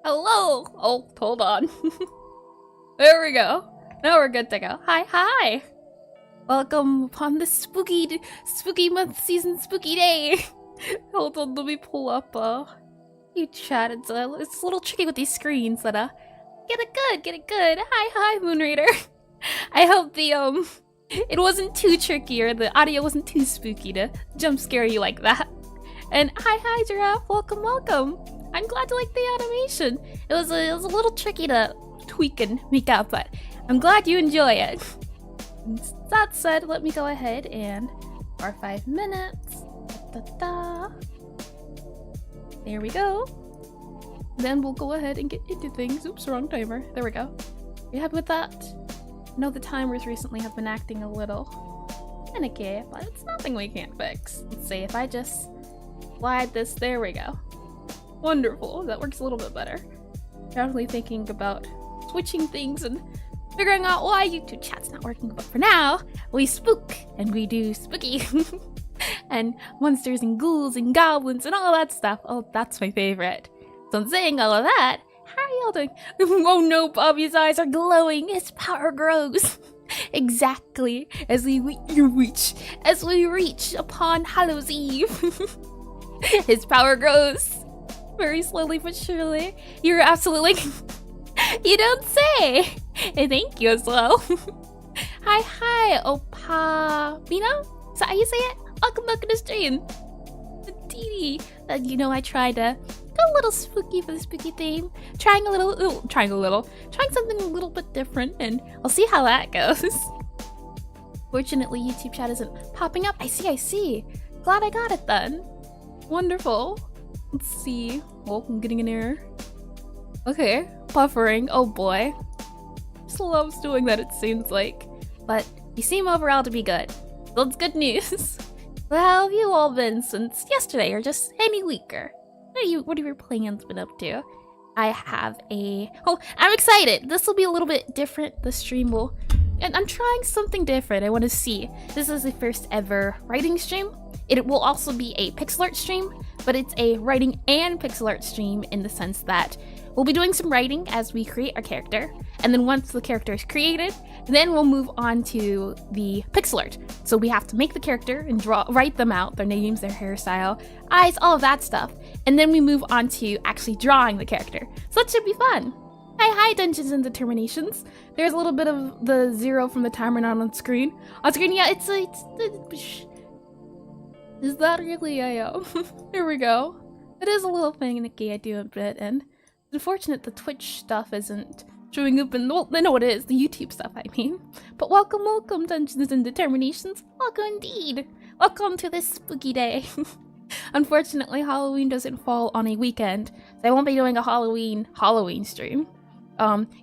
Hello! Oh, hold on. There we go. Now we're good to go. Hi! Welcome upon this spooky month season spooky day. Hold on, let me pull up you chat. It's a little tricky with these screens, but get it good. Hi, Moonrader. I hope the it wasn't too tricky or the audio wasn't too spooky to jump scare you like that. And hi, Giraffe. Welcome. I'm glad you like the animation. It was a little tricky to tweak and make out, but I'm glad you enjoy it. And that said, let me go ahead and our 5 minutes. There we go. Then we'll go ahead and get into things. Oops, wrong timer. There we go. Are you happy with that? I know the timers recently have been acting a little finicky, but it's nothing we can't fix. Let's see if I just slide this. There we go. Wonderful. That works a little bit better. Definitely thinking about switching things and figuring out why YouTube chat's not working, but for now, we spook and we do spooky. And monsters and ghouls and goblins and all that stuff. Oh, that's my favorite. So I'm saying all of that. How are y'all doing? Oh no, Bobby's eyes are glowing. His power grows. Exactly as we reach upon Hallows Eve. His power grows. Very slowly but surely. You're absolutely... You don't say! And thank you as well. Hi, Opabino? Is that how you say it? Welcome back to the stream. Dee. You know, I tried to go a little spooky for the spooky theme. Trying something a little bit different, and I'll see how that goes. Fortunately, YouTube chat isn't popping up. I see. Glad I got it then. Wonderful. Let's see. Oh, I'm getting an error. Okay, buffering. Oh boy. Just loves doing that, it seems like. But you seem overall to be good. So it's good news. Well, how have you all been since yesterday or just any week? Or what have your plans been up to? I have I'm excited. This will be a little bit different. The stream will... And I'm trying something different. I want to see. This is the first ever writing stream. It will also be a Pixelart stream, but it's a writing and Pixelart stream in the sense that we'll be doing some writing as we create our character, and then once the character is created, then we'll move on to the Pixelart. So we have to make the character and write them out, their names, their hairstyle, eyes, all of that stuff, and then we move on to actually drawing the character. So that should be fun. Hi, Dungeons and Determinations. There's a little bit of the 0 from the timer not on screen. Yeah, it's is that really Here we go. It is a little finicky, I do admit, and it's unfortunate the Twitch stuff isn't showing up in, well, I know it is, the YouTube stuff, I mean. But welcome, Dungeons and Determinations. Welcome indeed. Welcome to this spooky day. Unfortunately, Halloween doesn't fall on a weekend, so I won't be doing a Halloween stream.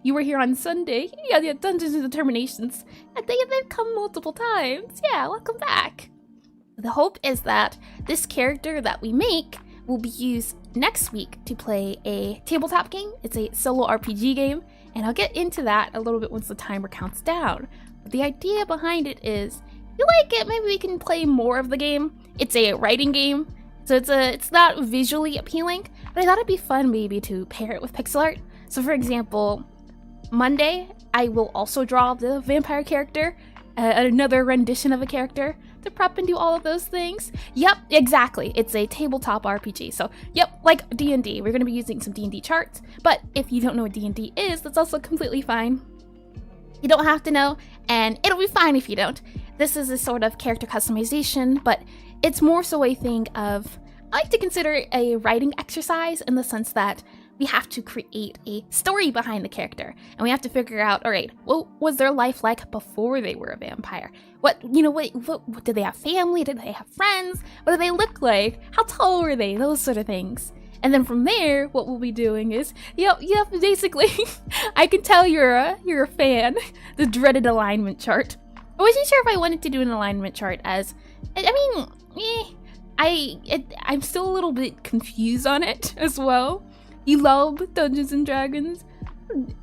You were here on Sunday. Yeah, Dungeons and Determinations. They've come multiple times. Yeah, welcome back. The hope is that this character that we make will be used next week to play a tabletop game. It's a solo RPG game, and I'll get into that a little bit once the timer counts down. But the idea behind it is, if you like it, maybe we can play more of the game. It's a writing game, so it's not visually appealing, but I thought it'd be fun maybe to pair it with pixel art. So for example, Monday, I will also draw the vampire character, another rendition of a character, to prep and do all of those things. Yep, exactly. It's a tabletop RPG. So, yep, like D&D. We're going to be using some D&D charts, but if you don't know what D&D is, that's also completely fine. You don't have to know, and it'll be fine if you don't. This is a sort of character customization, but it's more so a thing of, I like to consider a writing exercise in the sense that we have to create a story behind the character, and we have to figure out, all right, what was their life like before they were a vampire? What did they have family? Did they have friends? What did they look like? How tall were they? Those sort of things. And then from there, what we'll be doing is, yep, basically, I can tell you're a fan. The dreaded alignment chart. I wasn't sure if I wanted to do an alignment chart as, I'm still a little bit confused on it as well. You love Dungeons and Dragons?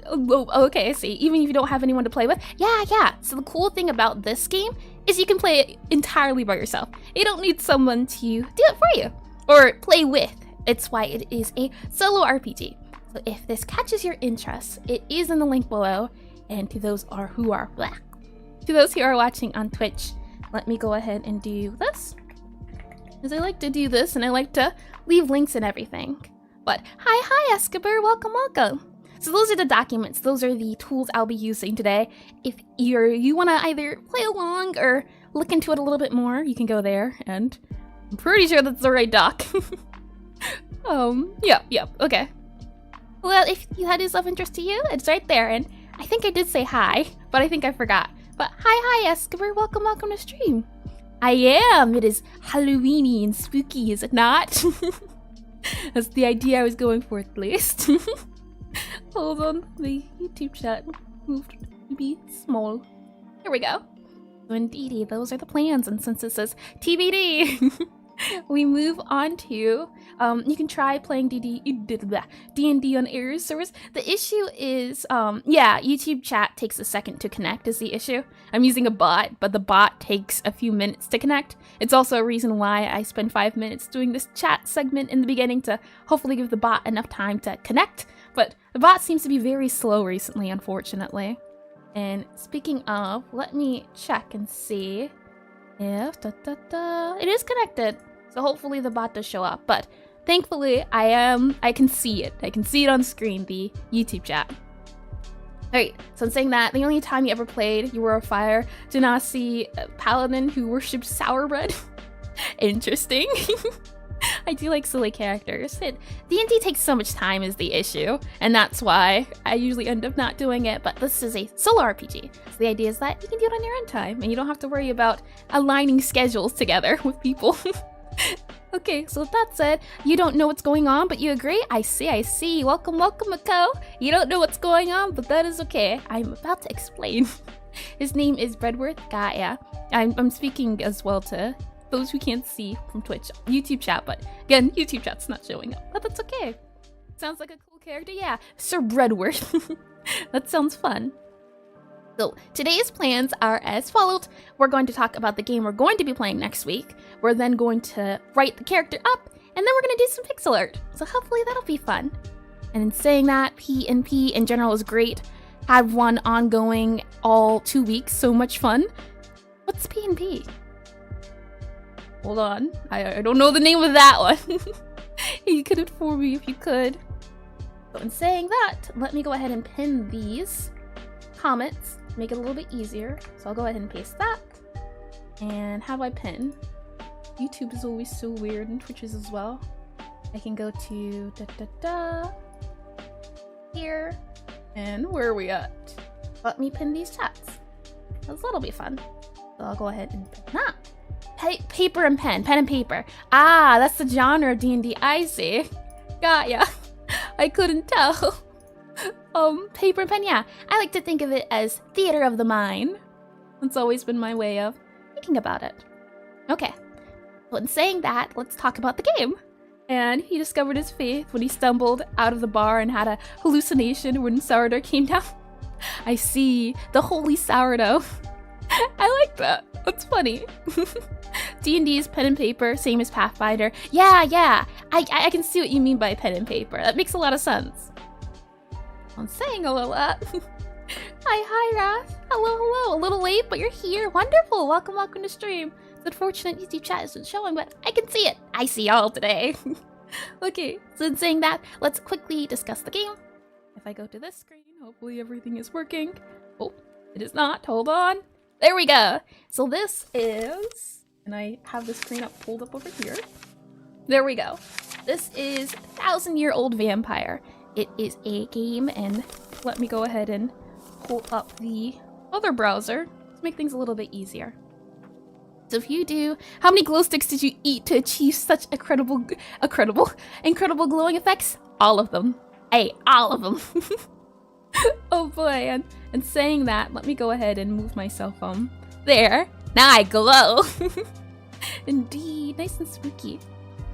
Oh, okay, I see. Even if you don't have anyone to play with? Yeah. So the cool thing about this game is you can play it entirely by yourself. You don't need someone to do it for you or play with. It's why it is a solo RPG. So if this catches your interest, it is in the link below. And to those who are watching on Twitch, let me go ahead and do this. Because I like to do this and I like to leave links and everything. But hi Escobar, welcome. So those are the documents, those are the tools I'll be using today. If you want to either play along or look into it a little bit more, you can go there, and I'm pretty sure that's the right doc. Yeah, okay. Well, if that is of interest to you, it's right there, and I think I did say hi, but I think I forgot. But hi Escobar, welcome to stream. I am, it is Halloweeny and spooky, is it not? That's the idea I was going for at least. Hold on, the YouTube chat moved to be small. Here we go. So indeedy, those are the plans, and since it says TBD, we move on to, you can try playing D&D on Air servers. The issue is, YouTube chat takes a second to connect is the issue. I'm using a bot, but the bot takes a few minutes to connect. It's also a reason why I spend 5 minutes doing this chat segment in the beginning to hopefully give the bot enough time to connect. But the bot seems to be very slow recently, unfortunately. And speaking of, let me check and see if it is connected. So hopefully the bot does show up. But thankfully, I can see it. I can see it on screen, the YouTube chat. Alright, so in saying that, the only time you ever played You Were a Fire, did not see a paladin who worshipped sour bread. Interesting. I do like silly characters. D&D takes so much time is the issue, and that's why I usually end up not doing it, but this is a solo RPG. So the idea is that you can do it on your own time, and you don't have to worry about aligning schedules together with people. Okay, so with that said, you don't know what's going on, but you agree? I see. Welcome, Mako. You don't know what's going on, but that is okay. I'm about to explain. His name is Breadworth Gaia. I'm speaking as well to those who can't see from Twitch, YouTube chat, but again, YouTube chat's not showing up, but that's okay. Sounds like a cool character, yeah. Sir Breadworth. That sounds fun. So today's plans are as follows. We're going to talk about the game we're going to be playing next week. We're then going to write the character up, and then we're going to do some pixel art. So hopefully that'll be fun. And in saying that, P&P in general is great. Had one ongoing all 2 weeks, so much fun. What's P&P? Hold on, I don't know the name of that one. You could inform me if you could. So in saying that, let me go ahead and pin these comments, make it a little bit easier. So I'll go ahead and paste that. And how do I pin? YouTube is always so weird, and Twitches as well. I can go to here, and where are we at? Let me pin these chats. That'll be fun. So I'll go ahead and pin that. Paper and pen and paper. Ah, that's the genre of D&D. I see. Got ya. I couldn't tell. Paper and pen, yeah. I like to think of it as theater of the mind. That's always been my way of thinking about it. Okay. Well, in saying that, let's talk about the game. And he discovered his faith when he stumbled out of the bar and had a hallucination when sourdough came down. I see. The holy sourdough. I like that. That's funny. D&D's pen and paper, same as Pathfinder. Yeah. I can see what you mean by pen and paper. That makes a lot of sense. I'm saying all of that. Hi, Wrath. Hello. A little late, but you're here. Wonderful. Welcome to stream. It's unfortunate YouTube chat isn't showing, but I can see it. I see y'all today. Okay, so in saying that, let's quickly discuss the game. If I go to this screen, hopefully everything is working. Oh, it is not. Hold on. There we go. So this is, and I have the screen pulled up over here. There we go. This is 1,000-year-old vampire. It is a game, and let me go ahead and pull up the other browser to make things a little bit easier. So if you do, how many glow sticks did you eat to achieve such incredible glowing effects? All of them. Hey, all of them. Oh boy, and saying that, let me go ahead and move myself there. Now I glow. Indeed, nice and spooky.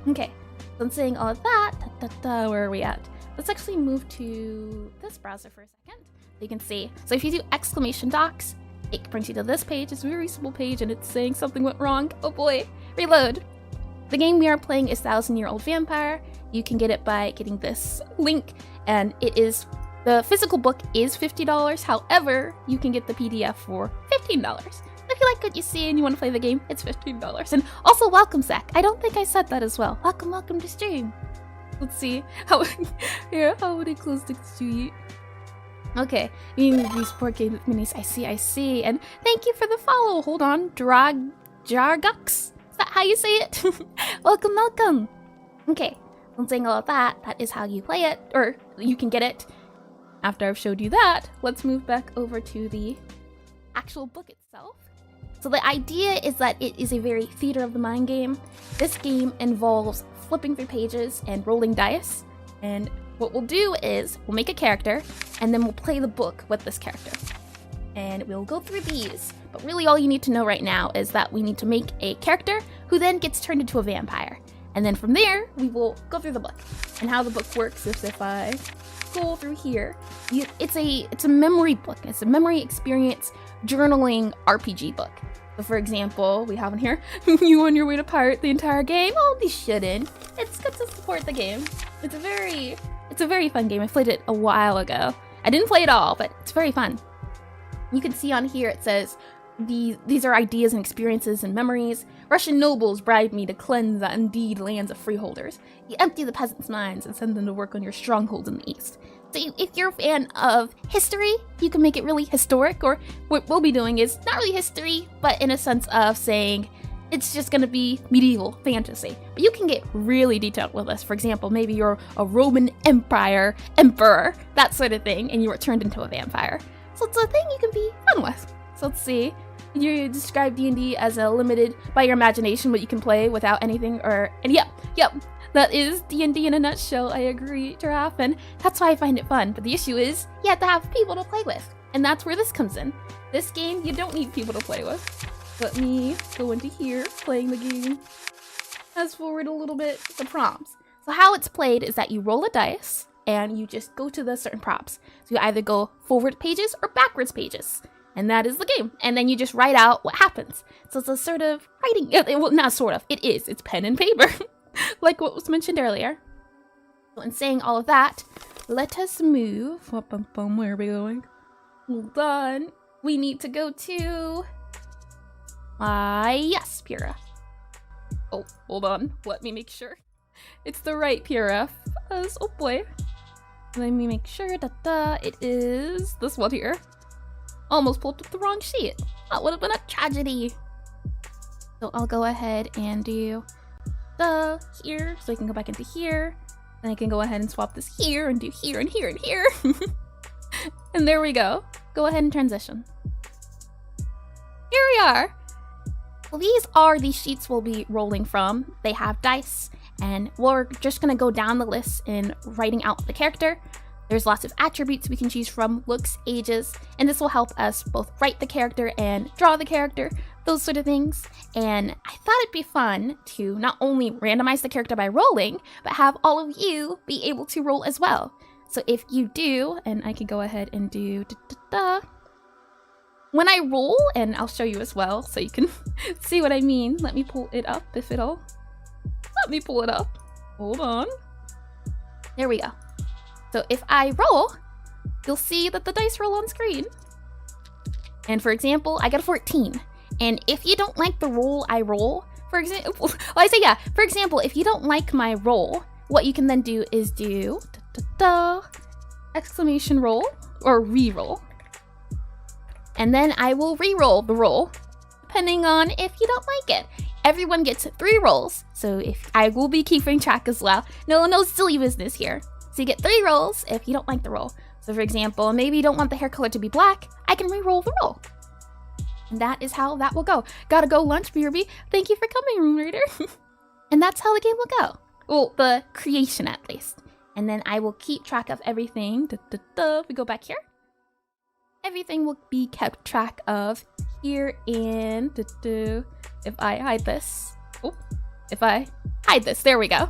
Okay, so I'm saying all of that, where are we at? Let's actually move to this browser for a second, so you can see. So if you do exclamation docs, it brings you to this page. It's a very simple page, and it's saying something went wrong. Oh boy, reload. The game we are playing is 1,000-Year-Old Vampire. You can get it by getting this link, and the physical book is $50. However, you can get the PDF for $15. If you like what you see and you want to play the game, it's $15. And also, welcome, Zach. I don't think I said that as well. Welcome to stream. Let's see how many close sticks do you eat? Okay, we support game with minis. I see. And thank you for the follow. Hold on, Jargux. Is that how you say it? welcome. Okay, I'm saying all of that. That is how you play it, or you can get it. After I've showed you that, let's move back over to the actual book itself. So the idea is that it is a very theater of the mind game. This game involves flipping through pages and rolling dice. And what we'll do is we'll make a character and then we'll play the book with this character. And we'll go through these. But really all you need to know right now is that we need to make a character who then gets turned into a vampire. And then from there, we will go through the book. And how the book works is if I scroll through here, it's a memory book. It's a memory experience journaling RPG book. So for example, we have in here, you on your way to pirate the entire game? Oh, they shouldn't. It's good to support the game. It's a very fun game. I played it a while ago. I didn't play it all, but it's very fun. You can see on here it says, these are ideas and experiences and memories. Russian nobles bribed me to cleanse the indeed lands of freeholders. You empty the peasants' minds and send them to work on your strongholds in the east. So if you're a fan of history, you can make it really historic, or what we'll be doing is not really history, but in a sense of saying it's just going to be medieval fantasy. But you can get really detailed with this. For example, maybe you're a Roman emperor, that sort of thing, and you were turned into a vampire. So it's a thing you can be fun with. So let's see. You describe D&D as a limited by your imagination what you can play without anything, and yep. That is D&D in a nutshell, I agree, Giraffe, and that's why I find it fun. But the issue is, you have to have people to play with, and that's where this comes in. This game, you don't need people to play with. Let me go into here, playing the game. Fast forward a little bit, the prompts. So how it's played is that you roll a dice, and you just go to the certain prompts. So you either go forward pages or backwards pages. And that is the game. And then you just write out what happens. So it's a sort of writing, well, not sort of, it is, it's pen and paper. Like what was mentioned earlier. So in saying all of that, let us move. Where are we going? Hold on. We need to go to... yes, Pura. Oh, hold on. Let me make sure. It's the right Pura. Oh boy. Let me make sure that it is this one here. Almost pulled up the wrong sheet. That would have been a tragedy. So I'll go ahead and do here, so I can go back into here. Then I can go ahead and swap this here and do here and here and here. And there we go. Go ahead and transition. Here we are. Well, these sheets we'll be rolling from. They have dice, and we're just gonna go down the list in writing out the character. There's lots of attributes we can choose from, looks, ages, and this will help us both write the character and draw the character, those sort of things. And I thought it'd be fun to not only randomize the character by rolling, but have all of you be able to roll as well. So if you do, and I can go ahead and do when I roll, and I'll show you as well so you can see what I mean. Let me pull it up if it'll let me pull it up. Hold on. There we go. So if I roll, you'll see that the dice roll on screen. And for example, I got a 14. And if you don't like the roll I roll, for example, for example, if you don't like my roll, what you can then do is do exclamation roll or re-roll. And then I will re-roll the roll, depending on if you don't like it. Everyone gets 3 rolls, so if I will be keeping track as well. No silly business here. So you get 3 rolls if you don't like the roll. So for example, maybe you don't want the hair color to be black, I can re-roll the roll. And that is how that will go. Gotta go lunch, BRB. Thank you for coming, Room Reader. And that's how the game will go. Well, the creation at least. And then I will keep track of everything. We go back here. Everything will be kept track of here in... If I hide this. Oh, if I hide this, there we go.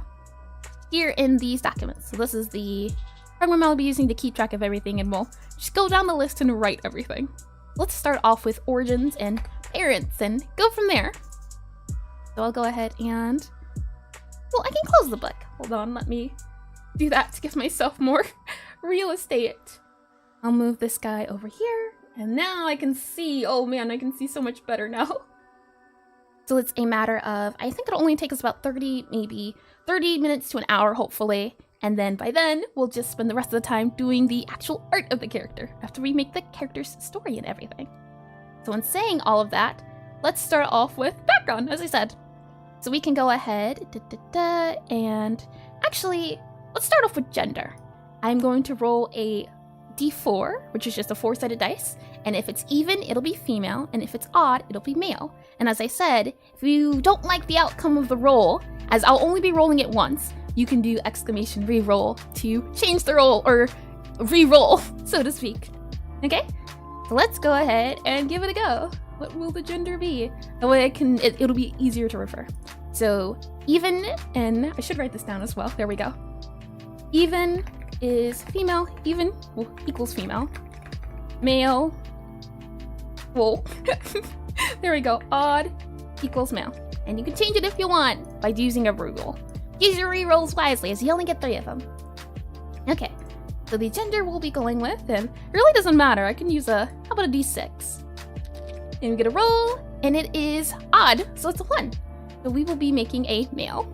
Here in these documents. So this is the program I'll be using to keep track of everything, and we'll just go down the list and write everything. Let's start off with origins and parents and go from there. So I'll go ahead and Well, I can close the book. Hold on, let me do that to give myself more real estate. I'll move this guy over here, and now I can see. Oh man, I can see so much better now. So it's a matter of, I think it'll only take us about 30 minutes to an hour, hopefully. And then by then, we'll just spend the rest of the time doing the actual art of the character after we make the character's story and everything. So in saying all of that, let's start off with background, as I said. So we can go ahead, and actually, let's start off with gender. I'm going to roll a D4, which is just a 4-sided dice, and if it's even, it'll be female, and if it's odd, it'll be male. And as I said, if you don't like the outcome of the roll, as I'll only be rolling it once, you can do exclamation reroll to change the roll, or re-roll, so to speak. Okay? So let's go ahead and give it a go. What will the gender be? That way it'll be easier to refer. So even, and I should write this down as well. There we go. Even is female. Even equals female. Male. Whoa. There we go. Odd equals male. And you can change it if you want by using a reroll. Use your rerolls wisely, as you only get 3 of them. Okay. So the gender we'll be going with, and it really doesn't matter. I can use how about a D6? And we get a roll, and it is odd, so it's a 1. So we will be making a male.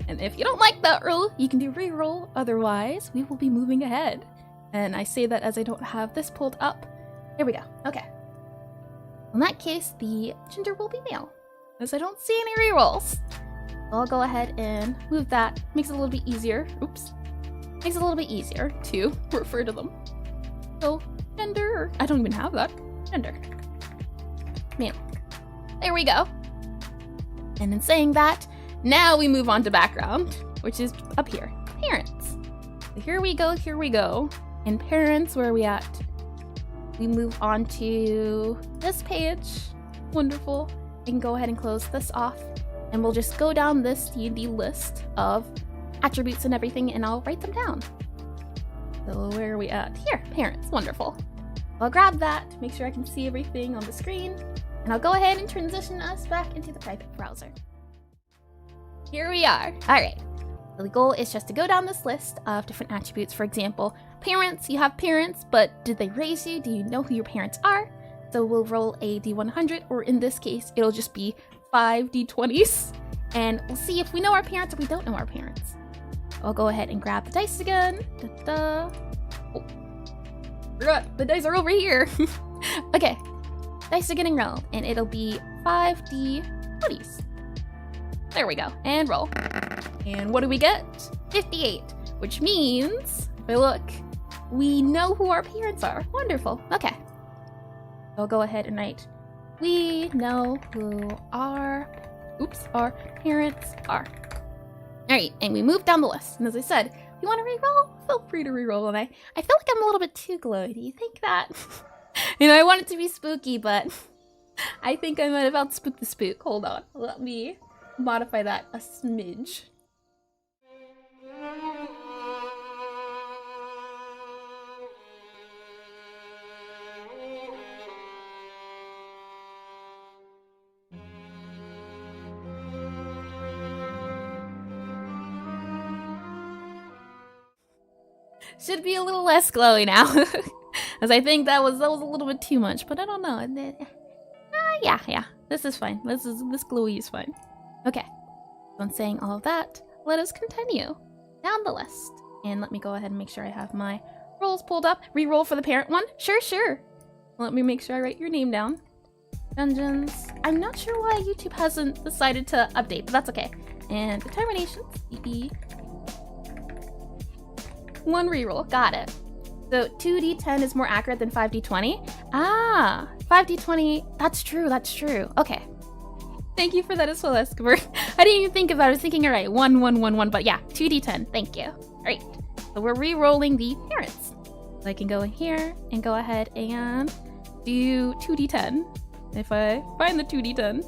And if you don't like that roll, you can do reroll. Otherwise, we will be moving ahead. And I say that as I don't have this pulled up. There we go. Okay. In that case, the gender will be male, as I don't see any rerolls. So I'll go ahead and move that. Makes it a little bit easier. Oops. Makes it a little bit easier to refer to them. So, gender, I don't even have that. Gender. Male. There we go. And in saying that, now we move on to background, which is up here. Parents. So here we go. And parents, where are we at? We move on to this page. Wonderful. I can go ahead and close this off. And we'll just go down this D&D list of attributes and everything, and I'll write them down. So where are we at? Here, parents. Wonderful. I'll grab that, make sure I can see everything on the screen, and I'll go ahead and transition us back into the private browser. Here we are. All right. So the goal is just to go down this list of different attributes. For example, parents, you have parents, but did they raise you? Do you know who your parents are? So we'll roll a D100, or in this case, it'll just be 5 D20s, and we'll see if we know our parents or we don't know our parents. I'll go ahead and grab the dice again. Oh, forgot, the dice are over here. Okay, dice are getting rolled, and it'll be 5 D20s. There we go, and roll. And what do we get? 58, which means, if I look, we know who our parents are. Wonderful, okay. I'll go ahead and write, we know who our parents are. Alright, and we move down the list. And as I said, if you want to re-roll, feel free to re-roll. And I feel like I'm a little bit too glowy. Do you think that? I want it to be spooky, but I think I might have outspooked the spook. Hold on. Let me modify that a smidge. Should be a little less glowy now, as I think that was a little bit too much, but I don't know. Yeah, this is fine. This glowy is fine. Okay, so in saying all of that, let us continue down the list, and let me go ahead and make sure I have my rolls pulled up. Reroll for the parent one. Sure. Let me make sure I write your name down. Dungeons. I'm not sure why YouTube hasn't decided to update, but that's okay. And determinations. 1 reroll. Got it. So 2d10 is more accurate than 5d20. 5d20. That's true. Okay. Thank you for that as well, Escobar. I didn't even think about it. I was thinking, all right, 1, 1, 1, 1, but yeah, 2d10. Thank you. All right. So we're re-rolling the parents. So I can go in here and go ahead and do 2d10. If I find the 2d10,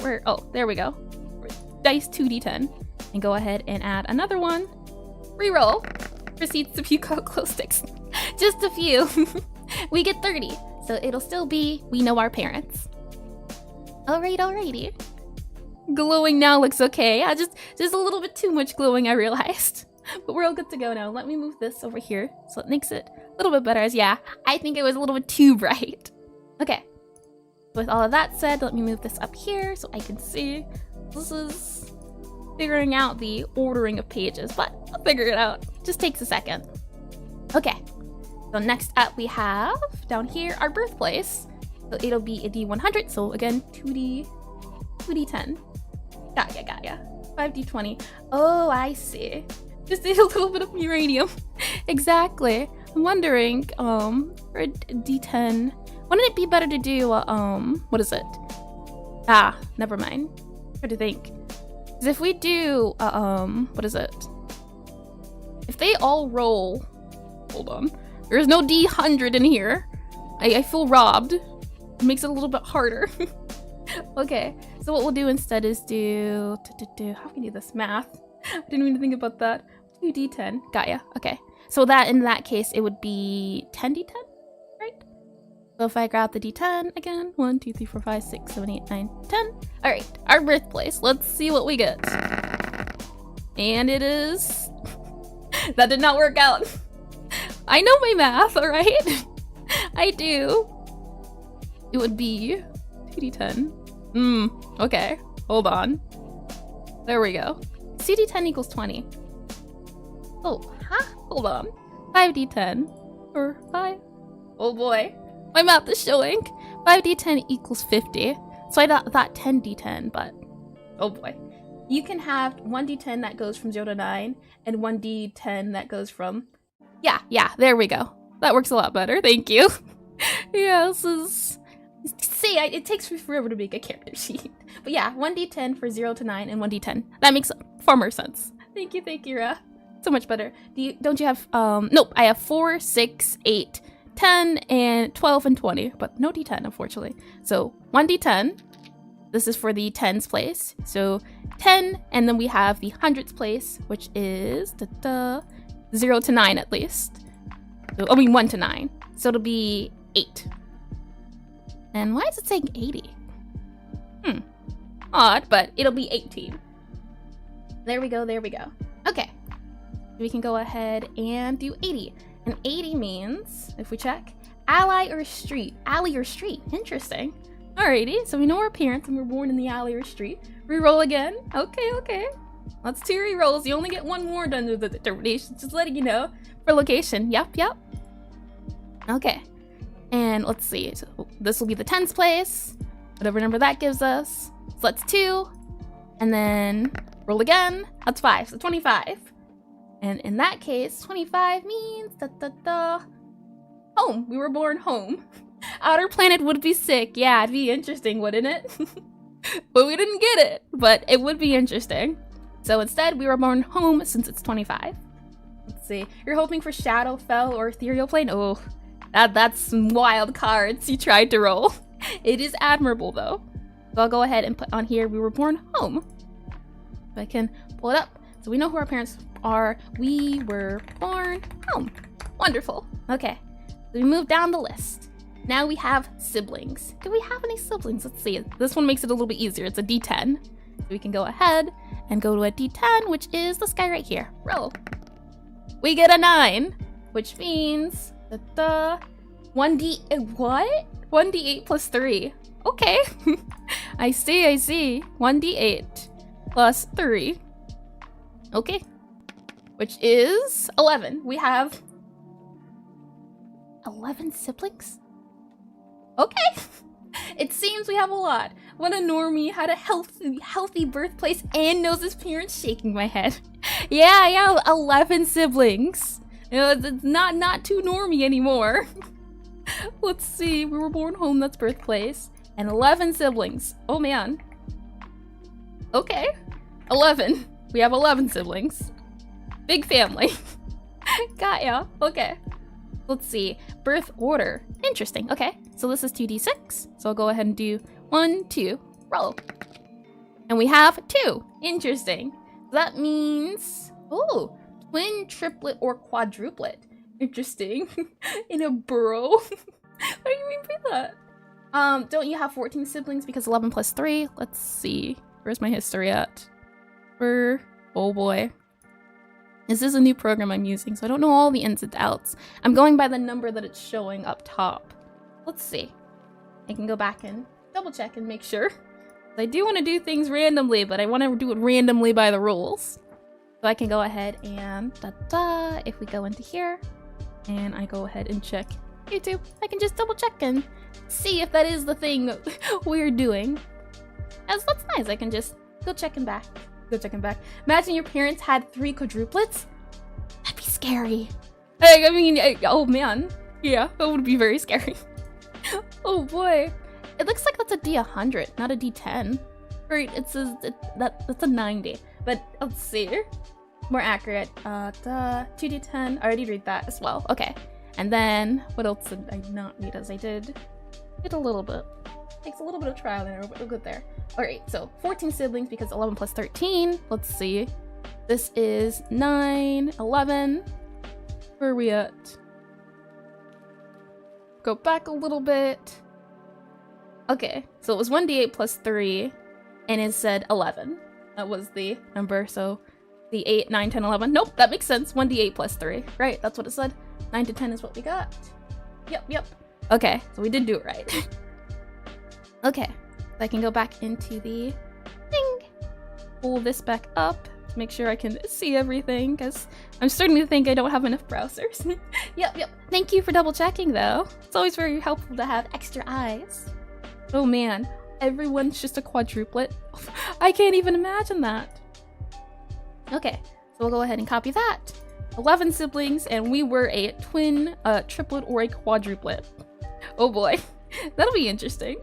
where? Oh, there we go. Dice 2d10, and go ahead and add another one. Re-roll. Proceeds to puke out glow sticks. Just a few. We get 30, so it'll still be we know our parents. Alrighty. Glowing now looks okay. Yeah, just a little bit too much glowing, I realized. But we're all good to go now. Let me move this over here so it makes it a little bit better. As yeah, I think it was a little bit too bright. Okay. With all of that said, let me move this up here so I can see. This is figuring out the ordering of pages, but I'll figure it out. Just takes a second. Okay. So next up we have down here our birthplace. So it'll be a D100. So again, 2D10. Got ya. 5D20. Oh, I see. Just need a little bit of uranium. Exactly. I'm wondering, for a D10, wouldn't it be better to do, what is it? Ah, never mind. Try to think. Because if we do, what is it? If they all roll, hold on. There's no D100 in here. I feel robbed. It makes it a little bit harder. Okay, so what we'll do instead is do how can we do this math? I didn't even think about that. 2D10. Got ya. Okay. So that in that case it would be 10D10, right? So if I grab the D10 again, 1, 2, 3, 4, 5, 6, 7, 8, 9, 10. Alright, our birthplace. Let's see what we get. And it is that did not work out. I know my math, alright? I do. It would be 2D10. Okay. Hold on. There we go. CD10 equals 20. Oh, huh? Hold on. 5D10. Or 5. Oh boy. My math is showing. 5D10 equals 50. So I thought 10D10, but oh boy. You can have 1D10 that goes from 0 to 9, and 1D10 that goes from... Yeah, there we go. That works a lot better. Thank you. Yeah, this is... See, it takes me forever to make a character sheet. But yeah, 1D10 for 0 to 9 and 1D10. That makes far more sense. Thank you, Ra. So much better. Don't you have, nope, I have 4, 6, 8, 10, and 12, and 20. But no D10, unfortunately. So 1D10. This is for the tens place. So 10, and then we have the hundreds place, which is 0 to 9 at least. So, 1 to 9. So it'll be 8. And why is it saying 80? Odd, but it'll be 18. There we go. Okay. We can go ahead and do 80. And 80 means, if we check, alley or street. Alley or street. Interesting. Alrighty, so we know our parents and we're born in the alley or street. Reroll again. Okay. That's 2 rerolls. You only get 1 more done with the determination. Just letting you know. For location. Yep. Okay. And let's see. So this will be the tens place. Whatever number that gives us. So that's 2. And then roll again. That's 5. So 25. And in that case, 25 means home. We were born home. Outer planet would be sick. Yeah, it'd be interesting, wouldn't it? But we didn't get it. But it would be interesting. So instead, we were born home since it's 25. Let's see. You're hoping for Shadow, Fell, or Ethereal Plane? Oh, that's some wild cards you tried to roll. It is admirable, though. So I'll go ahead and put on here, we were born home. If I can pull it up. So we know who our parents are. We were born home. Wonderful. Okay. So we move down the list. Now we have siblings. Do we have any siblings? Let's see. This one makes it a little bit easier. It's a D10. So we can go ahead and go to a D10, which is this guy right here. Roll. We get a 9, which means that the 1D8 plus 3. Okay. I see. 1D8 plus 3. Okay. Which is 11. We have 11 siblings? Okay. It seems we have a lot. What a normie had a healthy birthplace and knows his parents. Shaking my head. Yeah, 11 siblings. You know, it's not too normie anymore. Let's see. We were born home, that's birthplace. And 11 siblings. Oh man. Okay. 11. We have 11 siblings. Big family. Got ya. Okay. Let's see. Birth order. Interesting. Okay. So this is 2d6. So I'll go ahead and do 1, 2, roll. And we have 2. Interesting. That means, oh, twin, triplet, or quadruplet. Interesting. In a burrow. What do you mean by that? Don't you have 14 siblings because 11 plus 3? Let's see. Where's my history at? Oh boy. This is a new program I'm using, so I don't know all the ins and outs. I'm going by the number that it's showing up top. Let's see. I can go back and double check and make sure. I do want to do things randomly, but I want to do it randomly by the rules. So I can go ahead and if we go into here and I go ahead and check YouTube, I can just double check and see if that is the thing we're doing. As that's nice, I can just go checking back. Imagine your parents had 3 quadruplets. That'd be scary. I mean, oh man. Yeah, that would be very scary. Oh boy. It looks like that's a D100, not a D10. Right, it says that's a 90. But let's see. More accurate. 2D10. I already read that as well. Okay. And then, what else did I not read as I did a little bit. Takes a little bit of trial and error, but we'll get there. Alright, so 14 siblings because 11 plus 13. Let's see. This is 9, 11. Where are we at? Go back a little bit. Okay, so it was 1d8 plus 3, and it said 11. That was the number, so the 8, 9, 10, 11. Nope, that makes sense. 1d8 plus 3. Right, that's what it said. 9 to 10 is what we got. Yep. Okay, so we did do it right. Okay, so I can go back into the thing, pull this back up to make sure I can see everything, because I'm starting to think I don't have enough browsers. Yep. Thank you for double checking, though. It's always very helpful to have extra eyes. Oh man, everyone's just a quadruplet. I can't even imagine that. Okay, so we'll go ahead and copy that. 11 siblings, and we were a twin, triplet, or a quadruplet. Oh boy, that'll be interesting.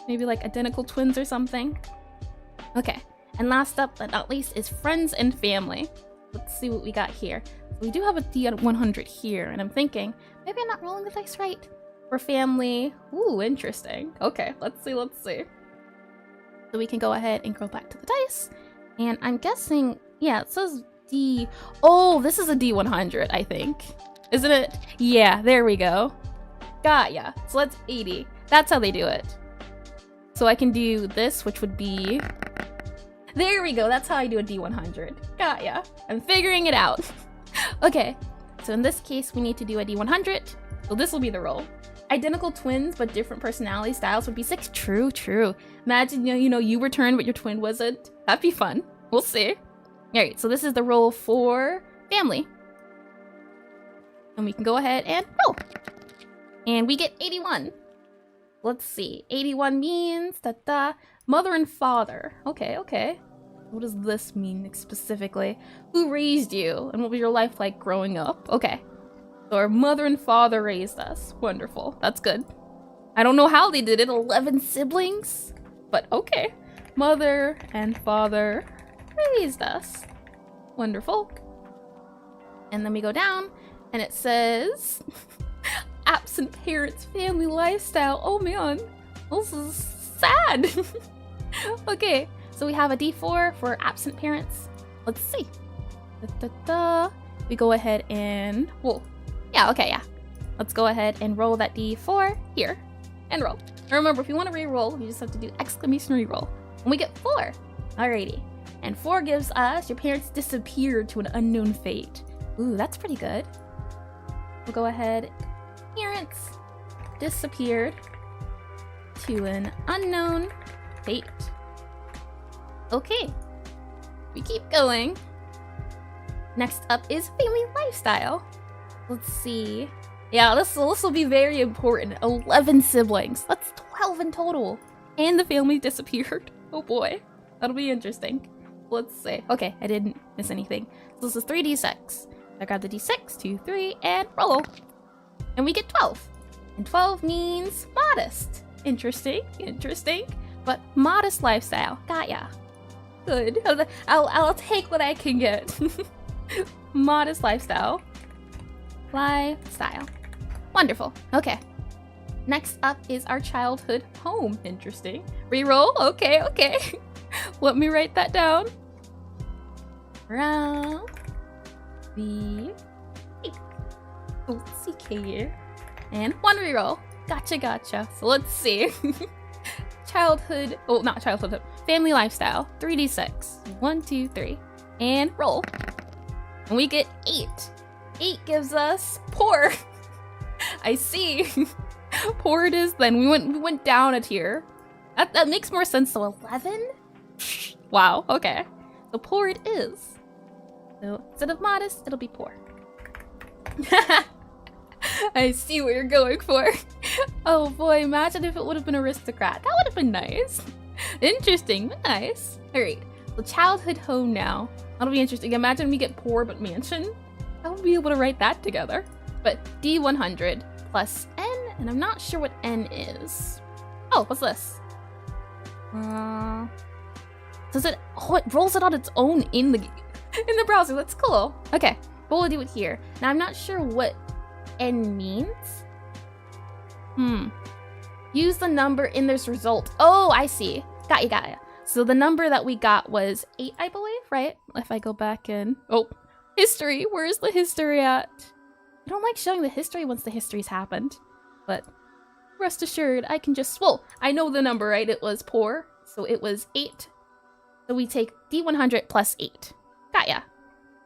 Maybe like identical twins or something. Okay, and last up but not least is friends and family. Let's see what we got here. So we do have a D100 here, and I'm thinking, maybe I'm not rolling the dice right. For family, ooh, interesting. Okay, let's see. So we can go ahead and go back to the dice. And I'm guessing, yeah, it says D. Oh, this is a D100, I think. Isn't it? Yeah, there we go. Got ya. So that's 80. That's how they do it. So I can do this, which would be... There we go. That's how I do a D100. Got ya. I'm figuring it out. Okay. So in this case, we need to do a D100. So this will be the roll. Identical twins, but different personality styles would be 6. True. Imagine, you returned, but your twin wasn't. That'd be fun. We'll see. Alright, so this is the roll for family. And we can go ahead and roll. And we get 81. Let's see. 81 means mother and father. Okay. What does this mean specifically? Who raised you? And what was your life like growing up? Okay. So our mother and father raised us. Wonderful. That's good. I don't know how they did it. 11 siblings? But okay. Mother and father raised us. Wonderful. And then we go down, and it says... absent parents, family lifestyle. Oh man, this is sad. Okay, so we have a D4 for absent parents. Let's see. We go ahead and... Whoa. Yeah, okay, yeah. Let's go ahead and roll that D4 here. And roll. And remember, if you want to re-roll, you just have to do exclamation re-roll. And we get 4. Alrighty. And 4 gives us your parents disappeared to an unknown fate. Ooh, that's pretty good. We'll go ahead. Parents disappeared to an unknown fate. Okay. We keep going. Next up is family lifestyle. Let's see. Yeah, this will be very important. 11 siblings. That's 12 in total. And the family disappeared. Oh boy. That'll be interesting. Let's see. Okay, I didn't miss anything. So this is 3d6. I grab the d6, 2, 3, and roll. And we get 12. And 12 means modest. Interesting. But modest lifestyle. Got ya. Good. I'll take what I can get. Modest lifestyle. Wonderful. Okay. Next up is our childhood home. Interesting. Reroll. Okay. Let me write that down. Round the CK here. And 1 reroll. Gotcha. So let's see. childhood, oh, not childhood, family lifestyle, 3d6. 1, 2, 3. And roll. And we get 8. 8 gives us poor. I see. Poor it is then. We went down a tier. That makes more sense. So 11? Wow, okay. So poor it is. So instead of modest, it'll be poor. I see what you're going for. Oh boy, imagine if it would have been aristocrat. That would have been nice. Interesting, nice. Alright, so childhood home now. That'll be interesting. Imagine we get poor but mansion. I won't be able to write that together. But D100 plus N, and I'm not sure what N is. Oh, what's this? Does it? Oh, it rolls it on its own in the browser. That's cool. Okay, but we'll do it here. Now I'm not sure what N means. Use the number in this result. Oh, I see. Got you. So the number that we got was 8, I believe, right? If I go back in. Oh, history. Where's the history at? I don't like showing the history once the history's happened. But rest assured, I can just, well, I know the number, right? It was poor. So it was 8. So we take D100 plus 8. Got ya.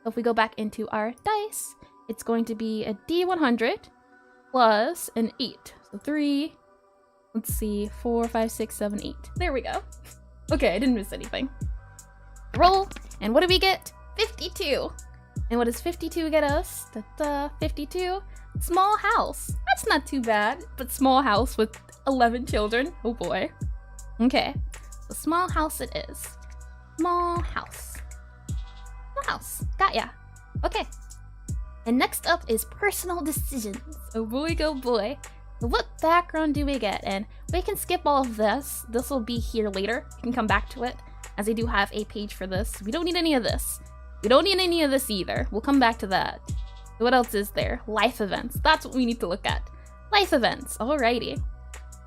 So if we go back into our dice, it's going to be a D100 plus an 8. So 3, let's see, 4, 5, 6, 7, 8. There we go. Okay, I didn't miss anything. Roll, and what do we get? 52. And what does 52 get us? 52. Small house. That's not too bad, but small house with 11 children. Oh boy. Okay, so small house it is. Small house. Small house. Got ya. Okay. And next up is personal decisions. Oh boy, go boy. So what background do we get? And we can skip all of this. This will be here later. We can come back to it, as I do have a page for this. We don't need any of this. We don't need any of this either. We'll come back to that. So what else is there? Life events. That's what we need to look at. Life events. Alrighty. So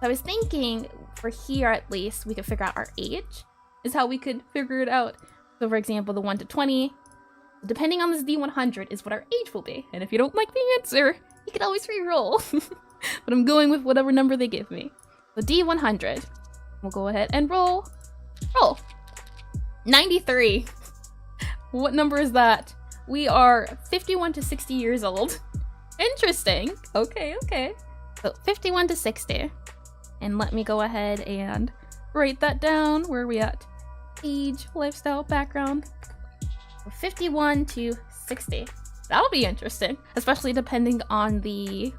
I was thinking, for here at least, we could figure out our age. Is how we could figure it out. So for example, the 1 to 20. Depending on this D100 is what our age will be. And if you don't like the answer, you can always re-roll. But I'm going with whatever number they give me. So D100. We'll go ahead and roll. Roll. 93. What number is that? We are 51 to 60 years old. Interesting. Okay. So 51 to 60. And let me go ahead and write that down. Where are we at? Age, lifestyle, background. 51 to 60. That'll be interesting, especially depending on the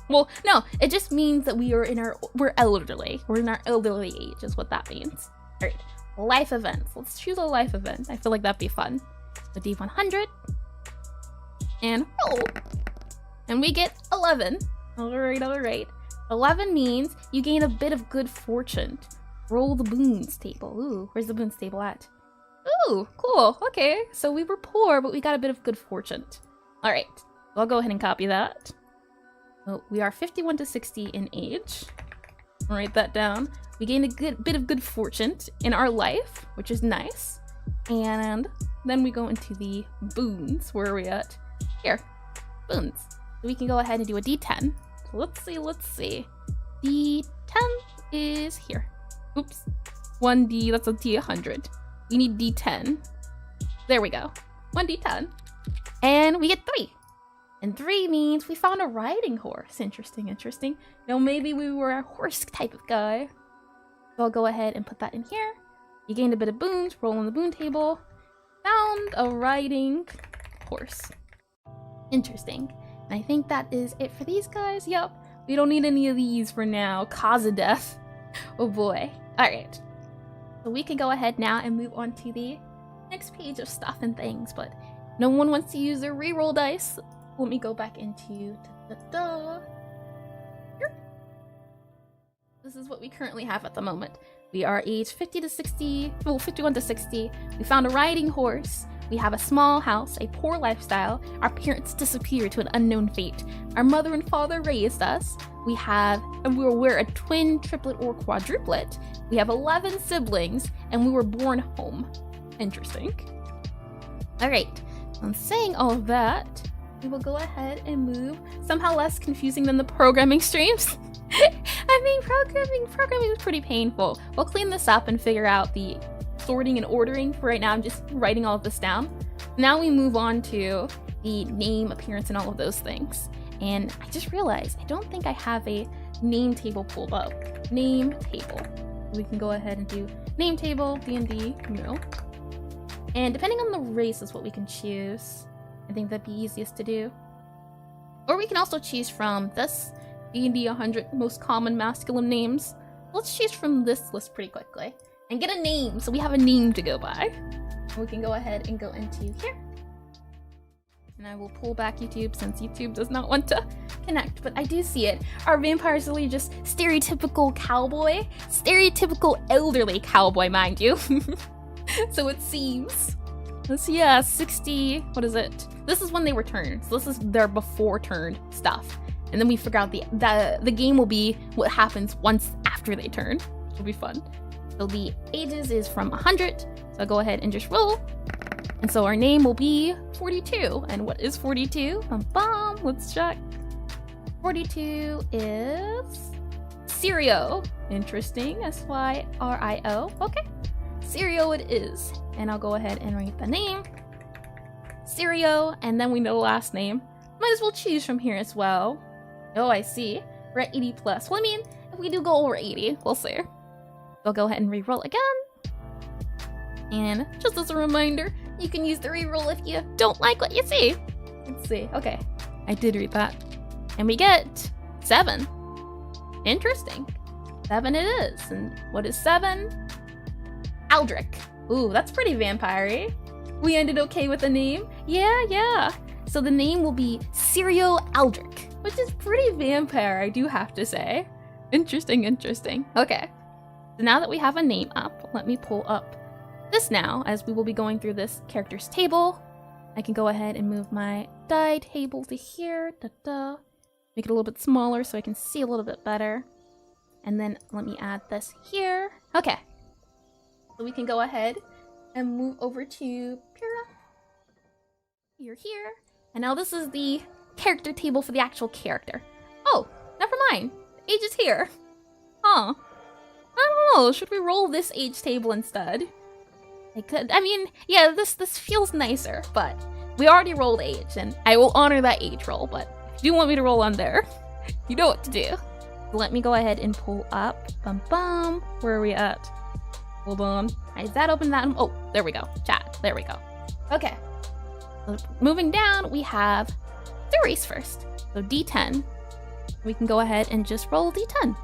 well, no, it just means that we're elderly. We're in our elderly age is what that means. All right, life events. Let's choose a life event. I feel like that'd be fun. So D100 and roll, and we get 11. All right. 11 means you gain a bit of good fortune. Roll the boons table. Ooh, where's the boons table at? Ooh, cool. Okay, so we were poor, but we got a bit of good fortune. All right, so I'll go ahead and copy that. So we are 51 to 60 in age. I'll write that down. We gained a bit of good fortune in our life, which is nice. And then we go into the boons. Where are we at? Here, boons. So we can go ahead and do a D10. So let's see. D10 is here. Oops. 1D, that's a D100. We need D10. There we go. 1D10. And we get 3. And 3 means we found a riding horse. Interesting. Now maybe we were a horse type of guy. So I'll go ahead and put that in here. You gained a bit of boons. Roll on the boon table. Found a riding horse. Interesting. And I think that is it for these guys. Yep. We don't need any of these for now. Cause of death. Oh boy. Alright. So we can go ahead now and move on to the next page of stuff and things, but no one wants to use their reroll dice. Let me go back into here. This is what we currently have at the moment. We are aged 51 to 60. We found a riding horse. We have a small house, a poor lifestyle. Our parents disappeared to an unknown fate. Our mother and father raised us. We're a twin, triplet, or quadruplet. We have 11 siblings, and we were born home. Interesting. All right, on saying all of that, we will go ahead and move. Somehow less confusing than the programming streams. I mean, programming is pretty painful. We'll clean this up and figure out the sorting and ordering. For right now, I'm just writing all of this down. Now we move on to the name, appearance, and all of those things. And I just realized I don't think I have a name table pulled up. Name table. We can go ahead and do name table, D&D, no. And depending on the race is what we can choose. I think that'd be easiest to do. Or we can also choose from this D&D 100 most common masculine names. Let's choose from this list pretty quickly and get a name so we have a name to go by. We can go ahead and go into here. And I will pull back YouTube since YouTube does not want to connect, but I do see it. Our vampire is really just stereotypical cowboy. Stereotypical elderly cowboy, mind you. So it seems. Let's see, yeah, 60, what is it? This is when they were turned. So this is their before turned stuff. And then we figure out the game will be what happens once after they turn. It'll be fun. So the ages is from 100. So I'll go ahead and just roll. And so our name will be 42. And what is 42? Bum, let's check. 42 is Syrio. Interesting. S-Y-R-I-O. Okay. Syrio it is. And I'll go ahead and write the name. Syrio, and then we know the last name. Might as well choose from here as well. Oh, I see. We're at 80 plus. Well, I mean, if we do go over 80, we'll see. I'll go ahead and re-roll again. And just as a reminder, you can use the re-roll if you don't like what you see. Let's see. Okay, I did read that. And we get 7. Interesting. 7 it is. And what is 7? Aldrich. Ooh, that's pretty vampire-y. We ended okay with the name. Yeah. So the name will be Syrio Aldrich, which is pretty vampire, I do have to say. Interesting. Okay. So now that we have a name up, let me pull up this now, as we will be going through this character's table. I can go ahead and move my die table to here. Make it a little bit smaller so I can see a little bit better. And then let me add this here. Okay. So we can go ahead and move over to Pyrrha. You're here. And now this is the character table for the actual character. Oh, never mind. The age is here. Huh. I don't know. Should we roll this age table instead? I could. I mean, yeah, this feels nicer, but we already rolled age, and I will honor that age roll, but if you do want me to roll on there, you know what to do. Let me go ahead and pull up. Where are we at? Hold on. Is that open? Oh, there we go. Chat. There we go. Okay. So moving down, we have the race first. So D10. We can go ahead and just roll D10.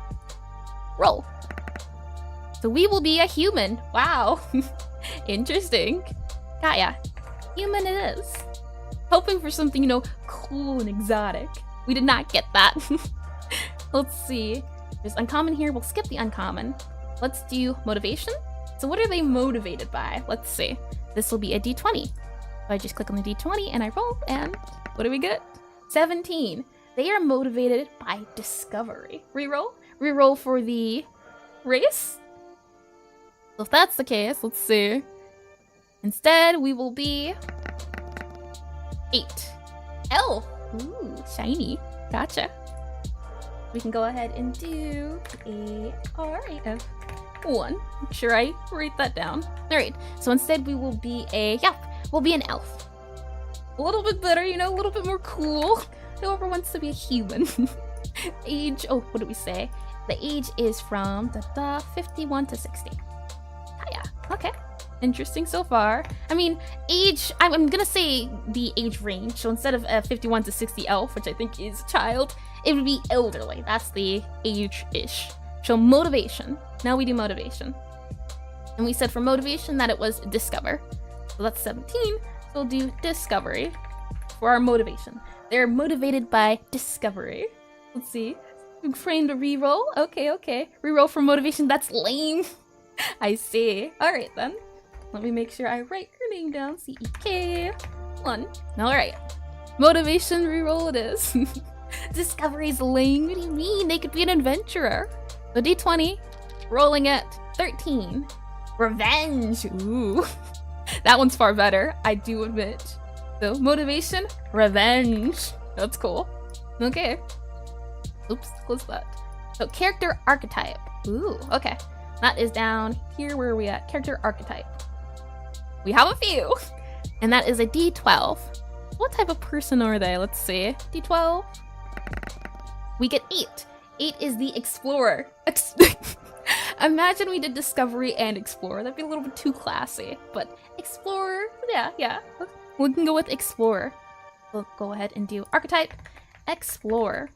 Roll. So we will be a human. Wow. Interesting. Got ya. Human it is. Hoping for something, cool and exotic. We did not get that. Let's see. There's uncommon here. We'll skip the uncommon. Let's do motivation. So what are they motivated by? Let's see. This will be a D20. So I just click on the D20 and I roll, and what do we get? 17. They are motivated by discovery. Reroll? Reroll for the race? So if that's the case, let's see. Instead, we will be 8. Elf. Ooh, shiny. Gotcha. We can go ahead and do A-R-A-F-1. Make sure I write that down. Alright, so instead we will be we'll be an elf. A little bit better, a little bit more cool. Whoever wants to be a human. Age, what do we say? The age is from 51 to 60. Yeah, okay. Interesting so far. I mean, age, I'm gonna say the age range. So instead of 51 to 60 elf, which I think is child, it would be elderly. That's the age-ish. So motivation. Now we do motivation. And we said for motivation that it was discover. So that's 17. So we'll do discovery for our motivation. They're motivated by discovery. Let's see. Frame to reroll. Okay. Reroll for motivation. That's lame. I see. Alright then. Let me make sure I write her name down. CEK1. Alright. Motivation reroll it is. Discovery's lame. What do you mean? They could be an adventurer. So D20. Rolling at 13. Revenge. Ooh. That one's far better, I do admit. So motivation, revenge. That's cool. Okay. Oops, close that. So character archetype. Ooh, okay. That is down here. Where are we at? Character archetype. We have a few. And that is a D12. What type of person are they? Let's see. D12. We get 8. 8 is the explorer. Imagine we did discovery and explorer. That'd be a little bit too classy. But explorer, yeah. We can go with explorer. We'll go ahead and do archetype, explorer.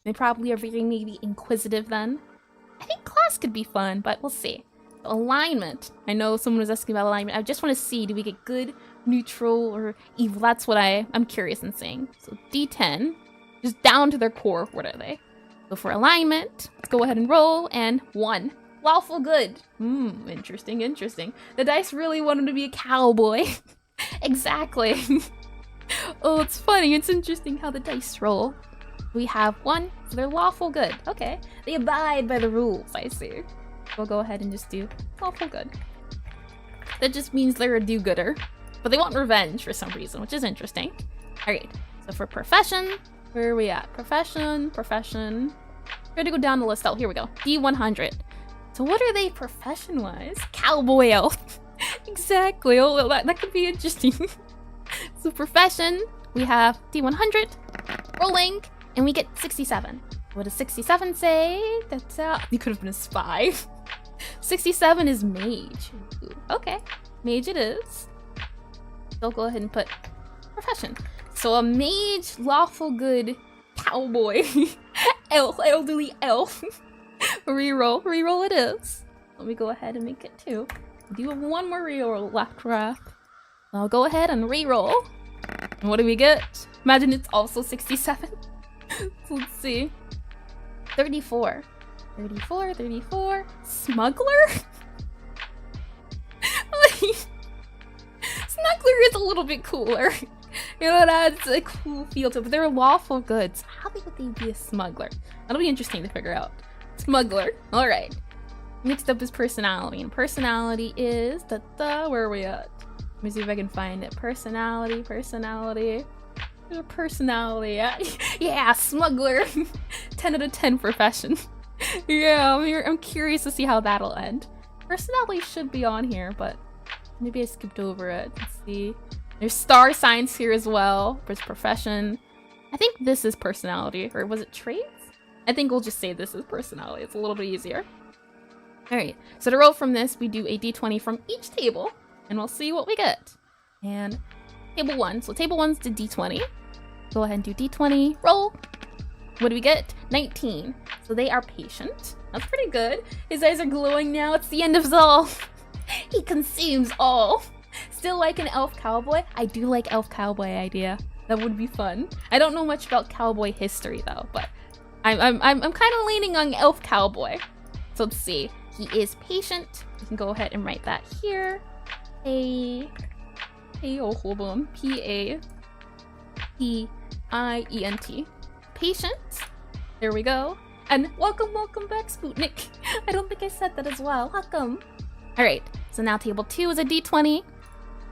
They probably are very maybe inquisitive then. I think class could be fun, but we'll see. Alignment. I know someone was asking about alignment. I just want to see, do we get good, neutral, or evil? That's what I'm curious in seeing. So D10, just down to their core. What are they? So for alignment, let's go ahead and roll, and 1. Lawful good. Interesting. The dice really want him to be a cowboy. Exactly. Oh, it's funny. It's interesting how the dice roll. We have 1, so they're lawful good. Okay. They abide by the rules, I see. We'll go ahead and just do lawful good. That just means they're a do-gooder. But they want revenge for some reason, which is interesting. Alright, so for profession, where are we at? Profession. Try to go down the list. Oh, here we go. D100. So what are they profession-wise? Cowboy elf. Exactly. Oh, well, that could be interesting. So profession, we have D100, rolling, and we get 67. What does 67 say? That's you could have been a spy. 67 is mage. Ooh, okay, mage it is. So go ahead and put profession. So a mage, lawful good, cowboy, elf, elderly elf. Reroll it is. Let me go ahead and make it 2. We do have 1 more reroll left, Wrath. I'll go ahead and reroll. And what do we get? Imagine it's also 67. So let's see. 34. Smuggler? Smuggler is a little bit cooler. You know, that's a cool feel to it, but they're lawful goods. How would they be a smuggler? That'll be interesting to figure out. Smuggler. Alright. Next up is personality. And personality is... where are we at? Let me see if I can find it. Personality. There's a personality. Yeah, smuggler. 10 out of 10 profession. Yeah, I'm curious to see how that'll end. Personality should be on here, but maybe I skipped over it. Let's see. There's star signs here as well. There's profession. I think this is personality. Or was it traits? I think we'll just say this is personality. It's a little bit easier. Alright, so to roll from this, we do a d20 from each table, and we'll see what we get. And table 1. So table 1's the d20. Go ahead and do d20. Roll. What do we get? 19. So they are patient. That's pretty good. His eyes are glowing now. It's the end of all. He consumes all. Still like an elf cowboy? I do like elf cowboy idea. That would be fun. I don't know much about cowboy history though, but I'm kind of leaning on elf cowboy. So let's see. He is patient. We can go ahead and write that here. Hold on. P-A-P-I-E-N-T. Patient. There we go. And welcome back, Sputnik. I don't think I said that as well. Welcome. Alright, so now table 2 is a d20.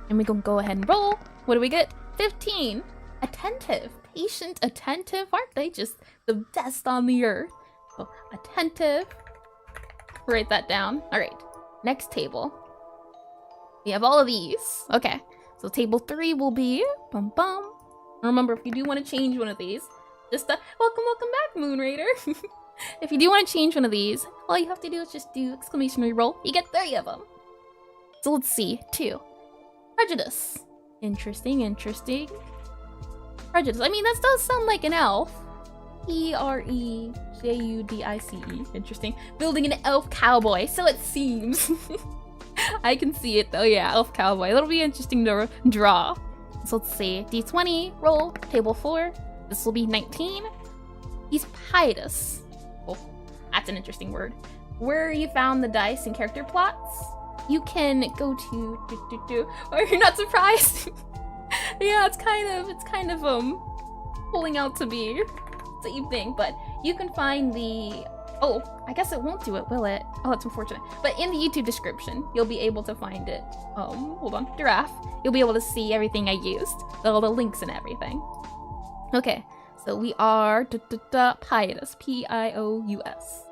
And we can go ahead and roll. What do we get? 15. Attentive. Patient, attentive. Aren't they just the best on the earth? So, attentive. Write that down. Alright, next table. We have all of these. Okay, so table 3 will be... Remember, if you do want to change one of these, just welcome back, Moon Raider. If you do want to change one of these, all you have to do is just do exclamation reroll. You get 30 of them. So let's see. 2. Prejudice. Interesting. Prejudice. I mean, that does sound like an elf. P-R-E-J-U-D-I-C-E. Interesting. Building an elf cowboy, so it seems. I can see it though. Yeah, elf cowboy. It'll be interesting to draw. So let's see. D20. Roll. Table 4. This will be 19. He's pietous. Oh, that's an interesting word. Where you found the dice and character plots, you can go to Are you not surprised? Yeah, it's kind of pulling out to be the same thing, but you can find the I guess it won't do it, will it? Oh, that's unfortunate. But in the YouTube description, you'll be able to find it. Hold on, giraffe. You'll be able to see everything I used, all the links and everything. Okay, So we are Pious, Pious.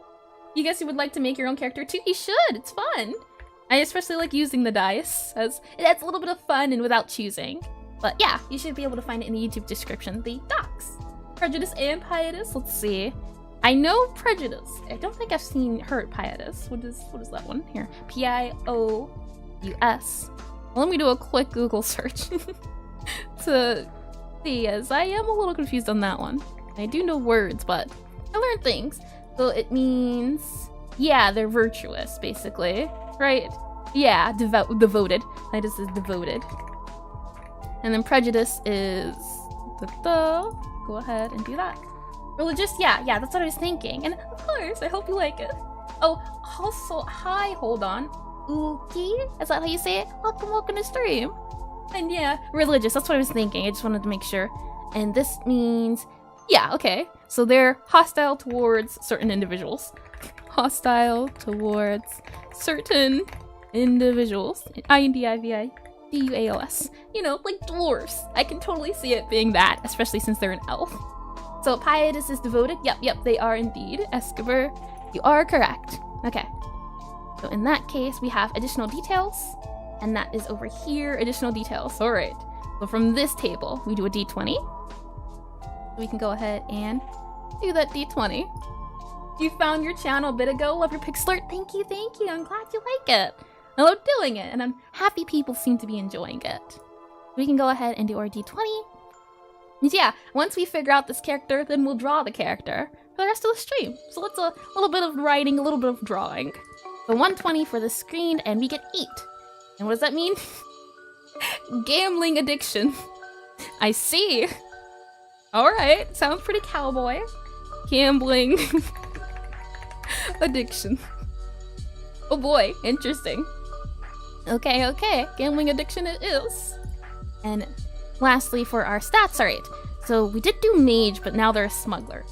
You guess you would like to make your own character too? You should, it's fun. I especially like using the dice, as it adds a little bit of fun and without choosing. But yeah, you should be able to find it in the YouTube description, the docs. Prejudice and Pietas, let's see. I know Prejudice. I don't think I've heard Pietas. What is that one? Here, Pious. Well, let me do a quick Google search to see, as I am a little confused on that one. I do know words, but I learned things. So it means, yeah, they're virtuous, basically, right? Yeah, devoted. Pietas is devoted. And then Prejudice is, go ahead and do that. Religious, yeah, that's what I was thinking. And of course, I hope you like it. Oh, also, hi, hold on. Uki? Is that how you say it? Welcome to stream. And yeah, religious, that's what I was thinking. I just wanted to make sure. And this means, yeah, okay. So they're hostile towards certain individuals. Hostile towards certain individuals. INDIVIDUALS. You know, like dwarves. I can totally see it being that, especially since they're an elf. So Pietas is devoted. Yep, they are indeed. Escobar, you are correct. Okay. So in that case, we have additional details, and that is over here, additional details. All right. So from this table, we do a d20. We can go ahead and do that d20. You found your channel a bit ago. Love your Pixelart. Thank you. I'm glad you like it. I love doing it, and I'm happy people seem to be enjoying it. We can go ahead and do our d20. And yeah, once we figure out this character, then we'll draw the character for the rest of the stream. So it's a little bit of writing, a little bit of drawing. So 120 for the screen, and we get 8. And what does that mean? Gambling addiction. I see. Alright, sounds pretty cowboy. Gambling addiction. Oh boy, interesting. Okay, gambling addiction it is. And lastly, for our stats, alright. So we did do mage, but now they're a smuggler.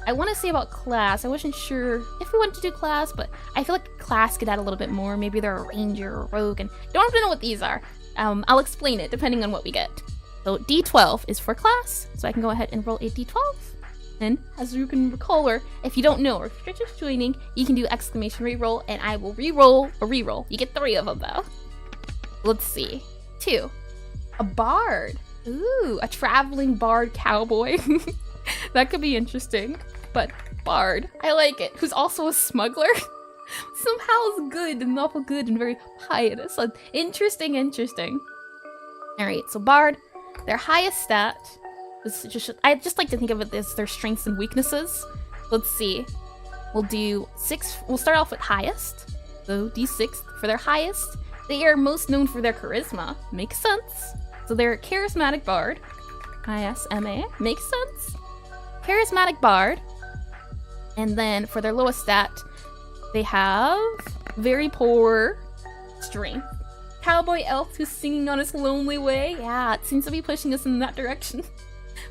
I want to say about class, I wasn't sure if we wanted to do class, but I feel like class could add a little bit more. Maybe they're a ranger or a rogue, and don't have to know what these are. I'll explain it depending on what we get. So D12 is for class, so I can go ahead and roll a D12. And as you can recall, or if you don't know, or if you're just joining, you can do exclamation reroll, and I will reroll a reroll. You get 3 of them though. Let's see. 2. A bard. Ooh, a traveling bard cowboy. That could be interesting. But bard, I like it. Who's also a smuggler? Somehow is good and awful good and very pious. So interesting. Alright, so bard, their highest stat is I just like to think of it as their strengths and weaknesses. Let's see. We'll do 6. We'll start off with highest. So D6 for their highest. They are most known for their charisma. Makes sense. So they're a charismatic bard. ISMA. Makes sense. Charismatic bard. And then for their lowest stat, they have very poor strength. Cowboy elf who's singing on his lonely way. Yeah, it seems to be pushing us in that direction.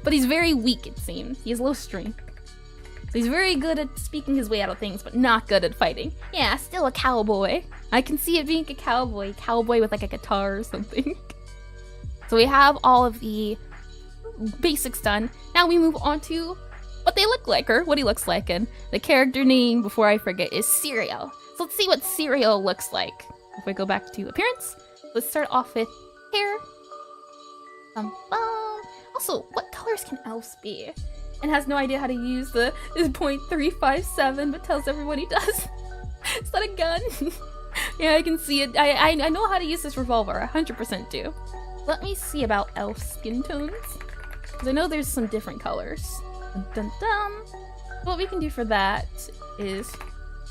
But he's very weak, it seems. He has low strength. So he's very good at speaking his way out of things, but not good at fighting. Yeah, still a cowboy. I can see it being a cowboy. Cowboy with like a guitar or something. So we have all of the basics done. Now we move on to what they look like, or what he looks like. And the character name, before I forget, is Cereal. So let's see what Cereal looks like. If we go back to appearance, let's start off with hair. Also, what colors can elves be? And has no idea how to use the .357, but tells everyone he does. Is that a gun? Yeah, I can see it. I know how to use this revolver. 100% do. Let me see about elf skin tones, because I know there's some different colors. Dun, dun, dun. What we can do for that is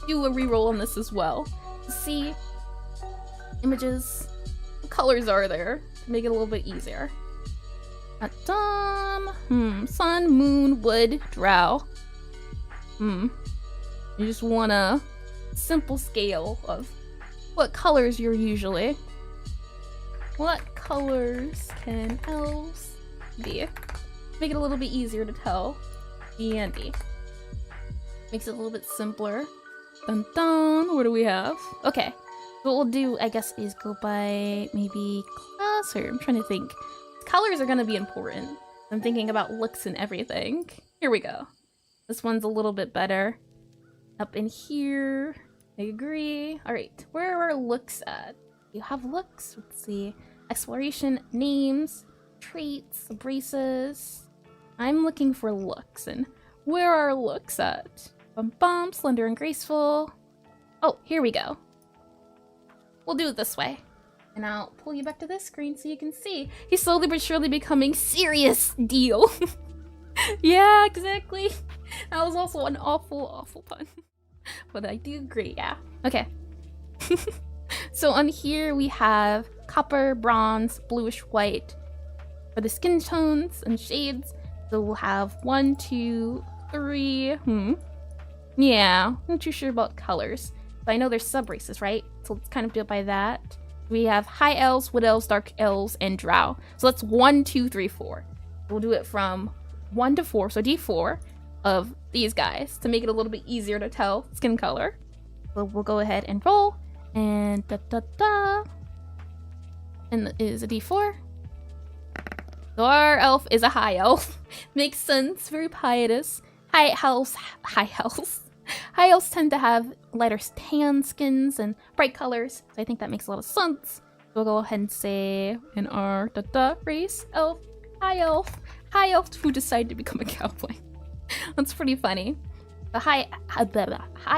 do a reroll on this as well to see images. What colors are there to make it a little bit easier? Sun, moon, wood, drow. You just want a simple scale of what colors you're usually. What colors can elves be? Make it a little bit easier to tell. Dandy. Makes it a little bit simpler. Dun dun. What do we have? Okay. What we'll do, I guess, is go by maybe class, or I'm trying to think. Colors are gonna be important. I'm thinking about looks and everything. Here we go. This one's a little bit better. Up in here. I agree. Alright, where are our looks at? You have looks? Let's see. Exploration, names, traits, braces. I'm looking for looks, and where are our looks at? Bum bum, slender and graceful. Oh, here we go. We'll do it this way. And I'll pull you back to this screen so you can see. He's slowly but surely becoming serious deal. Yeah, exactly. That was also an awful pun. But I do agree, yeah. Okay. So on here we have copper, bronze, bluish white for the skin tones and shades. So we'll have 1, 2, 3. Yeah, I'm not too sure about colors. But I know there's sub-races, right? So let's kind of do it by that. We have high elves, wood elves, dark elves, and drow. So that's 1, 2, 3, 4. We'll do it from 1 to 4, so D4 of these guys to make it a little bit easier to tell skin color. So we'll go ahead and roll, and and it is a D4. So our elf is a high elf. Makes sense, very pietous. High elves tend to have lighter tan skins and bright colors, so I think that makes a lot of sense. We'll go ahead and say in our race, elf, high elf who decided to become a cowboy. That's pretty funny. The high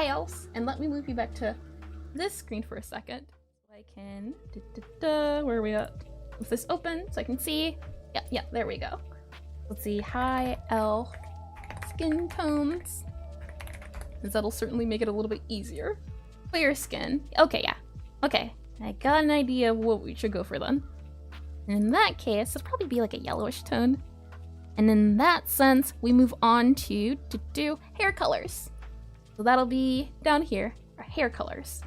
elves, and let me move you back to this screen for a second. So I can, where are we at? With this open so I can see. Yeah, there we go. Let's see, high elf skin tones. That'll certainly make it a little bit easier. Clear skin. Okay, yeah. Okay, I got an idea of what we should go for then. And in that case, it'll probably be like a yellowish tone. And in that sense, we move on to do hair colors. So that'll be down here, our hair colors.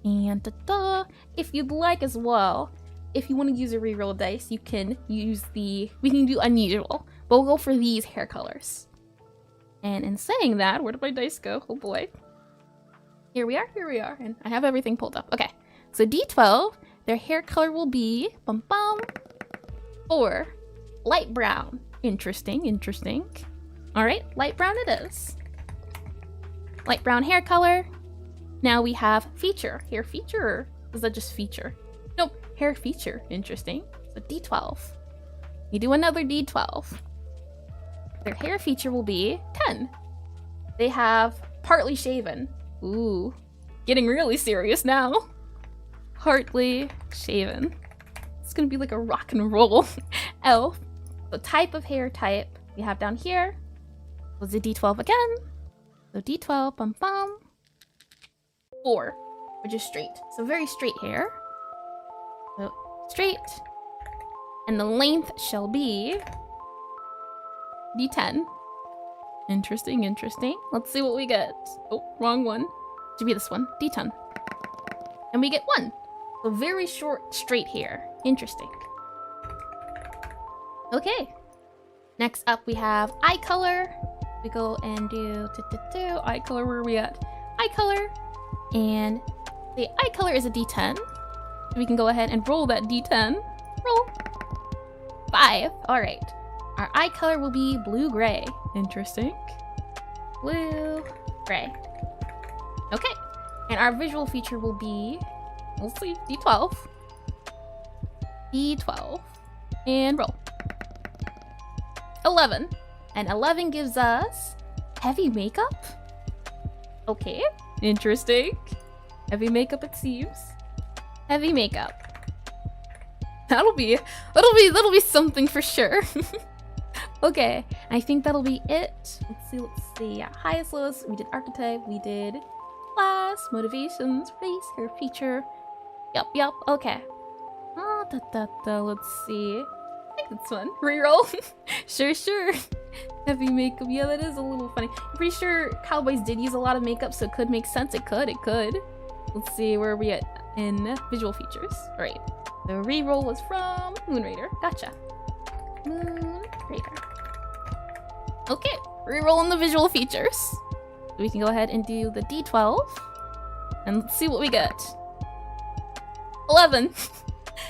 And if you'd like as well, if you want to use a reroll dice, you can use we can do unusual, but we'll go for these hair colors. And in saying that, where did my dice go? Oh boy. Here we are, and I have everything pulled up. Okay, so D12, their hair color will be, 4, light brown. Interesting. All right, light brown it is. Light brown hair color. Now we have feature, hair feature, or is that just feature? Nope, hair feature, interesting. So D12. You do another D12. Their hair feature will be 10. They have partly shaven. Ooh, getting really serious now. Partly shaven. It's gonna be like a rock and roll elf. The type of hair type we have down here was a D12 again. So D12, 4, which is straight. So very straight hair. So straight. And the length shall be D10. Interesting. Let's see what we get. Oh, wrong one. Should be this one. D10. And we get 1. So very short, straight hair. Interesting. Okay. Next up we have eye color. We go and do eye color. Where are we at? Eye color. And the eye color is a D10. So we can go ahead and roll that D10. Roll. 5. Alright. Our eye color will be blue-gray. Interesting. Blue-gray. Okay. And our visual feature will be, we'll see, D12. D12. And roll. 11. And 11 gives us heavy makeup. Okay. Interesting. Heavy makeup it seems. Heavy makeup. That'll be something for sure. Okay, I think that'll be it. Let's see. Yeah, highest, lowest, we did archetype, we did class, motivations, race, hair feature. Yep, okay. Let's see. I think this one. Reroll. Sure. Heavy makeup. Yeah, that is a little funny. I'm pretty sure cowboys did use a lot of makeup, so it could make sense. It could. Let's see, where are we at in visual features? Alright. The reroll was from Moon Raider. Gotcha. Moon Raider. Okay, reroll in the visual features. We can go ahead and do the D12. And let's see what we get. 11.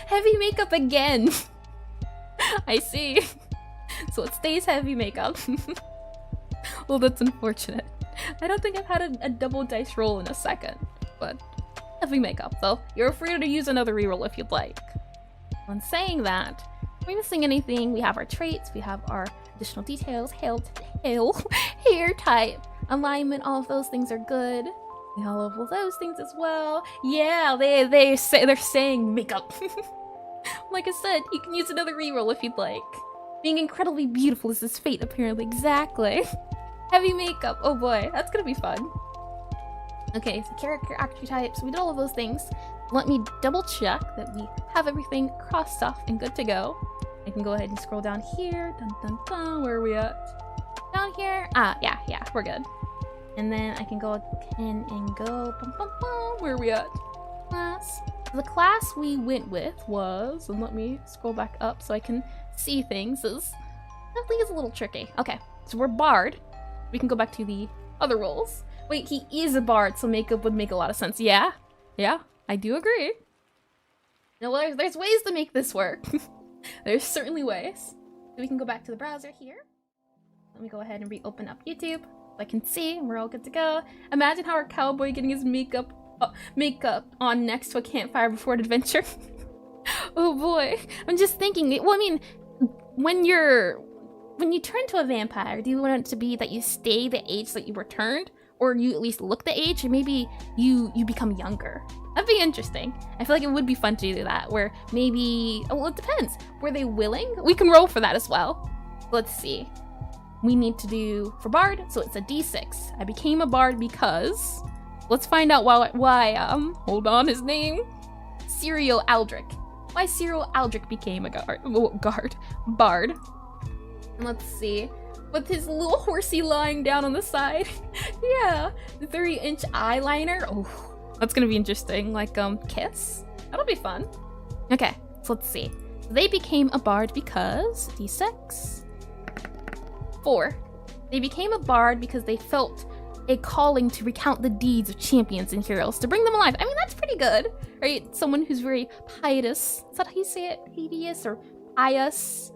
Heavy makeup again. I see. So it stays heavy makeup. Well, that's unfortunate. I don't think I've had a double dice roll in a second, but heavy makeup, though. You're free to use another reroll if you'd like. When saying that, are we missing anything? We have our traits, we have our additional details, hair type, alignment, all of those things are good. We have all of those things as well. Yeah, they're saying makeup. Like I said, you can use another reroll if you'd like. Being incredibly beautiful is his fate, apparently. Exactly. Heavy makeup. Oh boy, that's gonna be fun. Okay, so character archetypes. We did all of those things. Let me double check that we have everything crossed off and good to go. I can go ahead and scroll down here. Dun dun dun. Where are we at? Down here. Ah, yeah, we're good. And then I can go ahead and go. Bum, bum, bum. Where are we at? Class. The class we went with was, and let me scroll back up so I can see things. I think it's a little tricky. Okay, so we're bard. We can go back to the other roles. Wait, he is a bard, so makeup would make a lot of sense. Yeah, I do agree. No, well, there's ways to make this work. There's certainly ways. So we can go back to the browser here. Let me go ahead and reopen up YouTube so I can see, and we're all good to go. Imagine how our cowboy getting his makeup on next to a campfire before an adventure. Oh boy, I'm just thinking. Well, I mean, when you turn to a vampire, do you want it to be that you stay the age that you were turned, or you at least look the age, or maybe you become younger? That'd be interesting. I feel like it would be fun to do that, where maybe, well, it depends. Were they willing? We can roll for that as well. Let's see. We need to do for bard, so it's a d6. I became a bard because, let's find out why hold on, his name? Serial Aldrich. Why Serial Aldrich became a bard. And let's see, with his little horsey lying down on the side. Yeah, the 30-inch eyeliner. Oh, that's gonna be interesting. Like, kiss? That'll be fun. Okay, so let's see. They became a bard because, d6. 4. They became a bard because they felt a calling to recount the deeds of champions and heroes, to bring them alive. I mean, that's pretty good, right? Someone who's very pietous. Is that how you say it? Pious or pious?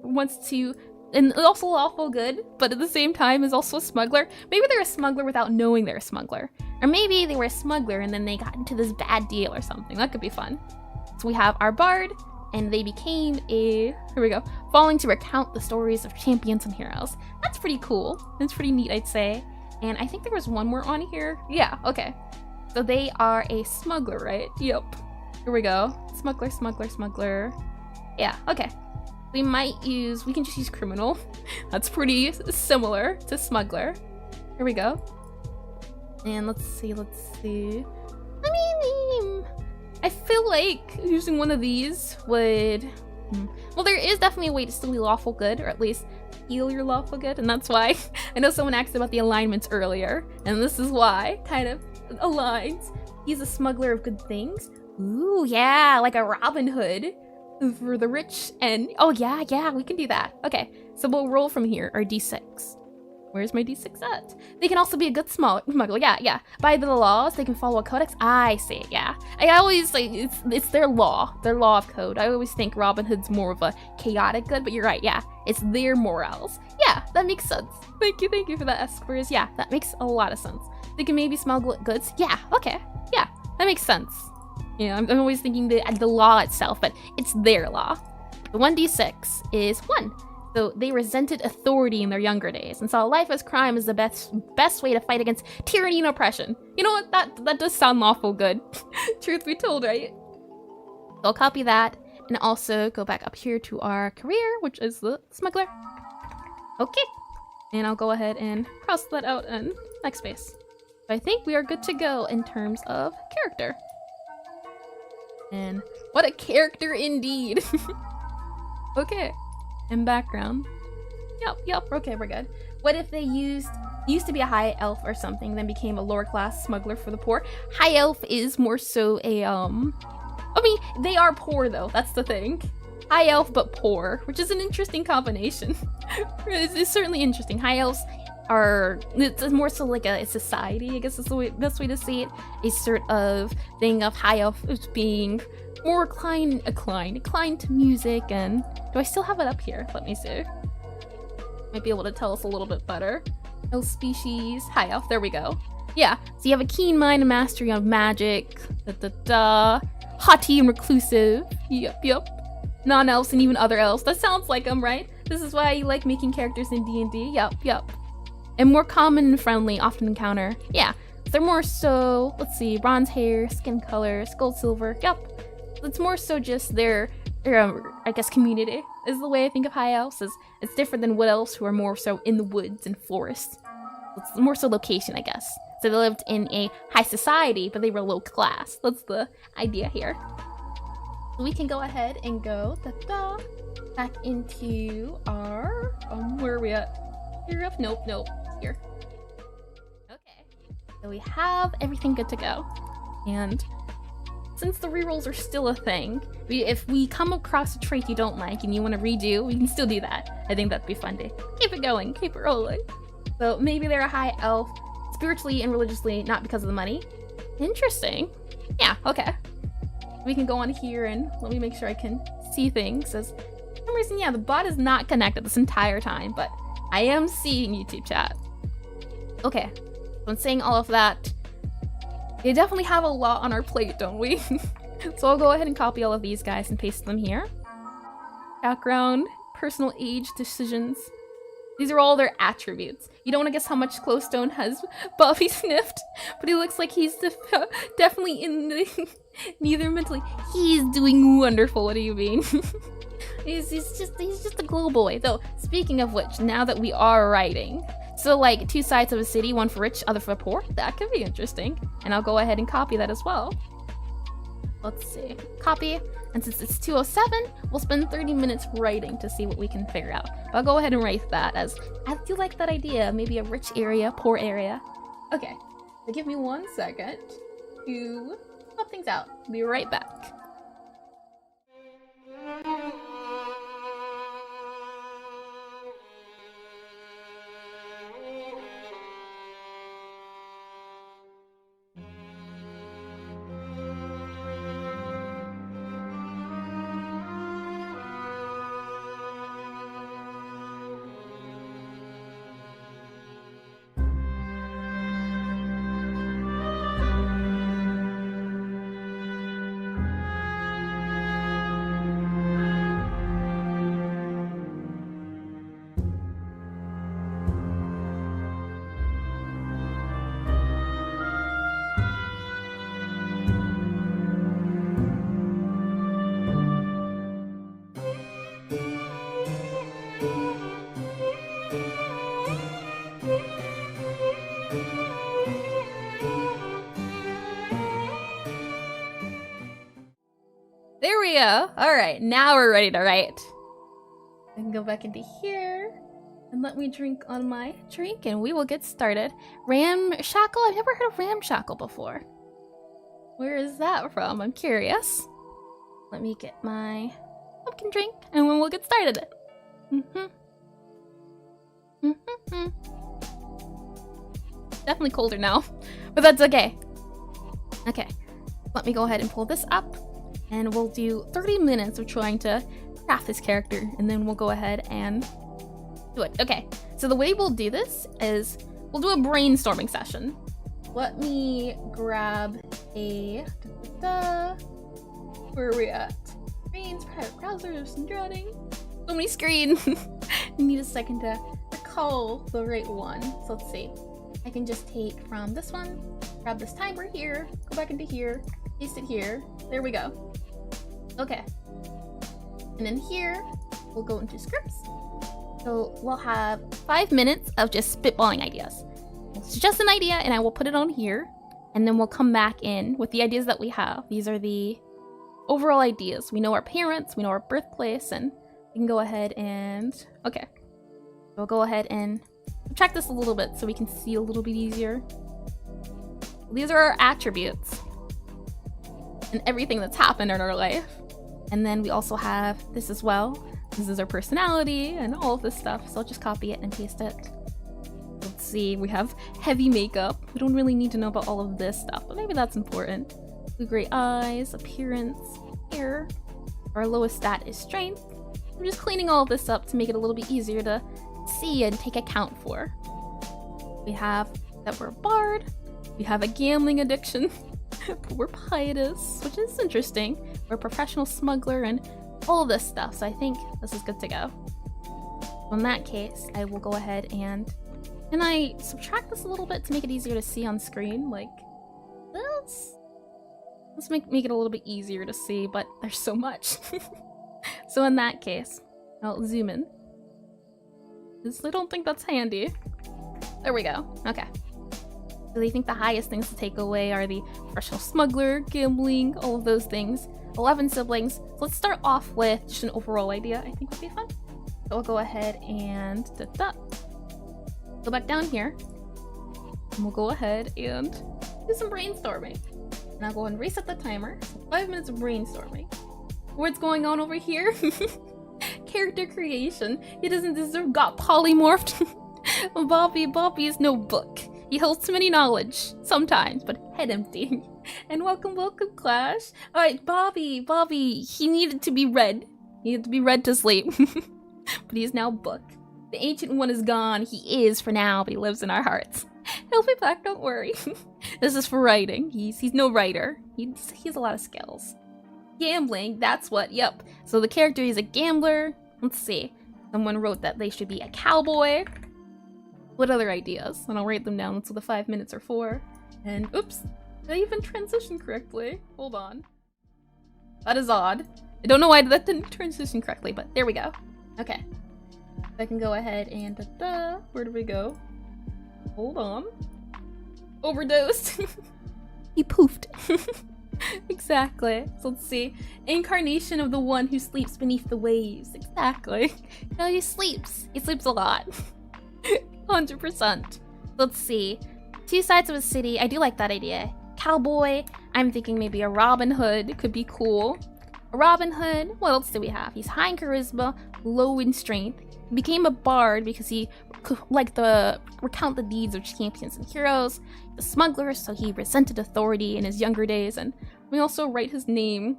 Wants to, and also lawful good, but at the same time is also a smuggler. Maybe they're a smuggler without knowing they're a smuggler. Or maybe they were a smuggler and then they got into this bad deal or something. That could be fun. So we have our bard, and they became here we go, falling to recount the stories of champions and heroes. That's pretty cool. That's pretty neat, I'd say. And I think there was one more on here. Yeah, okay. So they are a smuggler, right? Yep. Here we go. Smuggler. Yeah, okay. We can just use criminal. That's pretty similar to smuggler. Here we go. And let's see. I mean, I feel like using one of these would, well, there is definitely a way to still be lawful good, or at least heal your lawful good, and that's why I know someone asked about the alignments earlier, and this is why kind of aligns. He's a smuggler of good things. Ooh, yeah, like a Robin Hood for the rich, and oh yeah, we can do that. Okay, so we'll roll from here, our d6. Where's my d6 at? They can also be a good smuggler. Yeah. By the laws, they can follow a codex. I see, yeah. I always say it's their law of code. I always think Robin Hood's more of a chaotic good, but you're right, yeah. It's their morals. Yeah, that makes sense. Thank you for that, Espers. Yeah, that makes a lot of sense. They can maybe smuggle goods. Yeah, okay. Yeah, that makes sense. Yeah, I'm always thinking the law itself, but it's their law. The 1d6 is 1. So they resented authority in their younger days and saw life as crime as the best way to fight against tyranny and oppression. You know what? That does sound lawful good. Truth be told, right? So I'll copy that and also go back up here to our career, which is the smuggler. Okay. And I'll go ahead and cross that out and next space. So I think we are good to go in terms of character. And what a character indeed. Okay. And background. Yep, okay, we're good. What if they used to be a high elf or something, then became a lower class smuggler for the poor? High elf is more so a, I mean, they are poor though, that's the thing. High elf but poor, which is an interesting combination. It's certainly interesting. High elves it's more so like a society, I guess is the best way to see it. A sort of thing of high elf as being more inclined to music. And do I still have it up here? Let me see. Might be able to tell us a little bit better. No species. High elf. There we go. Yeah, so you have a keen mind and mastery of magic. Haughty and reclusive. Yep. Non-elves and even other elves. That sounds like them, right? This is why you like making characters in D&D. Yep. And more common and friendly, often encounter. Yeah, they're more so, let's see, bronze hair, skin color, gold, silver. Yep. It's more so just their I guess, community is the way I think of high elves. It's different than wood elves, who are more so in the woods and forests. It's more so location, I guess. So they lived in a high society, but they were low class. That's the idea here. So we can go ahead and go back into our where are we at? Here, nope, here. Okay, so we have everything good to go, and since the rerolls are still a thing, if we come across a trait you don't like and you want to redo, we can still do that. I think that'd be fun to keep it going, keep it rolling. So maybe they're a high elf, spiritually and religiously, not because of the money. Interesting. Yeah, okay. We can go on here and let me make sure I can see things. As for some reason, yeah, the bot is not connected this entire time, but I am seeing YouTube chat. Okay, so I'm saying all of that. We definitely have a lot on our plate, don't we? So I'll go ahead and copy all of these guys and paste them here. Background, personal age, decisions. These are all their attributes. You don't want to guess how much Glowstone has Buffy sniffed, but he looks like he's definitely in the neither mentally. He's doing wonderful. What do you mean? he's just a glow boy. Though, speaking of which, now that we are writing, so like 2 sides of a city, one for rich, other for poor. That could be interesting. And I'll go ahead and copy that as well. Let's see. Copy. And since it's 2:07, we'll spend 30 minutes writing to see what we can figure out. But I'll go ahead and write that as I do like that idea. Maybe a rich area, poor area. Okay. So give me 1 second to swap things out. Be right back. There we go. All right, now we're ready to write. I can go back into here and let me drink on my drink and we will get started. Ramshackle? I've never heard of Ramshackle before. Where is that from? I'm curious. Let me get my pumpkin drink and then we'll get started. Definitely colder now, but that's okay. Okay, let me go ahead and pull this up. And we'll do 30 minutes of trying to craft this character, and then we'll go ahead and do it. Okay, so the way we'll do this is we'll do a brainstorming session. Let me grab a... Where are we at? Screens, private browsers, and drowning. So many screens. I need a second to recall the right one. So let's see. I can just take from this one, grab this timer here, go back into here, paste it here. There we go. Okay. And then here, we'll go into scripts. So we'll have 5 minutes of just spitballing ideas. It's just an idea, and I will put it on here. And then we'll come back in with the ideas that we have. These are the overall ideas. We know our parents, we know our birthplace, and we can go ahead and... Okay. We'll go ahead and check this a little bit so we can see a little bit easier. These are our attributes and everything that's happened in our life. And then we also have this as well. This is our personality and all of this stuff. So I'll just copy it and paste it. Let's see, we have heavy makeup. We don't really need to know about all of this stuff, but maybe that's important. Blue gray eyes, appearance, hair. Our lowest stat is strength. I'm just cleaning all of this up to make it a little bit easier to see and take account for. We have that we're a bard. We have a gambling addiction. We're pietous, which is interesting. We're a professional smuggler and all of this stuff. So I think this is good to go. In that case, I will go ahead and can I subtract this a little bit to make it easier to see on screen? Like this? Let's make it a little bit easier to see, but there's so much. So in that case, I'll zoom in. I don't think that's handy. There we go. Okay. So they think the highest things to take away are the professional smuggler, gambling, all of those things. 11 siblings. So let's start off with just an overall idea I think would be fun. So we'll go ahead and go back down here. And we'll go ahead and do some brainstorming. And I'll go and reset the timer. So 5 minutes of brainstorming. What's going on over here? Character creation. He doesn't deserve got polymorphed. Bobby is no book. He holds too many knowledge, sometimes, but head empty. And welcome, Clash. Alright, Bobby, he needed to be read. He needed to be read to sleep. But he is now book. The Ancient One is gone. He is for now, but he lives in our hearts. He'll be back, don't worry. This is for writing. He's no writer. He has a lot of skills. Gambling, that's what, yep. So the character is a gambler. Let's see. Someone wrote that they should be a cowboy. What other ideas? And I'll write them down so the 5 minutes are for. And oops, did I even transition correctly? Hold on. That is odd. I don't know why that didn't transition correctly, but there we go. Okay. I can go ahead and where do we go? Hold on. Overdosed. He poofed. Exactly. So let's see. Incarnation of the one who sleeps beneath the waves. Exactly. No, he sleeps. He sleeps a lot. 100%. Let's see. Two sides of a city. I do like that idea. Cowboy. I'm thinking maybe a Robin Hood could be cool. A Robin Hood. What else do we have? He's high in charisma, low in strength. He became a bard because he liked to recount the deeds of champions and heroes. The smuggler, so he resented authority in his younger days. And we also write his name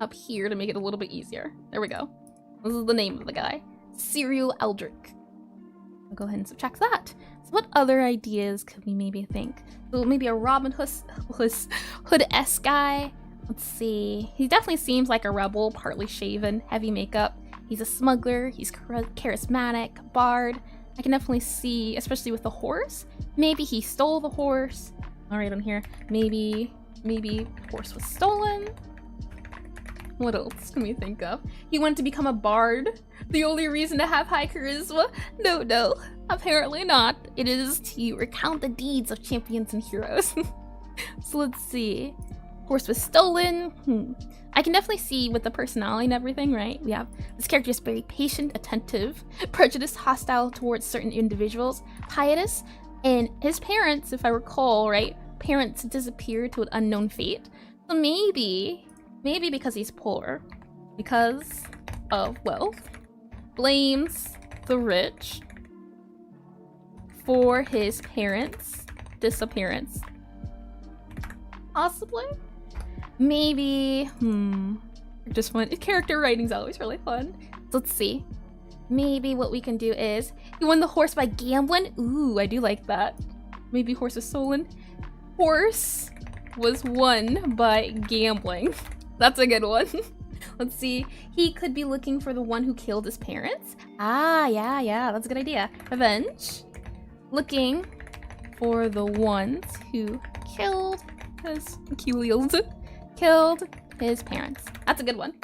up here to make it a little bit easier. There we go. This is the name of the guy. Serial Eldrick. I'll go ahead and subtract that. So what other ideas could we maybe think? So maybe a Robin Hood-esque guy. Let's see. He definitely seems like a rebel, partly shaven, heavy makeup. He's a smuggler. He's charismatic, bard. I can definitely see, especially with the horse. Maybe he stole the horse. All right, on here. Maybe horse was stolen. What else can we think of? He wanted to become a bard. The only reason to have high charisma? No, apparently not. It is to recount the deeds of champions and heroes. So let's see. Horse was stolen. I can definitely see with the personality and everything, right? We have this character is very patient, attentive, prejudiced, hostile towards certain individuals, pietous, and his parents, if I recall, right? Parents disappeared to an unknown fate. So maybe because he's poor, because of wealth, blames the rich for his parents' disappearance. Possibly? Maybe, just fun. Character writing's always really fun. So let's see. Maybe what we can do is, he won the horse by gambling? Ooh, I do like that. Maybe horse was stolen. Horse was won by gambling. That's a good one. Let's see. He could be looking for the one who killed his parents. Ah, yeah, that's a good idea. Revenge. Looking for the ones who killed his parents. That's a good one.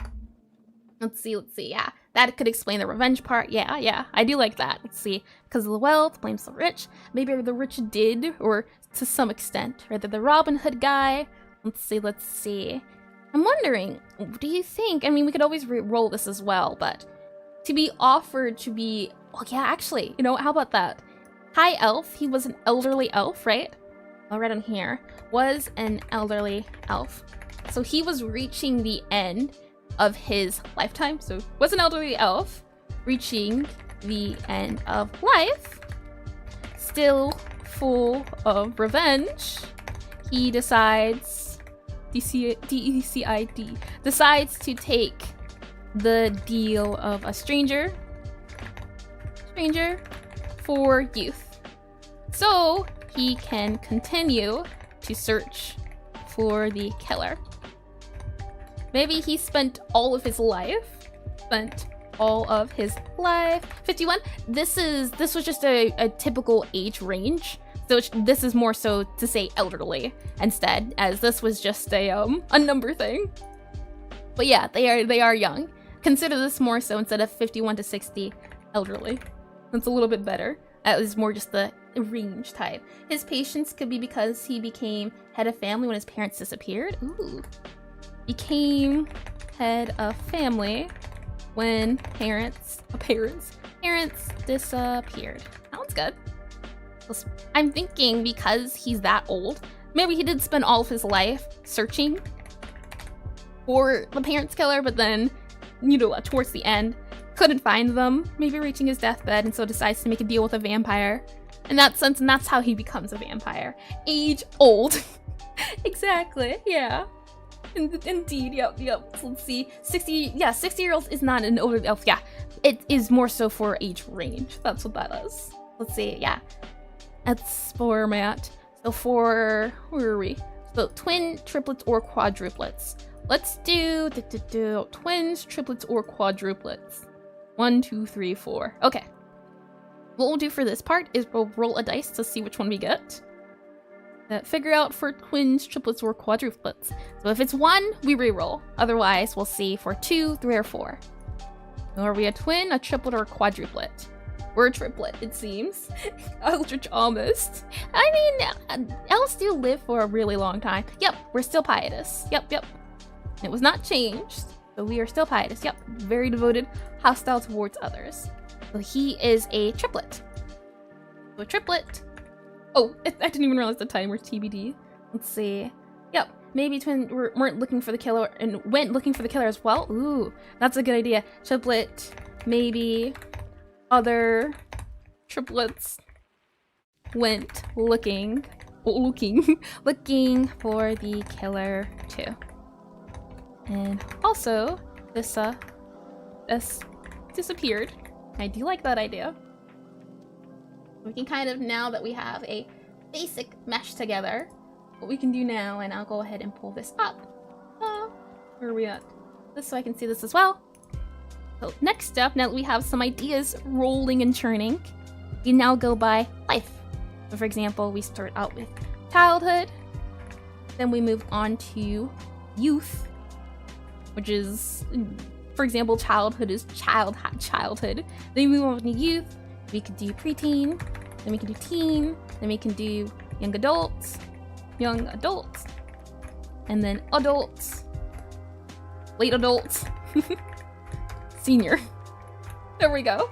Let's see. Yeah, that could explain the revenge part. Yeah, I do like that. Let's see. Because of the wealth, blames the rich. Maybe the rich did, or to some extent. Rather the Robin Hood guy. Let's see. I'm wondering, do you think, I mean, we could always re-roll this as well, but to be offered to be, oh yeah, actually, you know, how about that? High elf, he was an elderly elf, right? I'll write on here, was an elderly elf. So he was reaching the end of his lifetime. So was an elderly elf, reaching the end of life, still full of revenge. He decides, DECID, decides to take the deal of a stranger for youth. so he can continue to search for the killer. Maybe he spent all of his life. 51. This was just a typical age range. So this is more so to say elderly instead, as this was just a number thing. But yeah, they are young. Consider this more so instead of 51 to 60 elderly. That's a little bit better. That was more just the range type. His patience could be because he became head of family when his parents disappeared. Ooh. Became head of family when parents disappeared. Sounds good. I'm thinking because he's that old, maybe he did spend all of his life searching for the parents' killer, but then, you know, towards the end, couldn't find them, maybe reaching his deathbed, and so decides to make a deal with a vampire. In that sense, and that's how he becomes a vampire. Age old. Exactly, yeah. Indeed, yep. So let's see. 60-year-olds is not an older elf, yeah. It is more so for age range. That's what that is. Let's see, yeah. That's for Matt. So for, where are we? So twin, triplets, or quadruplets. Let's do twins, triplets, or quadruplets. 1, 2, 3, 4. Okay. What we'll do for this part is we'll roll a dice to see which one we get. Figure out for twins, triplets, or quadruplets. So if it's 1, we re-roll. Otherwise, we'll see for 2, 3, or 4. Are we a twin, a triplet, or a quadruplet? We're a triplet, it seems. Eldritch almost. I mean, elves do live for a really long time. Yep, we're still pietous. Yep. It was not changed, so we are still pietous. Yep, very devoted, hostile towards others. So he is a triplet. So a triplet. Oh, I didn't even realize the timer was TBD. Let's see. Yep, maybe twin weren't looking for the killer and went looking for the killer as well. Ooh, that's a good idea. Triplet, maybe other triplets went looking for the killer too. And also, this disappeared. I do like that idea. We can kind of, now that we have a basic mesh together, what we can do now, and I'll go ahead and pull this up. Where are we at? This so I can see this as well. So next up, now that we have some ideas rolling and churning, we now go by life. So for example, we start out with childhood, then we move on to youth, which is, for example, childhood is childhood. Then we move on to youth. We could do preteen, then we can do teen, then we can do young adults, and then adults, late adults, senior. There we go.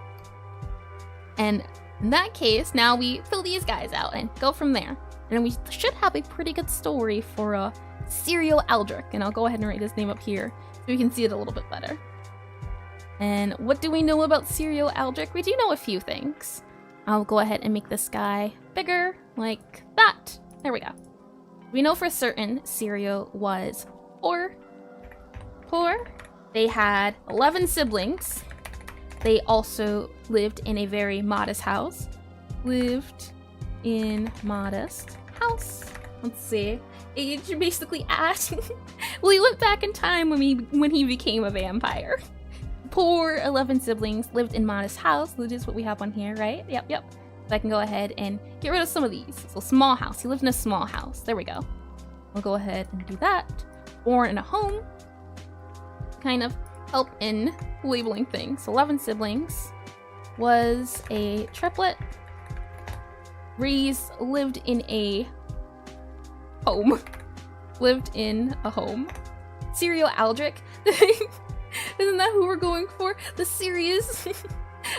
And in that case, now we fill these guys out and go from there. And we should have a pretty good story for Serial Aldrich, and I'll go ahead and write his name up here so we can see it a little bit better. And what do we know about Serial Aldrich? We do know a few things. I'll go ahead and make this guy bigger, like that. There we go. We know for certain Serial was poor. They had 11 siblings. They also lived in a very modest house. Let's see. Age basically at. Well, he went back in time when he became a vampire. Poor 11 siblings, lived in modest house. That is what we have on here, right? Yep. So I can go ahead and get rid of some of these. So small house. He lived in a small house. There we go. We'll go ahead and do that. Born in a home. Kind of help in labeling things. So 11 siblings. Was a triplet. Lived in a home. Serial Aldrich. Isn't that who we're going for? The serious?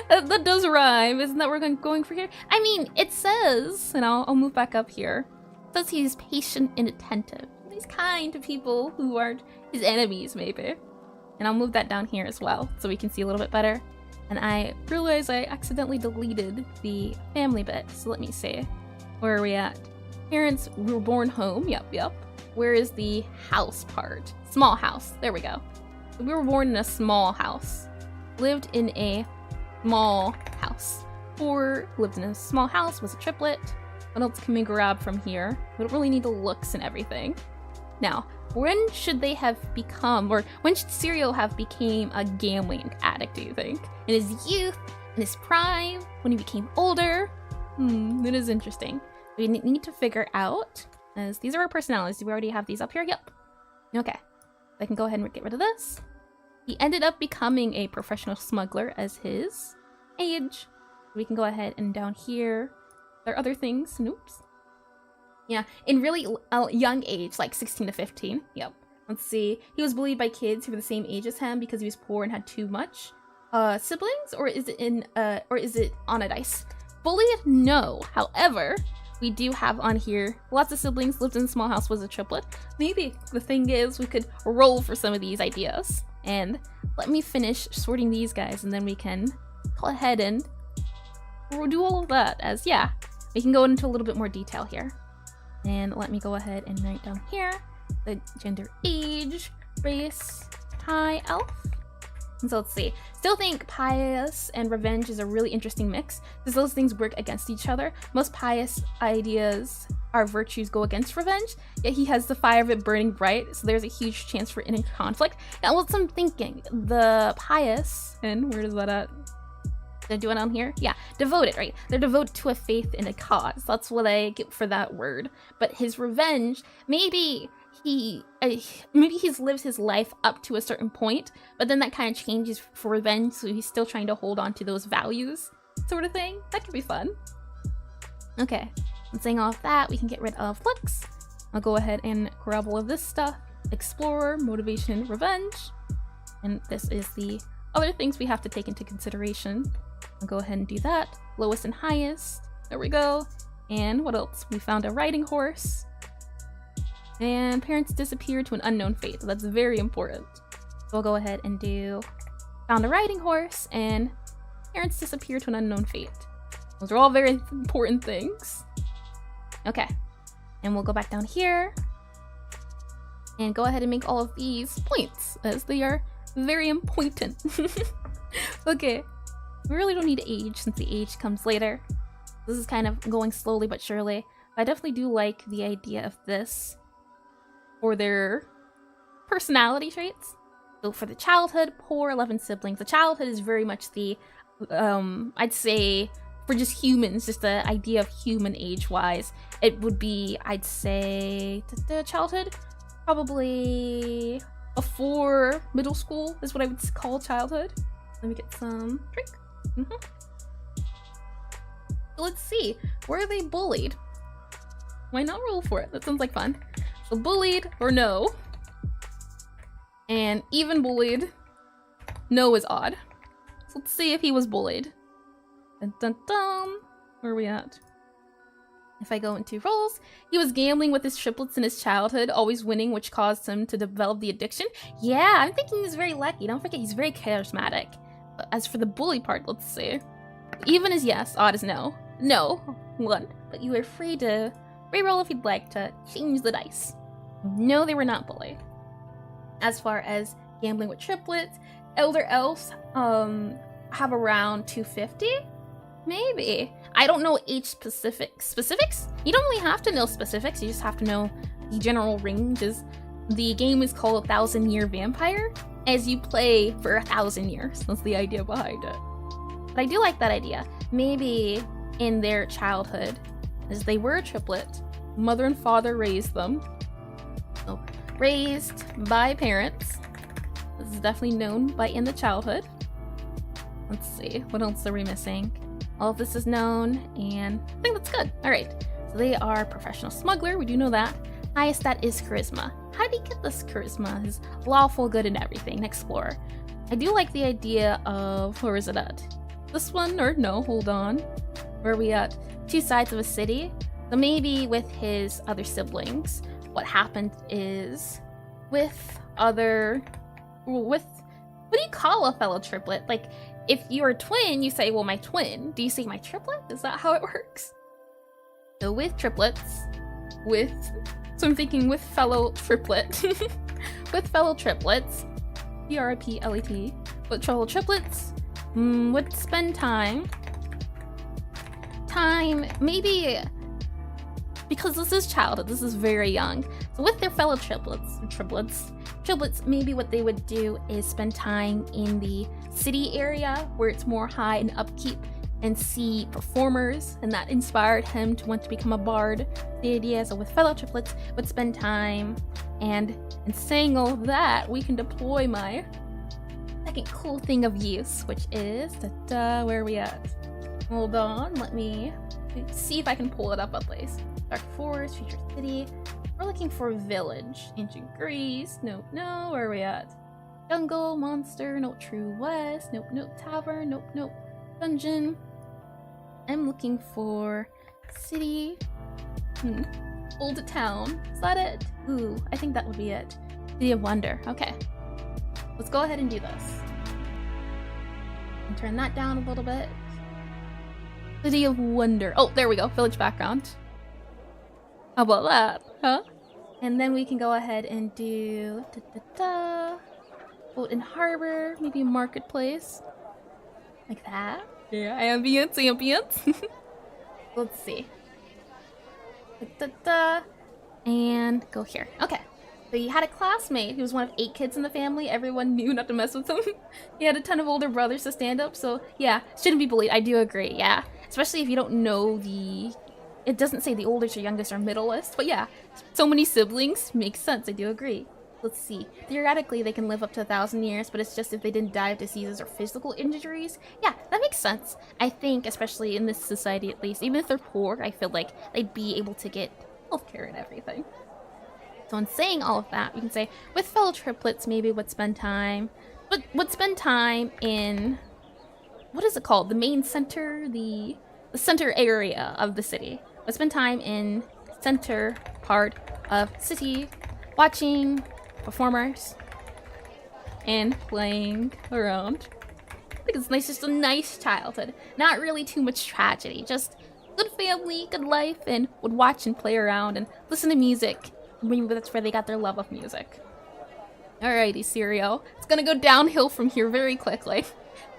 that does rhyme. Isn't that what we're going for here? I mean, it says, and I'll move back up here. It says he's patient and attentive. He's kind to people who aren't his enemies, maybe. And I'll move that down here as well, so we can see a little bit better. And I realized I accidentally deleted the family bit, so let me see. Where are we at? Parents were born home. Yep. Where is the house part? Small house. There we go. We were born in a small house. Lived in a small house. Lived in a small house, was a triplet. What else can we grab from here? We don't really need the looks and everything. Now, when should they have become, or when should Serial have became a gambling addict, do you think? In his youth, in his prime, when he became older? That is interesting. We need to figure out, as these are our personalities. Do we already have these up here? Yep. Okay. I can go ahead and get rid of this. He ended up becoming a professional smuggler as his age. We can go ahead and down here. There are other things. Oops. Yeah, in really young age, like 16 to 15. Yep. Let's see. He was bullied by kids who were the same age as him because he was poor and had too much siblings, or is it on a dice? Bullied? No. However, we do have on here lots of siblings, lived in a small house, was a triplet. Maybe the thing is we could roll for some of these ideas. And let me finish sorting these guys, and then we can go ahead and we'll do all of that as, yeah, we can go into a little bit more detail here. And let me go ahead and write down here the gender, age, race, high elf. And so let's see. Still think pious and revenge is a really interesting mix because those things work against each other. Most pious ideas, our virtues, go against revenge, yet he has the fire of it burning bright, so there's a huge chance for inner conflict. And what's I'm thinking, the pious, and where is that at? Did I do it on here? Yeah, devoted, right? They're devoted to a faith and a cause. That's what I get for that word. But his revenge, maybe he's lived his life up to a certain point, but then that kind of changes for revenge, so he's still trying to hold on to those values, sort of thing. That could be fun. Okay, and saying all of that, we can get rid of looks. I'll go ahead and grab all of this stuff. Explorer, motivation, revenge. And this is the other things we have to take into consideration. I'll go ahead and do that. Lowest and highest. There we go. And what else? We found a riding horse. And parents disappeared to an unknown fate. So that's very important. So I'll go ahead and do found a riding horse and parents disappeared to an unknown fate. Those are all very important things. Okay. And we'll go back down here and go ahead and make all of these points as they are very important. Okay. We really don't need age since the age comes later. This is kind of going slowly but surely. But I definitely do like the idea of this for their personality traits. So for the childhood, poor, 11 siblings. The childhood is very much the, I'd say, for just humans, just the idea of human age-wise, it would be, I'd say, the childhood, probably before middle school is what I would call childhood. Let me get some drink. So let's see, were they bullied? Why not roll for it? That sounds like fun. So bullied or no. And even bullied, no is odd. So let's see if he was bullied. Dun dun dun. Where are we at? If I go into roles, he was gambling with his triplets in his childhood, always winning, which caused him to develop the addiction. Yeah, I'm thinking he's very lucky. Don't forget, he's very charismatic. But as for the bully part, let's see. Even is yes, odd is no. No, 1. But you are free to reroll if you'd like to change the dice. No, they were not bullied. As far as gambling with triplets, elder elves have around 250? Maybe. I don't know age specifics. You don't really have to know specifics, you just have to know the general ranges. The game is called 1,000-Year Vampire, as you play for 1,000 years. That's the idea behind it. But I do like that idea. Maybe in their childhood, as they were a triplet, mother and father raised them. So, raised by parents. This is definitely known by in the childhood. Let's see, what else are we missing? All of this is known, and I think that's good. All right, so they are professional smuggler, we do know that. Highest stat is charisma. How did he get this charisma? His lawful good and everything, explorer. I do like the idea of, where is it at? This one, or no, hold on. Where are we at? 2 sides of a city. So maybe with his other siblings, what happened is what do you call a fellow triplet? Like, if you're a twin, you say, well, my twin. Do you say my triplet? Is that how it works? So with triplets, so I'm thinking with fellow triplet, with fellow triplets, TRIPLET, with fellow triplets, would spend time, maybe because this is childhood, this is very young. So with their fellow triplets, maybe what they would do is spend time in the city area where it's more high in upkeep and see performers, and that inspired him to want to become a bard. The idea is that with fellow triplets would spend time, and in saying all of that, we can deploy my second cool thing of use, which is where are we at? Hold on, let me see if I can pull it up at least. Dark Forest, Future City. We're looking for Village. Ancient Greece. Nope, no. Where are we at? Jungle, Monster. Nope. True West. Nope, nope. Tavern. Nope, nope. Dungeon. I'm looking for City. Old Town. Is that it? Ooh, I think that would be it. City of Wonder. Okay. Let's go ahead and do this. And turn that down a little bit. City of Wonder. Oh, there we go. Village background. How about that, huh? And then we can go ahead and do boat and harbor, maybe a marketplace. Like that. Yeah, ambience. Let's see. And go here. Okay. So he had a classmate who was one of 8 kids in the family. Everyone knew not to mess with him. He had a ton of older brothers to stand up, so yeah, shouldn't be bullied. I do agree, yeah. Especially if you don't know it doesn't say the oldest or youngest or middlest, but yeah, so many siblings makes sense. I do agree. Let's see. Theoretically, they can live up to 1,000 years, but it's just if they didn't die of diseases or physical injuries. Yeah, that makes sense. I think, especially in this society at least, even if they're poor, I feel like they'd be able to get healthcare and everything. So in saying all of that, we can say with fellow triplets, maybe would spend time in, what is it called? The main center, the center area of the city. Would spend time in center part of city, watching performers and playing around. I think it's nice, just a nice childhood. Not really too much tragedy, just good family, good life, and would watch and play around and listen to music. Maybe that's where they got their love of music. Alrighty, Cereal. It's gonna go downhill from here very quickly.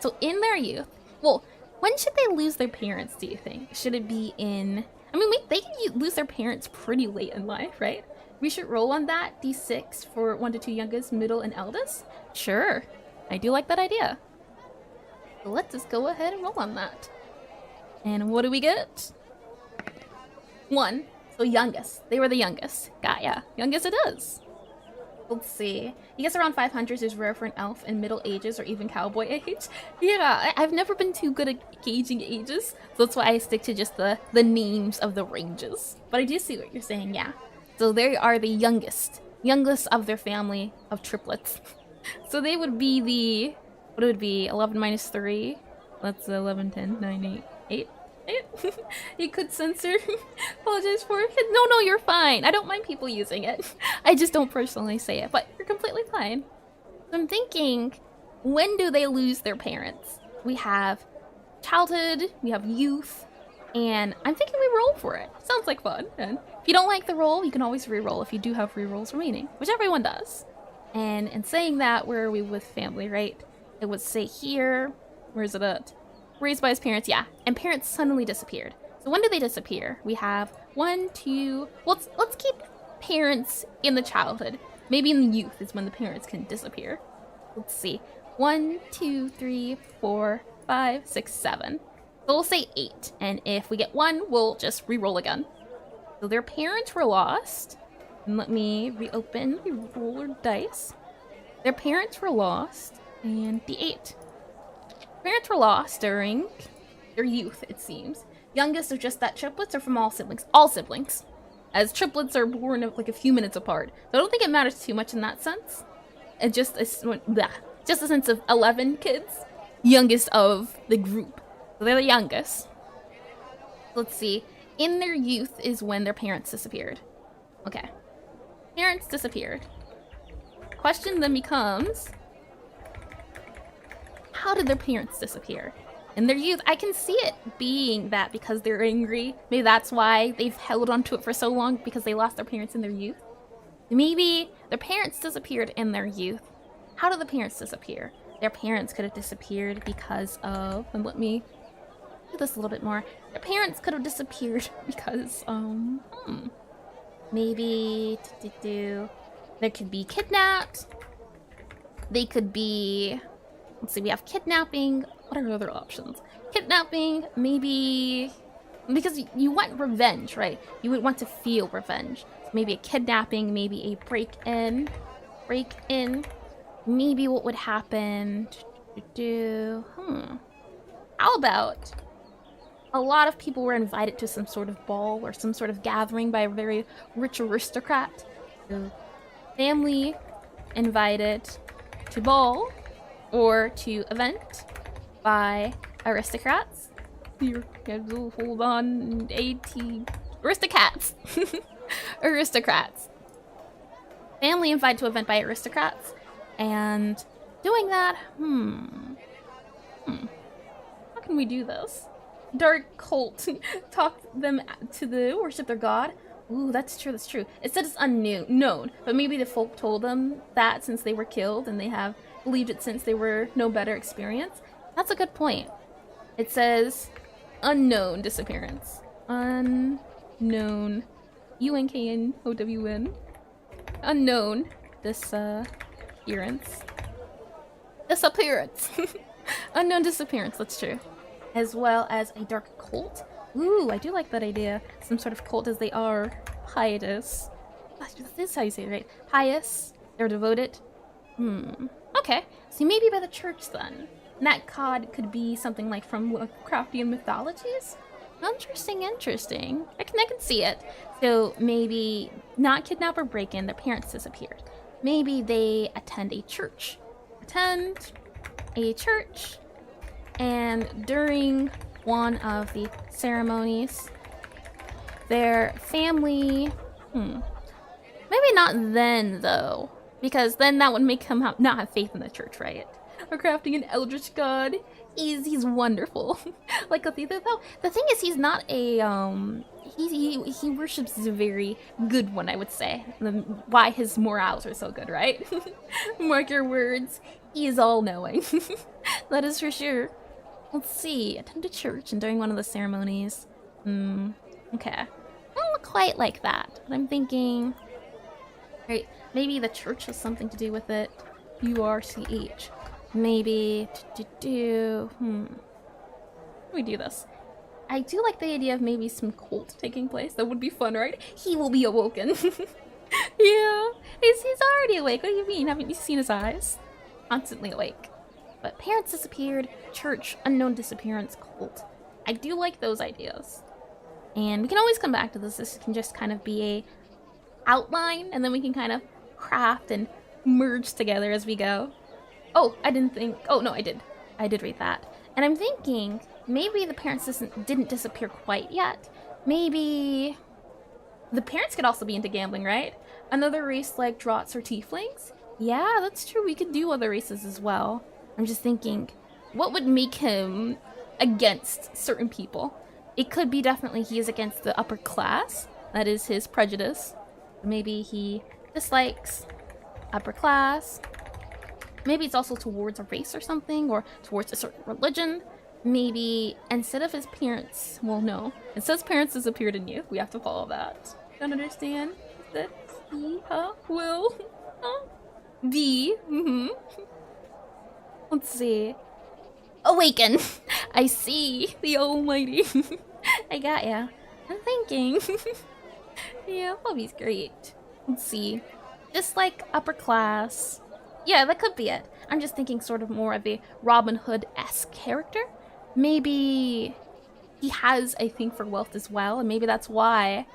So in their youth, well, when should they lose their parents, do you think? Should it be in... I mean, they can lose their parents pretty late in life, right? We should roll on that. D6 for 1 to 2 youngest, middle, and eldest? Sure. I do like that idea. So let's just go ahead and roll on that. And what do we get? 1. So youngest. They were the youngest. Got ya. Youngest it is. Let's see. I guess around 500 is rare for an elf in middle ages or even cowboy age. Yeah, I've never been too good at gauging ages, so that's why I stick to just the names of the ranges. But I do see what you're saying, yeah. So they are the youngest of their family of triplets. So they would be the, what would it be, 11 minus 3? That's 11, 10, 9, 8. You could censor. Apologize for it. No, you're fine. I don't mind people using it. I just don't personally say it, but you're completely fine. So I'm thinking, when do they lose their parents? We have childhood, we have youth, and I'm thinking we roll for it. Sounds like fun. And if you don't like the roll, you can always re-roll if you do have re-rolls remaining, which everyone does. And in saying that, where are we with family, right? It would say here, where is it at? Raised by his parents, yeah, and parents suddenly disappeared. So when do they disappear? We have 1, 2, let's keep parents in the childhood. Maybe in the youth is when the parents can disappear. Let's see, 1, 2, 3, 4, 5, 6, 7. So we'll say 8, and if we get 1, we'll just re-roll again. So their parents were lost. And let me reopen the roller dice. Their parents were lost, and the 8. Parents were lost during their youth, it seems. Youngest are just that triplets or from all siblings? All siblings. As triplets are born like a few minutes apart. So I don't think it matters too much in that sense. It's just a sense of 11 kids. Youngest of the group. So they're the youngest. Let's see. In their youth is when their parents disappeared. Okay. Parents disappeared. Question then becomes... how did their parents disappear? In their youth, I can see it being that because they're angry. Maybe that's why they've held onto it for so long, because they lost their parents in their youth. Maybe their parents disappeared in their youth. How did the parents disappear? Their parents could have disappeared because of, and let me do this a little bit more. Their parents could have disappeared because, maybe they could be kidnapped. They could be, let's see, we have kidnapping. What are other options? Kidnapping, maybe, because you want revenge, right? You would want to feel revenge. So maybe a kidnapping, maybe a break-in. Maybe what would happen? How about a lot of people were invited to some sort of ball or some sort of gathering by a very rich aristocrat. So family invited to ball or to event by aristocrats. Hold on, aristocrats. Aristocrats. Family invited to event by aristocrats, and doing that, how can we do this? Dark cult talk them to the worship their god. Ooh, that's true, that's true. It said it's unknown, but maybe the folk told them that since they were killed and they have believed it since they were no better experience. That's a good point. It says unknown disappearance. Unknown. UNKNOWN. Unknown disappearance. Disappearance. Unknown disappearance, that's true. As well as a dark cult. Ooh, I do like that idea. Some sort of cult, as they are pietous. This is how you say it, right? Pious. They're devoted. Okay. So maybe by the church then. And that god could be something like from Lovecraftian mythologies. Interesting. I can see it. So maybe not kidnap or break in. Their parents disappeared. Maybe they attend a church. And during one of the ceremonies, their family, maybe not then though, because then that would make him not have faith in the church, right? Or crafting an eldritch god. He's wonderful. Like Cthulhu though. The thing is, he's not a he worships a very good one, I would say. Why his morals are so good, right? Mark your words. He is all knowing. That is for sure. Let's see. Attend a church and during one of the ceremonies. Okay. I don't look quite like that, but I'm thinking, right, maybe the church has something to do with it. URCH. Maybe let me do this. I do like the idea of maybe some cult taking place. That would be fun, right? He will be awoken. Yeah. He's already awake. What do you mean? Haven't you seen his eyes? Constantly awake. But parents disappeared, church, unknown disappearance, cult. I do like those ideas. And we can always come back to this. This can just kind of be a outline, and then we can kind of craft and merge together as we go. Oh, I didn't think... Oh, no, I did. I did read that. And I'm thinking, maybe the parents didn't disappear quite yet. Maybe... The parents could also be into gambling, right? Another race like Drots or Tieflings? Yeah, that's true. We could do other races as well. I'm just thinking, what would make him against certain people? It could be definitely he is against the upper class. That is his prejudice. Maybe he dislikes upper class. Maybe it's also towards a race or something, or towards a certain religion. Maybe instead of his parents, well, no. It says parents disappeared in youth. We have to follow that. Don't understand that he, will, be, Let's see. Awaken. I see the almighty. I got ya. I'm thinking. Yeah, Bobby's great. Let's see. Just like upper class. Yeah, that could be it. I'm just thinking sort of more of a Robin Hood-esque character. Maybe he has a thing for wealth as well, and maybe that's why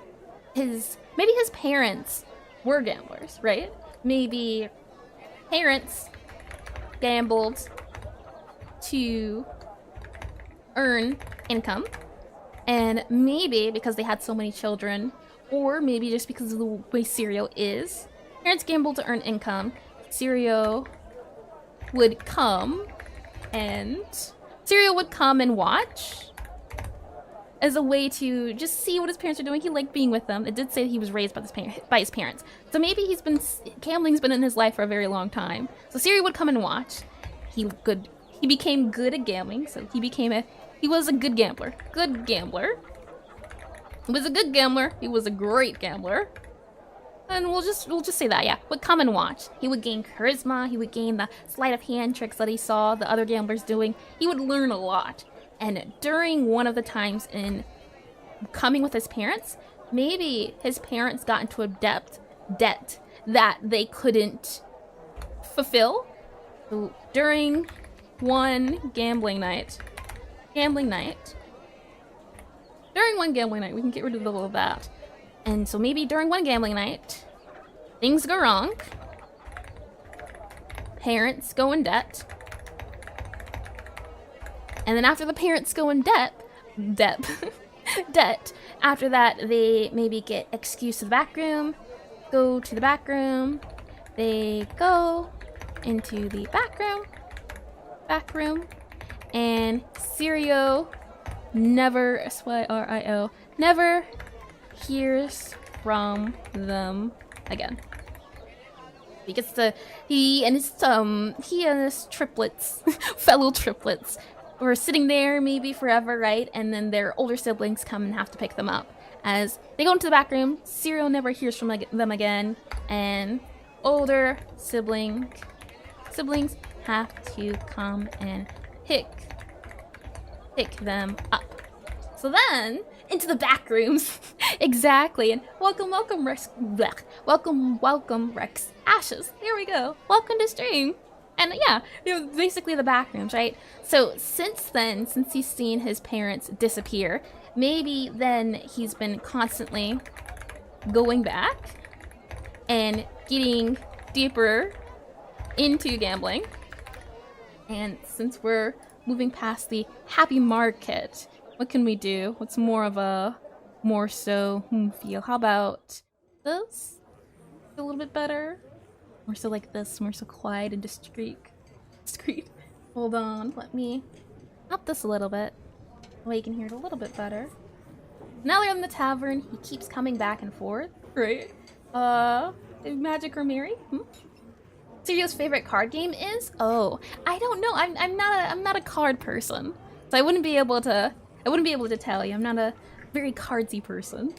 maybe his parents were gamblers, right? Maybe parents gambled to earn income, and maybe because they had so many children, or maybe just because of the way Sirio is, parents gambled to earn income. Sirio would come and watch as a way to just see what his parents are doing. He liked being with them. It did say that he was raised by his parents. So maybe gambling's been in his life for a very long time. So Sirio would come and watch. He became good at gambling, so he became a He was a good gambler. Good gambler. He was a good gambler. He was a great gambler. And we'll just say that, yeah. Would come and watch. He would gain charisma. He would gain the sleight of hand tricks that he saw the other gamblers doing. He would learn a lot. And during one of the times in coming with his parents, maybe his parents got into a debt that they couldn't fulfill. So during one gambling night, we can get rid of the little that. And so maybe during one gambling night, things go wrong. Parents go in debt. And then after the parents go in debt, after that, they maybe get excused to the back room, go to the back room, they go into the back room, and Sirio never, S-Y-R-I-O, never hears from them again. He and his triplets, fellow triplets, were sitting there maybe forever, right? And then their older siblings come and have to pick them up. As they go into the back room, Sirio never hears from them again, and older siblings have to come and pick them up. So then, into the back rooms. Exactly. And welcome Rex. Blech. Welcome Rex Ashes. Here we go. Welcome to stream. And yeah, basically the back rooms, right? So since he's seen his parents disappear, maybe then he's been constantly going back and getting deeper into gambling. And since we're moving past the happy market, what can we do? What's more of a more so feel? How about this? A little bit better? More so like this, more so quiet and discreet. Hold on, let me up this a little bit. That way you can hear it a little bit better. Now they're in the tavern. He keeps coming back and forth, right? Magic or Mary? Sirio's favorite card game is? Oh, I don't know. I'm not a card person, so I wouldn't be able to tell you. I'm not a very cardsy person,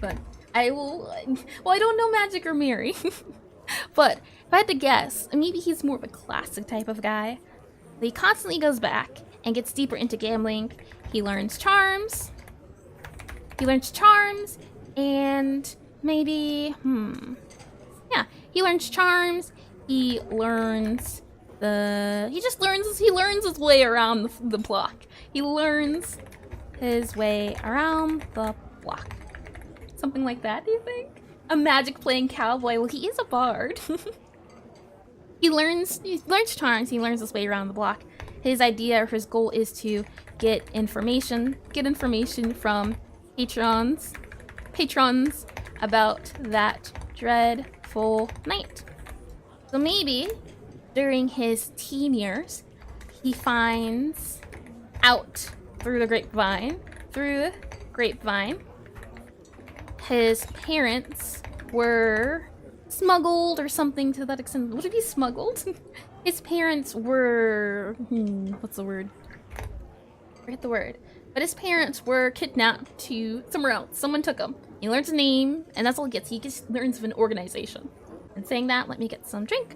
but I will. Well, I don't know Magic or Mary, but if I had to guess, maybe he's more of a classic type of guy. He constantly goes back and gets deeper into gambling. He learns charms. And maybe yeah, he learns charms. He learns his way around the block. He learns his way around the block. Something like that, do you think? A magic playing cowboy. Well, he is a bard. He learns charms. He learns his way around the block. His idea or his goal is to get information from patrons about that dreadful night. So maybe during his teen years, he finds out through the grapevine, his parents were smuggled or something to that extent. Would it be smuggled? His parents were, what's the word? Forget the word. But his parents were kidnapped to somewhere else. Someone took him. He learns a name, and that's all he gets. He just learns of an organization. And saying that, let me get some drink.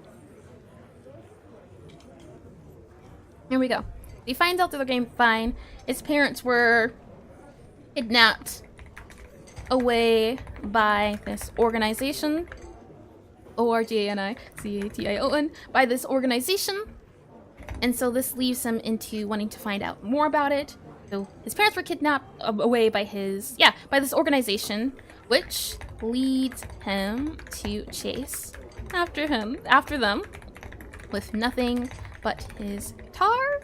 Here we go. He finds out through the grapevine his parents were kidnapped away by this organization. O-R-G-A-N-I-C-A-T-I-O-N. By this organization. And so this leaves him into wanting to find out more about it. So his parents were kidnapped away by by this organization, which leads him to chase after them, with nothing but his guitar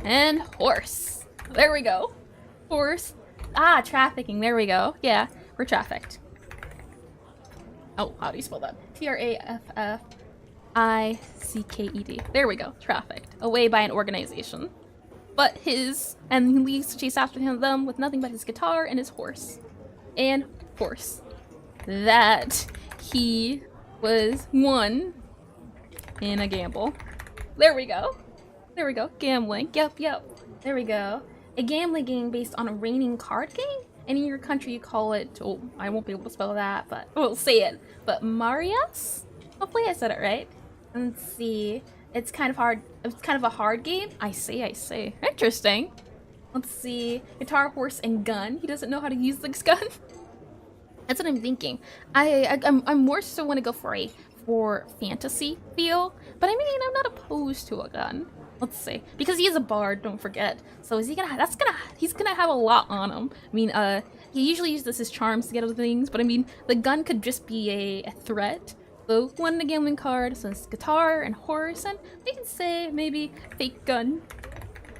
and horse. There we go. Horse. Trafficking. There we go. Yeah, we're trafficked. Oh, how do you spell that? T-R-A-F-F-I-C-K-E-D. There we go. Trafficked. Away by an organization. And he leaves to chase after them with nothing but his guitar and his horse. And horse. That he was won in a gamble. There we go. Gambling. Yep. There we go. A gambling game based on a raining card game? And in your country you call it, oh, I won't be able to spell that, but we'll say it. But Marius? Hopefully I said it right. Let's see. It's kind of hard. It's kind of a hard game. I see. Interesting. Let's see. Guitar, horse, and gun. He doesn't know how to use this gun. That's what I'm thinking. I'm more so want to go for fantasy feel, but I mean I'm not opposed to a gun. Let's see, because he is a bard, don't forget. So is he gonna? He's gonna have a lot on him. I mean, he usually uses his charms to get other things, but I mean the gun could just be a threat. So one the gambling card, so it's guitar and horse, and we can say maybe fake gun,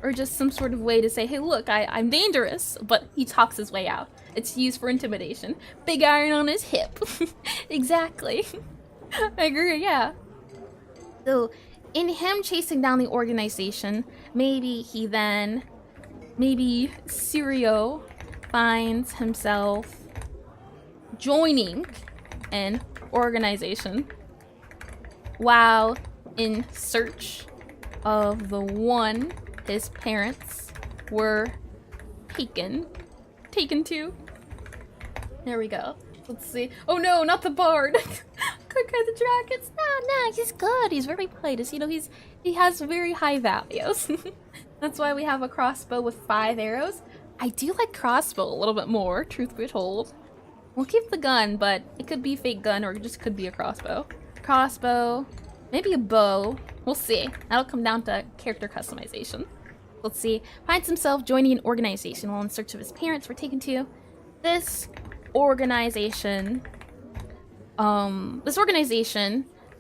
or just some sort of way to say, hey, look, I'm dangerous, but he talks his way out. It's used for intimidation. Big iron on his hip. Exactly. I agree, yeah. So, in him chasing down the organization, maybe Sirio finds himself joining an organization while in search of the one his parents were taken to. There we go. Let's see. Oh no, not the bard. Quick the dragons. No, he's good. He's very polite. You know, he has very high values. That's why we have a crossbow with 5 arrows. I do like crossbow a little bit more, truth be told. We'll keep the gun, but it could be a fake gun or it just could be a crossbow. Crossbow, maybe a bow. We'll see. That'll come down to character customization. Let's see. Finds himself joining an organization while in search of his parents were taken to. This organization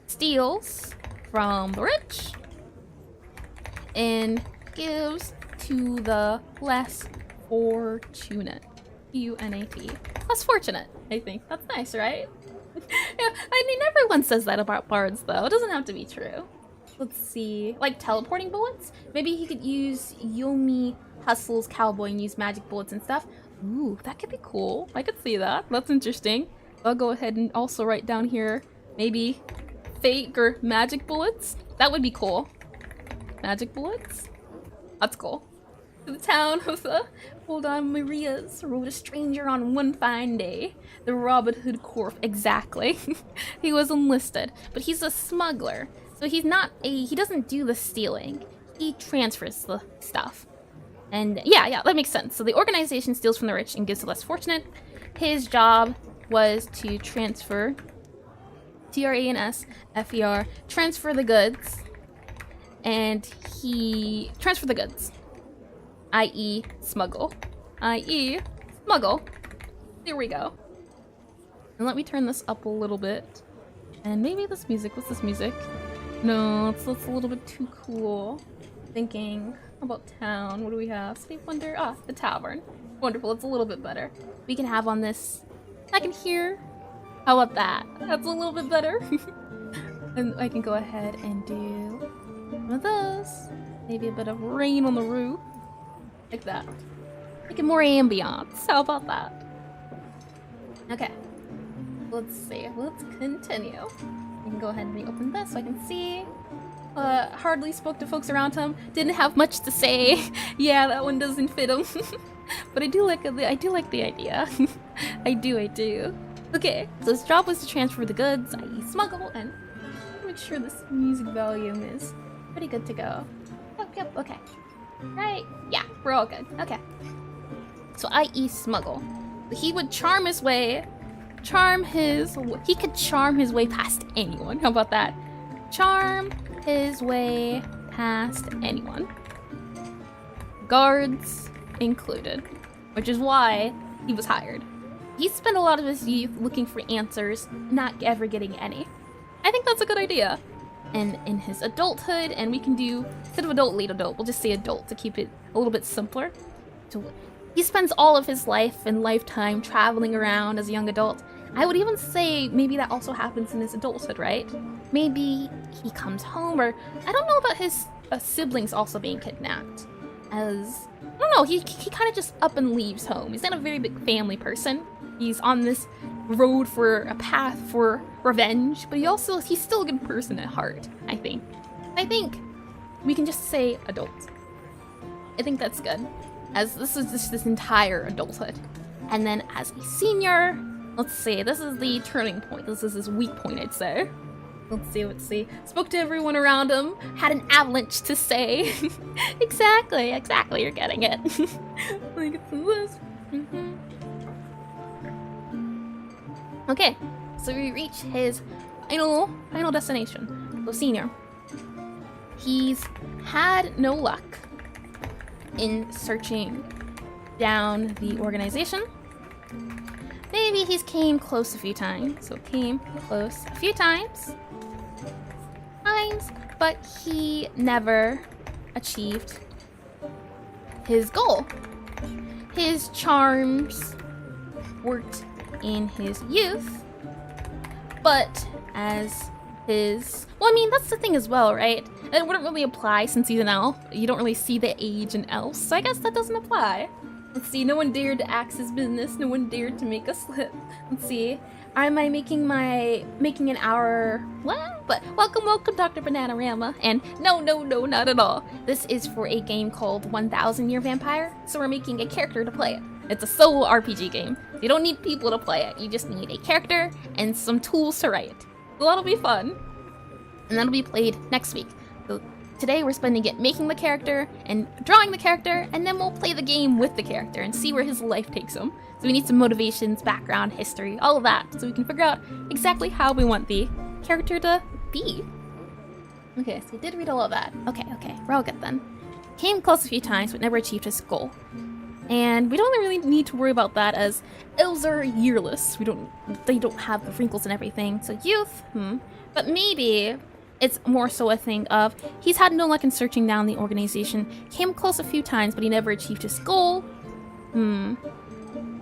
steals from the rich and gives to the less fortunate. UNAT. Less fortunate, I think. That's nice, right? Yeah, I mean, everyone says that about bards, though. It doesn't have to be true. Let's see. Like teleporting bullets? Maybe he could use Yomi Hustle's cowboy and use magic bullets and stuff. Ooh, that could be cool. I could see that. That's interesting. I'll go ahead and also write down here maybe fake or magic bullets. That would be cool. Magic bullets? That's cool. To the town of the Maria's rode a stranger on one fine day. The Robin Hood Corp. Exactly. He was enlisted, but he's a smuggler. So he doesn't do the stealing. He transfers the stuff. And yeah, that makes sense. So the organization steals from the rich and gives to the less fortunate. His job was to transfer, TRANSFER, transfer the goods. And he transferred the goods. I.e. smuggle. I.e. smuggle. There we go. And let me turn this up a little bit. And maybe this music, what's this music? No, it's a little bit too cool. Thinking about town, what do we have? City Wonder, the tavern. Wonderful, it's a little bit better. We can have on this, I can hear. How about that? That's a little bit better. And I can go ahead and do one of those. Maybe a bit of rain on the roof. Like that. Make it more ambiance. How about that? Okay. Let's see. Let's continue. I can go ahead and reopen this so I can see. Hardly spoke to folks around him. Didn't have much to say. Yeah, that one doesn't fit him. But I do like the idea. I do. Okay, so his job was to transfer the goods, i.e. smuggle, and make sure this music volume is pretty good to go. Yep, okay. Right? Yeah, we're all good. Okay. So i.e. smuggle. He would charm his way he could charm his way past anyone. How about that? Charm his way past anyone. Guards included, which is why he was hired. He spent a lot of his youth looking for answers, not ever getting any. I think that's a good idea. And in his adulthood, and we can do, instead of adult, late adult, we'll just say adult to keep it a little bit simpler. So he spends all of his life and lifetime traveling around as a young adult. I would even say maybe that also happens in his adulthood, right? Maybe he comes home, or I don't know about his siblings also being kidnapped. As, I don't know, he kind of just up and leaves home. He's not a very big family person. He's on this road for a path for revenge, but he's still a good person at heart, I think. I think we can just say adult. I think that's good. As this is just this entire adulthood. And then as a senior, let's see, this is the turning point. This is his weak point, I'd say. Let's see. Spoke to everyone around him, had an avalanche to say. Exactly, you're getting it. Let me get some of this. Okay, so we reach his final destination. So senior. He's had no luck in searching down the organization. Maybe he's came close a few times. But he never achieved his goal. His charms worked in his youth, but as his... Well, I mean, that's the thing as well, right? It wouldn't really apply since he's an elf. You don't really see the age in elves, so I guess that doesn't apply. Let's see, no one dared to axe his business, no one dared to make a slip. Let's see, am I making an hour... Well, but welcome, Dr. Bananarama. And no, not at all. This is for a game called 1000 Year Vampire, so we're making a character to play it. It's a solo RPG game. You don't need people to play it, you just need a character and some tools to write. So that'll be fun. And that'll be played next week. So today we're spending it making the character and drawing the character, and then we'll play the game with the character and see where his life takes him. So we need some motivations, background, history, all of that, so we can figure out exactly how we want the character to be. Okay, so we did read all of that. Okay, we're all good then. Came close a few times, but never achieved his goal. And we don't really need to worry about that, as elves are yearless. They don't have the wrinkles and everything. So youth, but maybe it's more so a thing of he's had no luck in searching down the organization, came close a few times, but he never achieved his goal.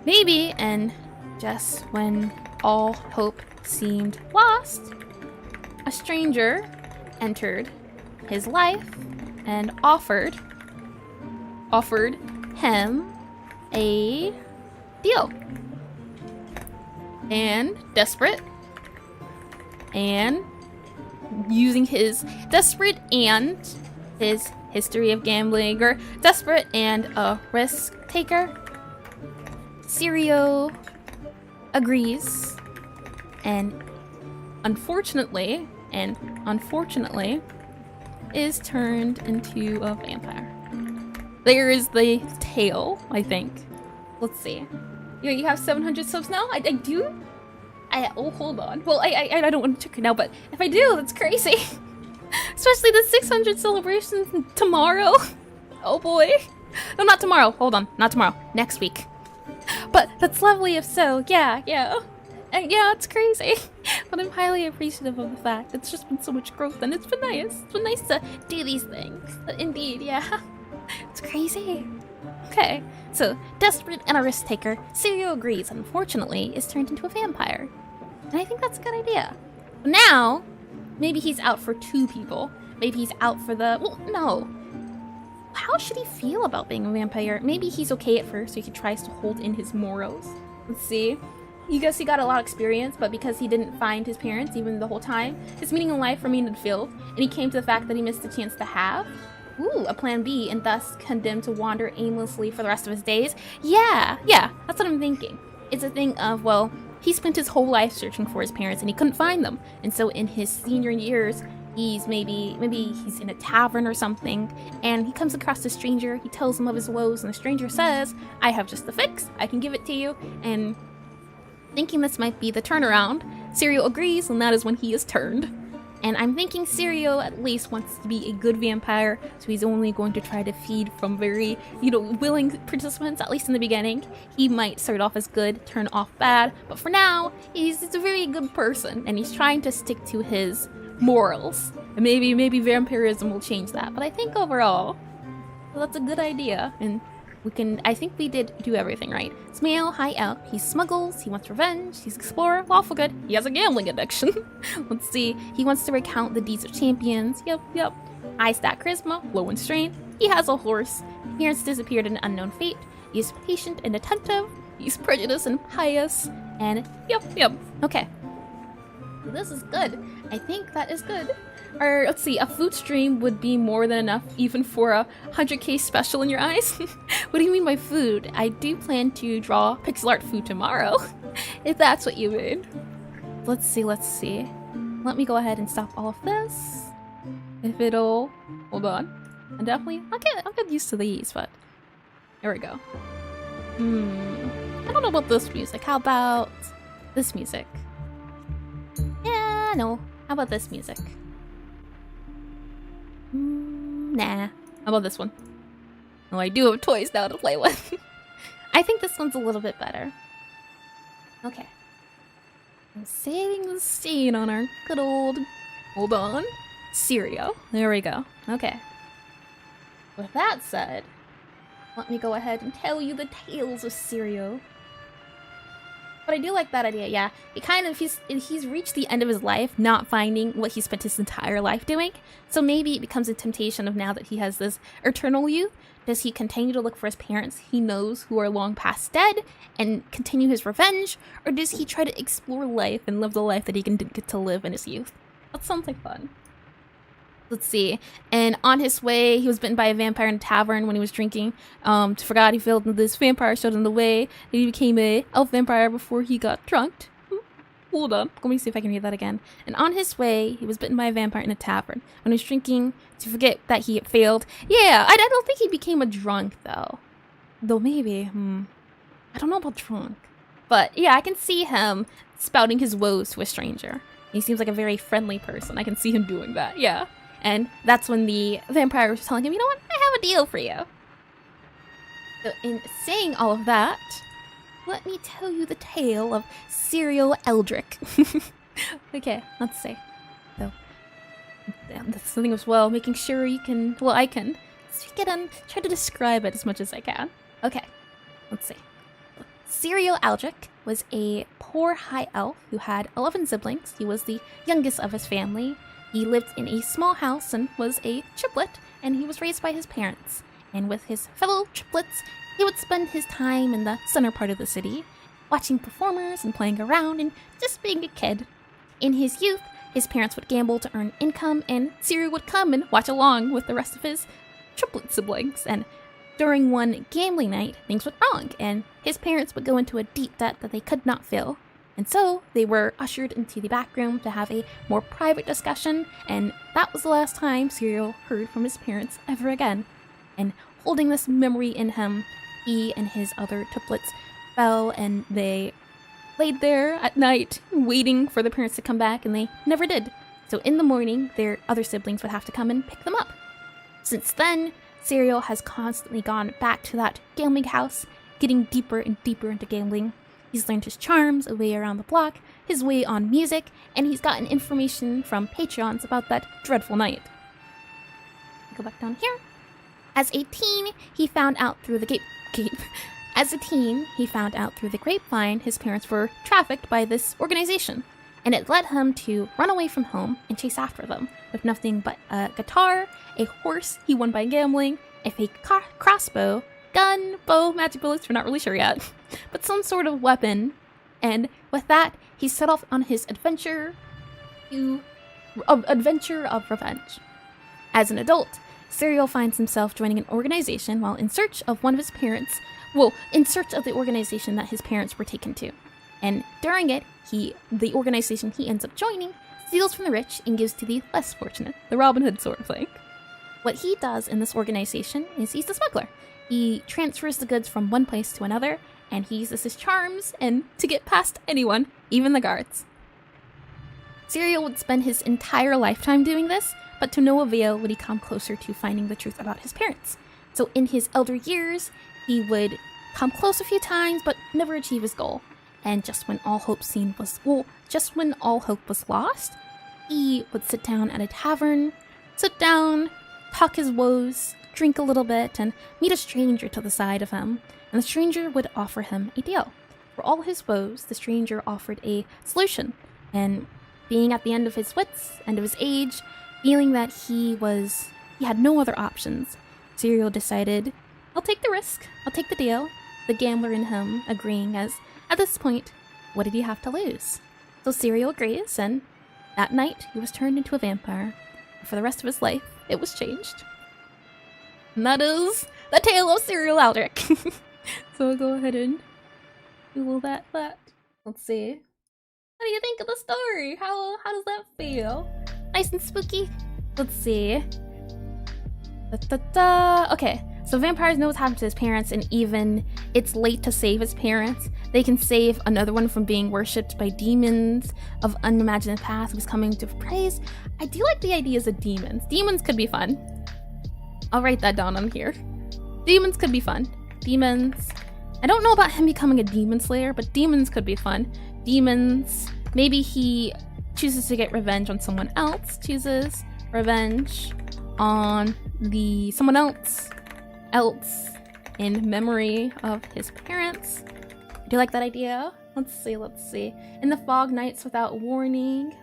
Maybe, and just when all hope seemed lost, a stranger entered his life and offered him a deal. And desperate, and using his desperate and his history of gambling, or desperate and a risk taker, Sirio agrees, and unfortunately is turned into a vampire. There is the tale, I think. Let's see. You have 700 subs now? I do? Oh, hold on. Well, I don't want to check it now, but if I do, that's crazy. Especially the 600 celebrations tomorrow. Oh boy. No, not tomorrow. Hold on. Not tomorrow. Next week. But that's lovely if so. Yeah. Yeah, it's crazy. But I'm highly appreciative of the fact. It's just been so much growth, and it's been nice. It's been nice to do these things. Indeed, yeah. It's crazy. Okay, so desperate and a risk taker, Sirio agrees, unfortunately, is turned into a vampire. And I think that's a good idea. Now, maybe he's out for two people. Maybe he's out for the... Well, no. How should he feel about being a vampire? Maybe he's okay at first, so he tries to hold in his morals. Let's see. You guess he got a lot of experience, but because he didn't find his parents even the whole time, his meaning in life remained filled, and he came to the fact that he missed a chance to have a plan B, and thus condemned to wander aimlessly for the rest of his days. Yeah, that's what I'm thinking. It's a thing of, well, he spent his whole life searching for his parents and he couldn't find them. And so in his senior years, he's maybe he's in a tavern or something, and he comes across a stranger, he tells him of his woes, and the stranger says, I have just the fix, I can give it to you. And thinking this might be the turnaround, Sirio agrees, and that is when he is turned. And I'm thinking Sirio at least wants to be a good vampire, so he's only going to try to feed from very, willing participants, at least in the beginning. He might start off as good, turn off bad, but for now, he's a very good person, and he's trying to stick to his morals. And maybe vampirism will change that, but I think overall, that's a good idea, and I think we did do everything right. It's male, high elf, he smuggles, he wants revenge, he's explorer, lawful good, he has a gambling addiction. Let's see, he wants to recount the deeds of champions, yep. High stat charisma, low in strength, he has a horse, parents disappeared in an unknown fate, he's patient and attentive, he's prejudiced and pious, and yep. Okay. This is good. I think that is good. Or let's see, a food stream would be more than enough even for a 100k special in your eyes? What do you mean by food? I do plan to draw pixel art food tomorrow, if that's what you mean. Let's see. Let me go ahead and stop all of this. If it'll... Hold on. I'll get used to these, but... There we go. I don't know about this music. How about this music? Yeah, no. How about this music? Nah. How about this one? Oh, I do have toys now to play with. I think this one's a little bit better. Okay. I'm saving the scene on our good old... Hold on. Cereal. There we go. Okay. With that said, let me go ahead and tell you the tales of Cereal. But I do like that idea, yeah. He's reached the end of his life not finding what he spent his entire life doing. So maybe it becomes a temptation of now that he has this eternal youth. Does he continue to look for his parents he knows who are long past dead and continue his revenge? Or does he try to explore life and live the life that he didn't get to live in his youth? That sounds like fun. Let's see. And on his way, he was bitten by a vampire in a tavern when he was drinking. Forgot he fell into this vampire showed him the way. And he became a elf vampire before he got drunked. Hold on. Let me see if I can read that again. And on his way, he was bitten by a vampire in a tavern when he was drinking to forget that he had failed. Yeah, I don't think he became a drunk, though. Though maybe. I don't know about drunk. But yeah, I can see him spouting his woes to a stranger. He seems like a very friendly person. I can see him doing that, yeah. And that's when the vampire was telling him, you know what, I have a deal for you. So in saying all of that, let me tell you the tale of Cereal Eldrick. Okay, let's see. So, that's something as well, making sure you can, well, I can speak it and try to describe it as much as I can. Okay, let's see. Cereal Eldrick was a poor high elf who had 11 siblings. He was the youngest of his family. He lived in a small house and was a triplet, and he was raised by his parents. And with his fellow triplets, he would spend his time in the center part of the city, watching performers and playing around and just being a kid. In his youth, his parents would gamble to earn income, and Cereal would come and watch along with the rest of his triplet siblings. And during one gambling night, things went wrong, and his parents would go into a deep debt that they could not fill. And so they were ushered into the back room to have a more private discussion, and that was the last time Cereal heard from his parents ever again. And holding this memory in him, he and his other triplets fell, and they laid there at night waiting for the parents to come back, and they never did. So in the morning, their other siblings would have to come and pick them up. Since then, Cereal has constantly gone back to that gambling house, getting deeper and deeper into gambling. He's learned his charms, a way around the block, his way on music, and he's gotten information from Patreons about that dreadful night. Go back down here. As a teen, he found out through the grapevine his parents were trafficked by this organization, and it led him to run away from home and chase after them with nothing but a guitar, a horse he won by gambling, a fake crossbow, gun, bow, magic bullets, we're not really sure yet, but some sort of weapon. And with that, he set off on his adventure of revenge. As an adult, Cereal finds himself joining an organization while in search of one of his parents, in search of the organization that his parents were taken to. And during it, the organization he ends up joining steals from the rich and gives to the less fortunate, the Robin Hood sort of thing. What he does in this organization is he's a smuggler. He transfers the goods from one place to another, and he uses his charms and to get past anyone, even the guards. Cereal would spend his entire lifetime doing this, but to no avail would he come closer to finding the truth about his parents. So in his elder years, he would come close a few times, but never achieve his goal. And just when all hope was lost, he would sit down at a tavern, talk his woes, drink a little bit, and meet a stranger to the side of him, and the stranger would offer him a deal. For all his woes, the stranger offered a solution, and being at the end of his wits, end of his age, feeling that he had no other options, Cereal decided, I'll take the risk, I'll take the deal, the gambler in him agreeing, as at this point, what did he have to lose? So Cereal agrees, and that night he was turned into a vampire. For the rest of his life, it was changed. And that is the tale of Serial Aldrich. So we'll go ahead and Google that. Let's see. What do you think of the story? How does that feel? Nice and spooky? Let's see. Okay, so vampires know what's happened to his parents, and even it's late to save his parents. They can save another one from being worshipped by demons of unimagined past who's coming to praise. I do like the ideas of demons. Demons could be fun. I'll write that down on here. Demons could be fun. Demons. I don't know about him becoming a demon slayer, but demons could be fun. Demons. Maybe he chooses to get revenge on someone else. Chooses revenge on someone else in memory of his parents. I do like that idea. Let's see. In the fog nights without warning.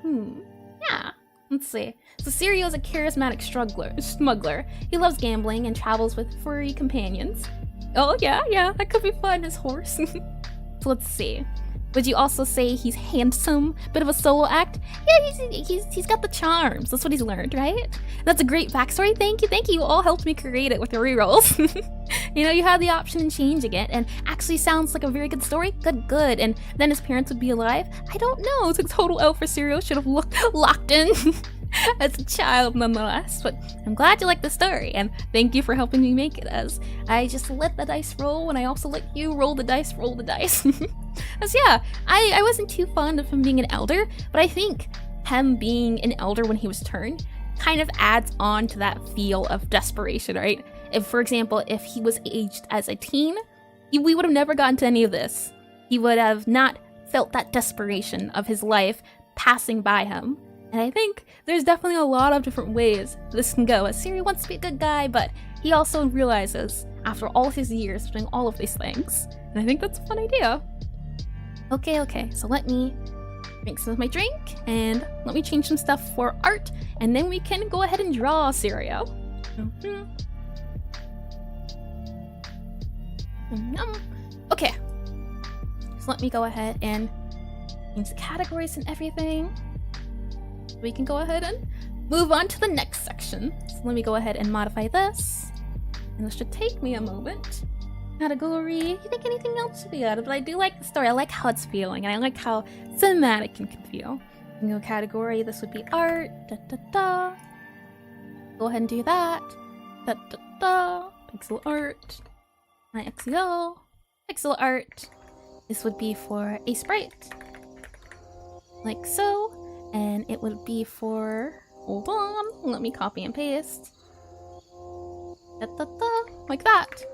Yeah. Let's see. So Sirio is a charismatic smuggler. He loves gambling and travels with furry companions. Oh yeah, that could be fun, his horse. So let's see. Would you also say he's handsome? Bit of a solo act? Yeah, he's got the charms. That's what he's learned, right? That's a great backstory. Thank you. You all helped me create it with your rerolls. You know, you had the option in changing it, and actually sounds like a very good story. Good. And then his parents would be alive? I don't know. It's a total L for Serial. Should have locked in as a child nonetheless. But I'm glad you like the story, and thank you for helping me make it, as I just let the dice roll, and I also let you roll the dice. As yeah, I wasn't too fond of him being an elder, but I think him being an elder when he was turned kind of adds on to that feel of desperation, right? If, for example, if he was aged as a teen, we would have never gotten to any of this. He would have not felt that desperation of his life passing by him. And I think there's definitely a lot of different ways this can go, as Siri wants to be a good guy, but he also realizes after all of his years doing all of these things. And I think that's a fun idea. Okay, so let me drink some of my drink, and let me change some stuff for art, and then we can go ahead and draw Sirio. Okay, so let me go ahead and change the categories and everything. We can go ahead and move on to the next section. So let me go ahead and modify this, and this should take me a moment. Category, you think anything else should be added? But I do like the story. I like how it's feeling, and I like how cinematic it can feel. Go category, this would be art. Go ahead and do that. Pixel art. IXL. Pixel art. This would be for Aseprite. Like so. And it would be for, hold on, let me copy and paste. Like that.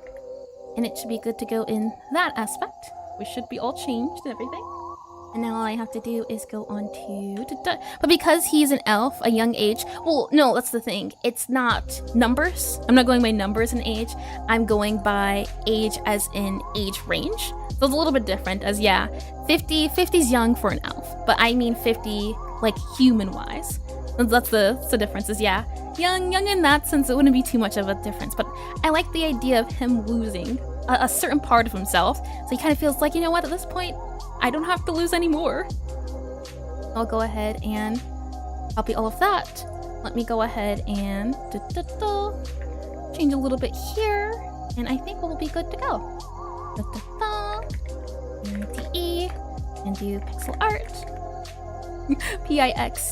And it should be good to go in that aspect. We should be all changed and everything. And now all I have to do is go on to... But because he's an elf, a young age... Well, no, that's the thing. It's not numbers. I'm not going by numbers in age. I'm going by age as in age range. So it's a little bit different, as yeah, 50's young for an elf. But I mean 50, like, human-wise. That's the difference, is yeah. Young in that sense, it wouldn't be too much of a difference. But I like the idea of him losing a certain part of himself. So he kind of feels like, you know what, at this point, I don't have to lose anymore. I'll go ahead and copy all of that. Let me go ahead and change a little bit here. And I think we'll be good to go. And DE, and do pixel art. Pixeoart.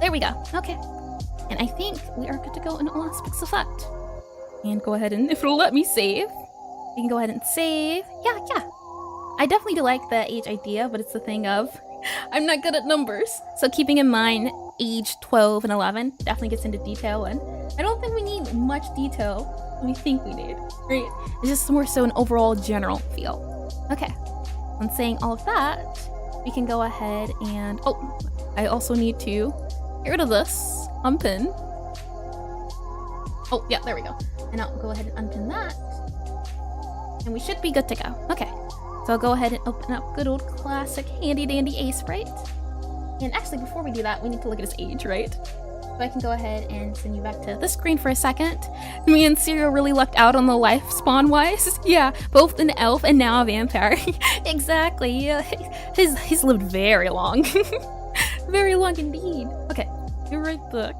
There we go. Okay. And I think we are good to go in all aspects of that. And go ahead and, if it'll let me save, we can go ahead and save. Yeah. I definitely do like the age idea, but it's the thing of, I'm not good at numbers. So keeping in mind age 12 and 11 definitely gets into detail, and I don't think we need much detail when we think we need, right? It's just more so an overall general feel. Okay. When saying all of that, we can go ahead and, oh, I also need to get rid of this, unpin. Oh, yeah, there we go. And I'll go ahead and unpin that. And we should be good to go. Okay, so I'll go ahead and open up good old classic handy dandy Aseprite. And actually, before we do that, we need to look at his age, right? So I can go ahead and send you back to this screen for a second. Me and Serial really lucked out on the life spawn-wise. Yeah, both an elf and now a vampire. Exactly, yeah. He's lived very long. Very long indeed. Okay, You're right there.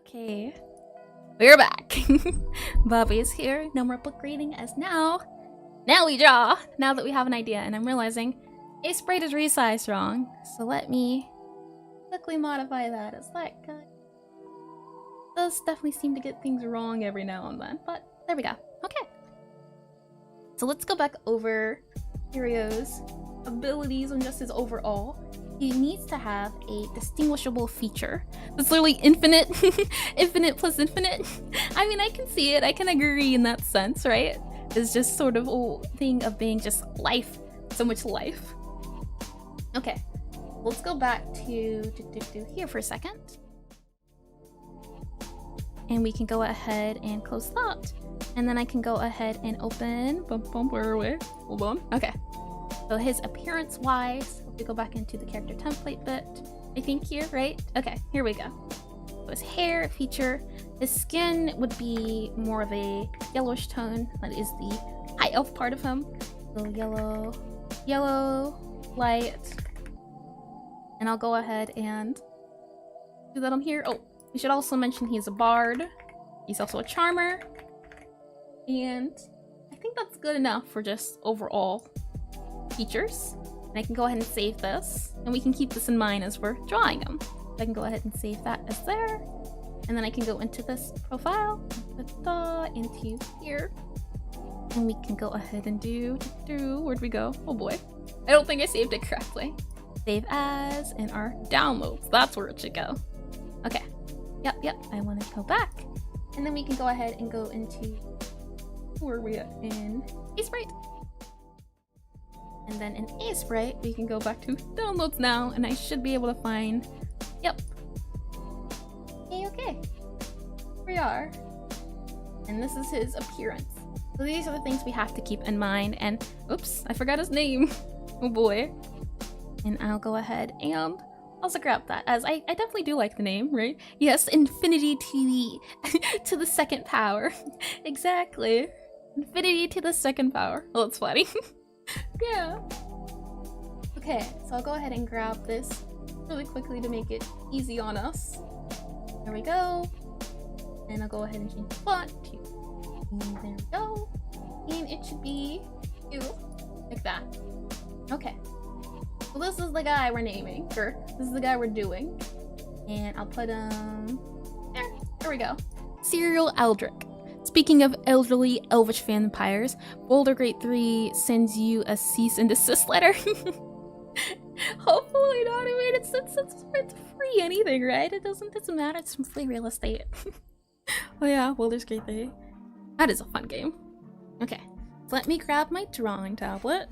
Okay, we're back. Bobby is here. No more book reading as now we draw. Now that we have an idea, and I'm realizing Aseprite is resized wrong. So let me quickly modify that as that guy. Does definitely seem to get things wrong every now and then, but there we go. Okay. So let's go back over Kirio's abilities and just his overall. He needs to have a distinguishable feature. That's literally infinite. Infinite plus infinite. I mean, I can see it. I can agree in that sense, right? It's just sort of a thing of being just life. So much life. Okay. Let's go back to here for a second. And we can go ahead and close that. And then I can go ahead and open. Where are we? Hold on. Okay. So his appearance-wise, we go back into the character template bit. I think here, right? Okay, here we go. So his hair feature, his skin would be more of a yellowish tone. That is the high elf part of him. So yellow, light. And I'll go ahead and do that on here. Oh, we should also mention he's a bard. He's also a charmer. And I think that's good enough for just overall features. And I can go ahead and save this, and we can keep this in mind as we're drawing them. So I can go ahead and save that as there, and then I can go into this profile, into here, and we can go ahead and do where'd we go? Oh boy, I don't think I saved it correctly. Save as in our downloads. That's where it should go. Okay. Yep. I want to go back, and then we can go ahead and go into where are we at in Aseprite. And then in Aseprite, we can go back to downloads now, and I should be able to find, yep. Okay. Here we are. And this is his appearance. So these are the things we have to keep in mind, and oops, I forgot his name. Oh boy. And I'll go ahead and also grab that, as I definitely do like the name, right? Yes, infinity to the second power. Exactly. Infinity to the second power. Oh, it's funny. Yeah. Okay, so I'll go ahead and grab this really quickly to make it easy on us. There we go. And I'll go ahead and change the font to, and there we go. And it should be you, like that. Okay. So this is the guy we're naming, or this is the guy we're doing. And I'll put there we go. Serial Eldrick. Speaking of elderly elvish vampires, Boulder Grade 3 sends you a cease and desist letter. Hopefully not. I mean, it's free anything, right? It doesn't matter. It's from free real estate. Oh yeah, Boulder's Grade 3. That is a fun game. Okay, so let me grab my drawing tablet.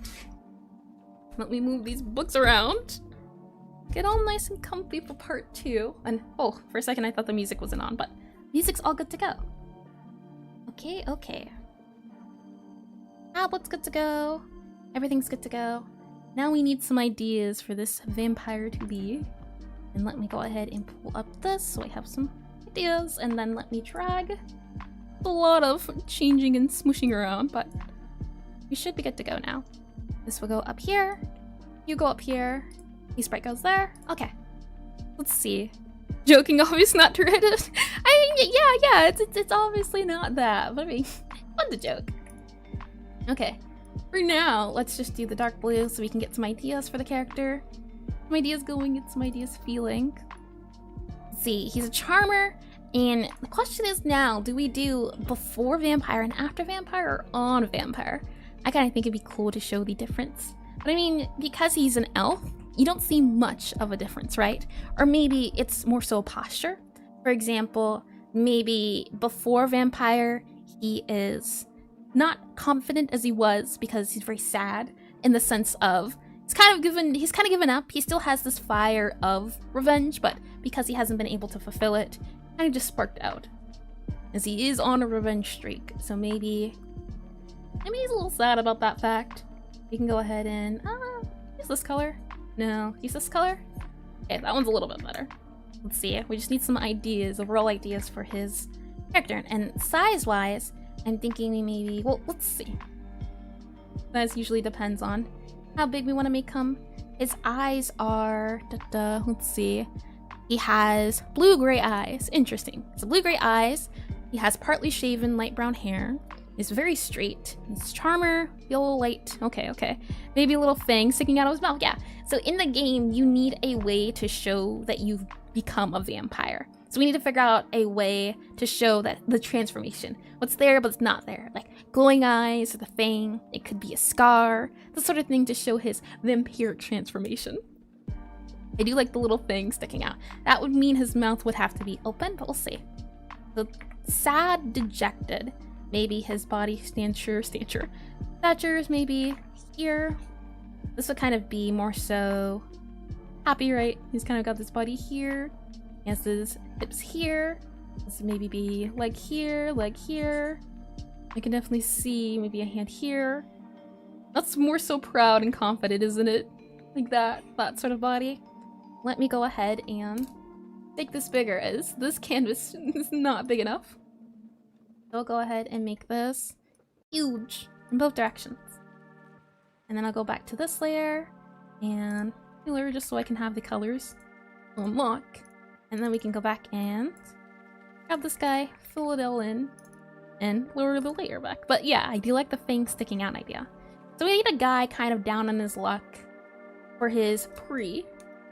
Let me move these books around. Get all nice and comfy for part 2. And oh, for a second I thought the music wasn't on, but music's all good to go. Okay. Tablet's good to go. Everything's good to go. Now we need some ideas for this vampire to be. And let me go ahead and pull up this so I have some ideas. And then let me drag. A lot of changing and smooshing around, but we should be good to go now. This will go up here. You go up here. Aseprite goes there. Okay. Let's see. Joking, obviously not to Reddit. I mean, yeah, it's obviously not that, but I mean, fun to joke. Okay, for now, let's just do the dark blue so we can get some ideas for the character. Some ideas going, get some ideas feeling. Let's see, he's a charmer, and the question is now, do we do before vampire and after vampire, or on vampire? I kind of think it'd be cool to show the difference. But I mean, because he's an elf, you don't see much of a difference, right? Or maybe it's more so a posture. For example, maybe before vampire, he is not confident as he was because he's very sad in the sense of he's kind of given up. He still has this fire of revenge, but because he hasn't been able to fulfill it, kind of just sparked out. As he is on a revenge streak, so maybe he's a little sad about that fact. We can go ahead and use this color. No, use this color. Okay, that one's a little bit better. Let's see. We just need some ideas, overall ideas for his character. And size-wise, I'm thinking maybe, well, let's see. Size usually depends on how big we want to make him. His eyes are, let's see. He has blue-gray eyes. Interesting. So blue-gray eyes. He has partly shaven light brown hair. He's very straight. He's charmer, yellow light. Okay. Maybe a little fang sticking out of his mouth. Yeah. So in the game, you need a way to show that you've become a vampire. So we need to figure out a way to show that the transformation. What's there, but it's not there. Like glowing eyes or the fang. It could be a scar. The sort of thing to show his vampiric transformation. I do like the little thing sticking out. That would mean his mouth would have to be open, but we'll see. So sad, dejected. Maybe his body stature is maybe here. This would kind of be more so happy, right? He's kind of got this body here. He has his hips here. This would maybe be like here, like here. I can definitely see maybe a hand here. That's more so proud and confident, isn't it? Like that sort of body. Let me go ahead and make this bigger, as this canvas is not big enough. So I'll go ahead and make this huge in both directions. And then I'll go back to this layer and layer just so I can have the colors unlock. And then we can go back and grab this guy, fill it all in, and lower the layer back. But yeah, I do like the fang sticking out idea. So we need a guy kind of down on his luck for his pre,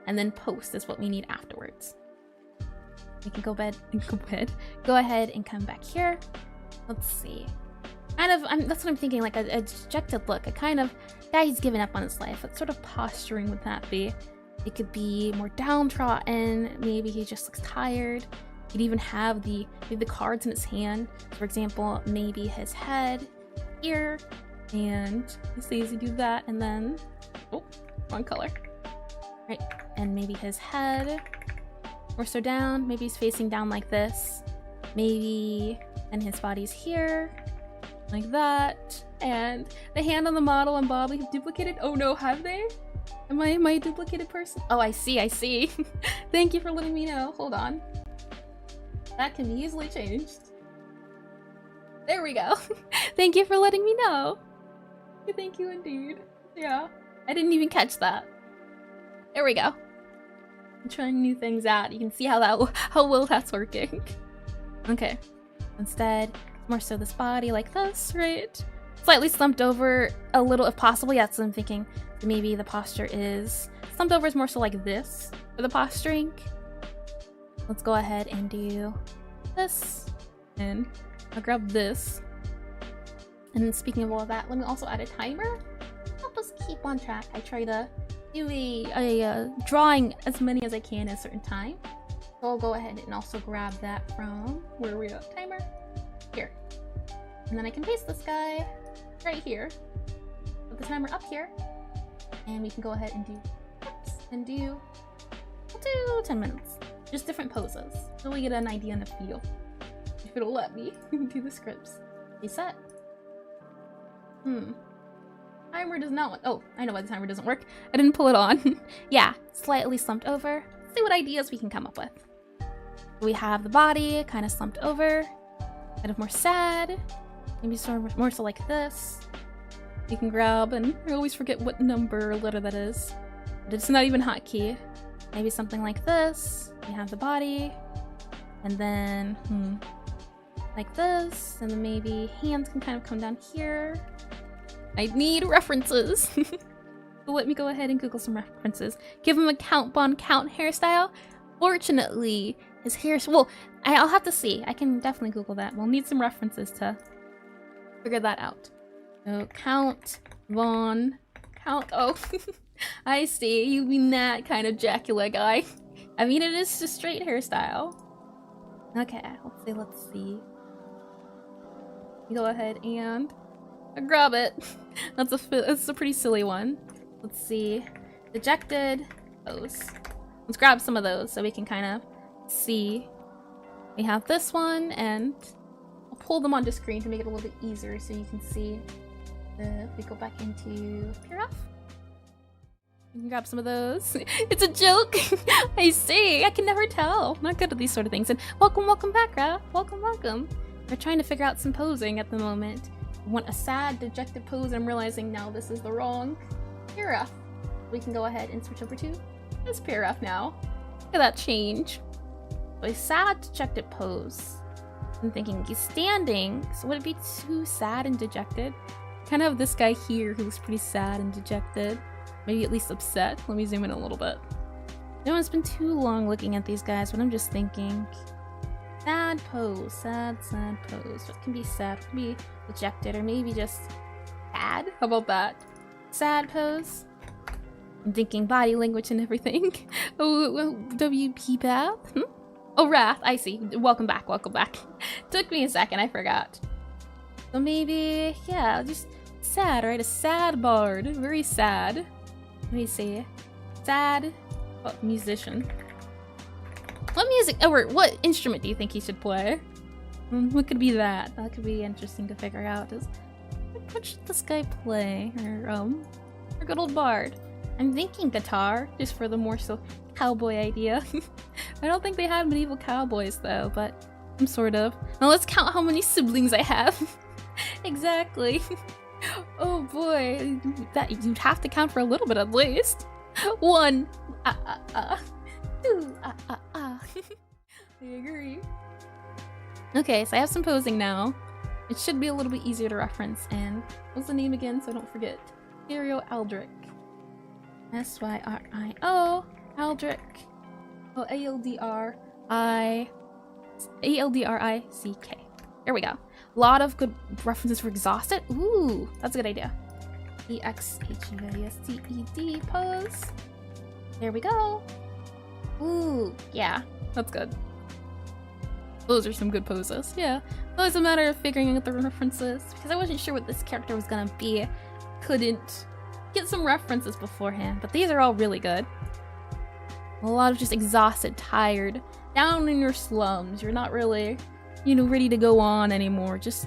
and then post is what we need afterwards. We can go ahead and come back here. Let's see. That's what I'm thinking, like a dejected look. A kind of guy who's given up on his life. What sort of posturing would that be? It could be more downtrodden. Maybe he just looks tired. He'd even have maybe the cards in his hand. For example, maybe his head here. And it's easy to do that. And then, oh, wrong color. Right, and maybe his head. Or so down, maybe he's facing down like this. Maybe, and his body's here, like that. And the hand on the model and body have duplicated. Oh no, have they? Am I a duplicated person? Oh, I see. Thank you for letting me know. Hold on. That can be easily changed. There we go. Thank you for letting me know. Thank you indeed. Yeah, I didn't even catch that. There we go. Trying new things out. You can see how well that's working. Okay. Instead, more so this body like this, right? Slightly slumped over a little if possible. Yeah, that's what I'm thinking. Maybe the posture is slumped over is more so like this for the posturing. Let's go ahead and do this. And I'll grab this. And speaking of all of that, let me also add a timer. Help us keep on track. I try to do a drawing as many as I can at a certain time. So I'll go ahead and also grab that from where are we at? Timer here, and then I can paste this guy right here. Put the timer up here, and we can go ahead and do we'll do 10 minutes, just different poses, so we get an idea and a feel. If it'll let me do the scripts. Reset. Timer does not. Oh, I know why the timer doesn't work. I didn't pull it on. Yeah, slightly slumped over. Let's see what ideas we can come up with. We have the body kind of slumped over, kind of more sad. Maybe sort of more so like this. You can grab, and I always forget what number or letter that is. But it's not even hotkey. Maybe something like this. We have the body, and then like this, and then maybe hands can kind of come down here. I need references. So let me go ahead and Google some references. Give him a count hairstyle. Fortunately, his hair. Well, I'll have to see. I can definitely Google that. We'll need some references to figure that out. So Count. Oh, I see. You mean that kind of Dracula guy. I mean, it is just straight hairstyle. Okay, let's see. Go ahead and grab it. That's a pretty silly one. Let's see. Dejected pose. Let's grab some of those so we can kind of see. We have this one, and I'll pull them onto screen to make it a little bit easier so you can see. If we go back into PRF, you can grab some of those. It's a joke! I see! I can never tell. I'm not good at these sort of things. And welcome back, Raph. Welcome. We're trying to figure out some posing at the moment. I want a sad, dejected pose, and I'm realizing now this is the wrong PRF. We can go ahead and switch over to this PRF now. Look at that change. So a sad, dejected pose. I'm thinking he's standing, so would it be too sad and dejected? Kind of have this guy here who's pretty sad and dejected. Maybe at least upset. Let me zoom in a little bit. No one's been too long looking at these guys, but I'm just thinking. Sad pose. Sad pose. What can be sad? What can be dejected, or maybe just sad? How about that? Sad pose. I'm thinking body language and everything. Oh, WP path? Oh, Wrath. I see. Welcome back. Took me a second. I forgot. So maybe, yeah, just sad, right? A sad bard. Very sad. Let me see. Sad musician. What instrument do you think he should play? What could be that? That could be interesting to figure out. What should this guy play? Or good old bard. I'm thinking guitar, just for the more so cowboy idea. I don't think they had medieval cowboys though, but I'm sort of. Now let's count how many siblings I have. Exactly. Oh boy, that you'd have to count for a little bit at least. 1. 2. I agree. Okay, so I have some posing now. It should be a little bit easier to reference. And what's the name again, so I don't forget? Stereo Aldrich. Syrio Aldrich. Oh, Aldrick. There we go. A lot of good references for exhausted. Ooh, that's a good idea. EXHUASTED pose. There we go. Ooh, yeah, that's good. Those are some good poses. Yeah, it was a matter of figuring out the references because I wasn't sure what this character was gonna be. Couldn't get some references beforehand, but these are all really good. A lot of just exhausted, tired, down in your slums. You're not really, ready to go on anymore. Just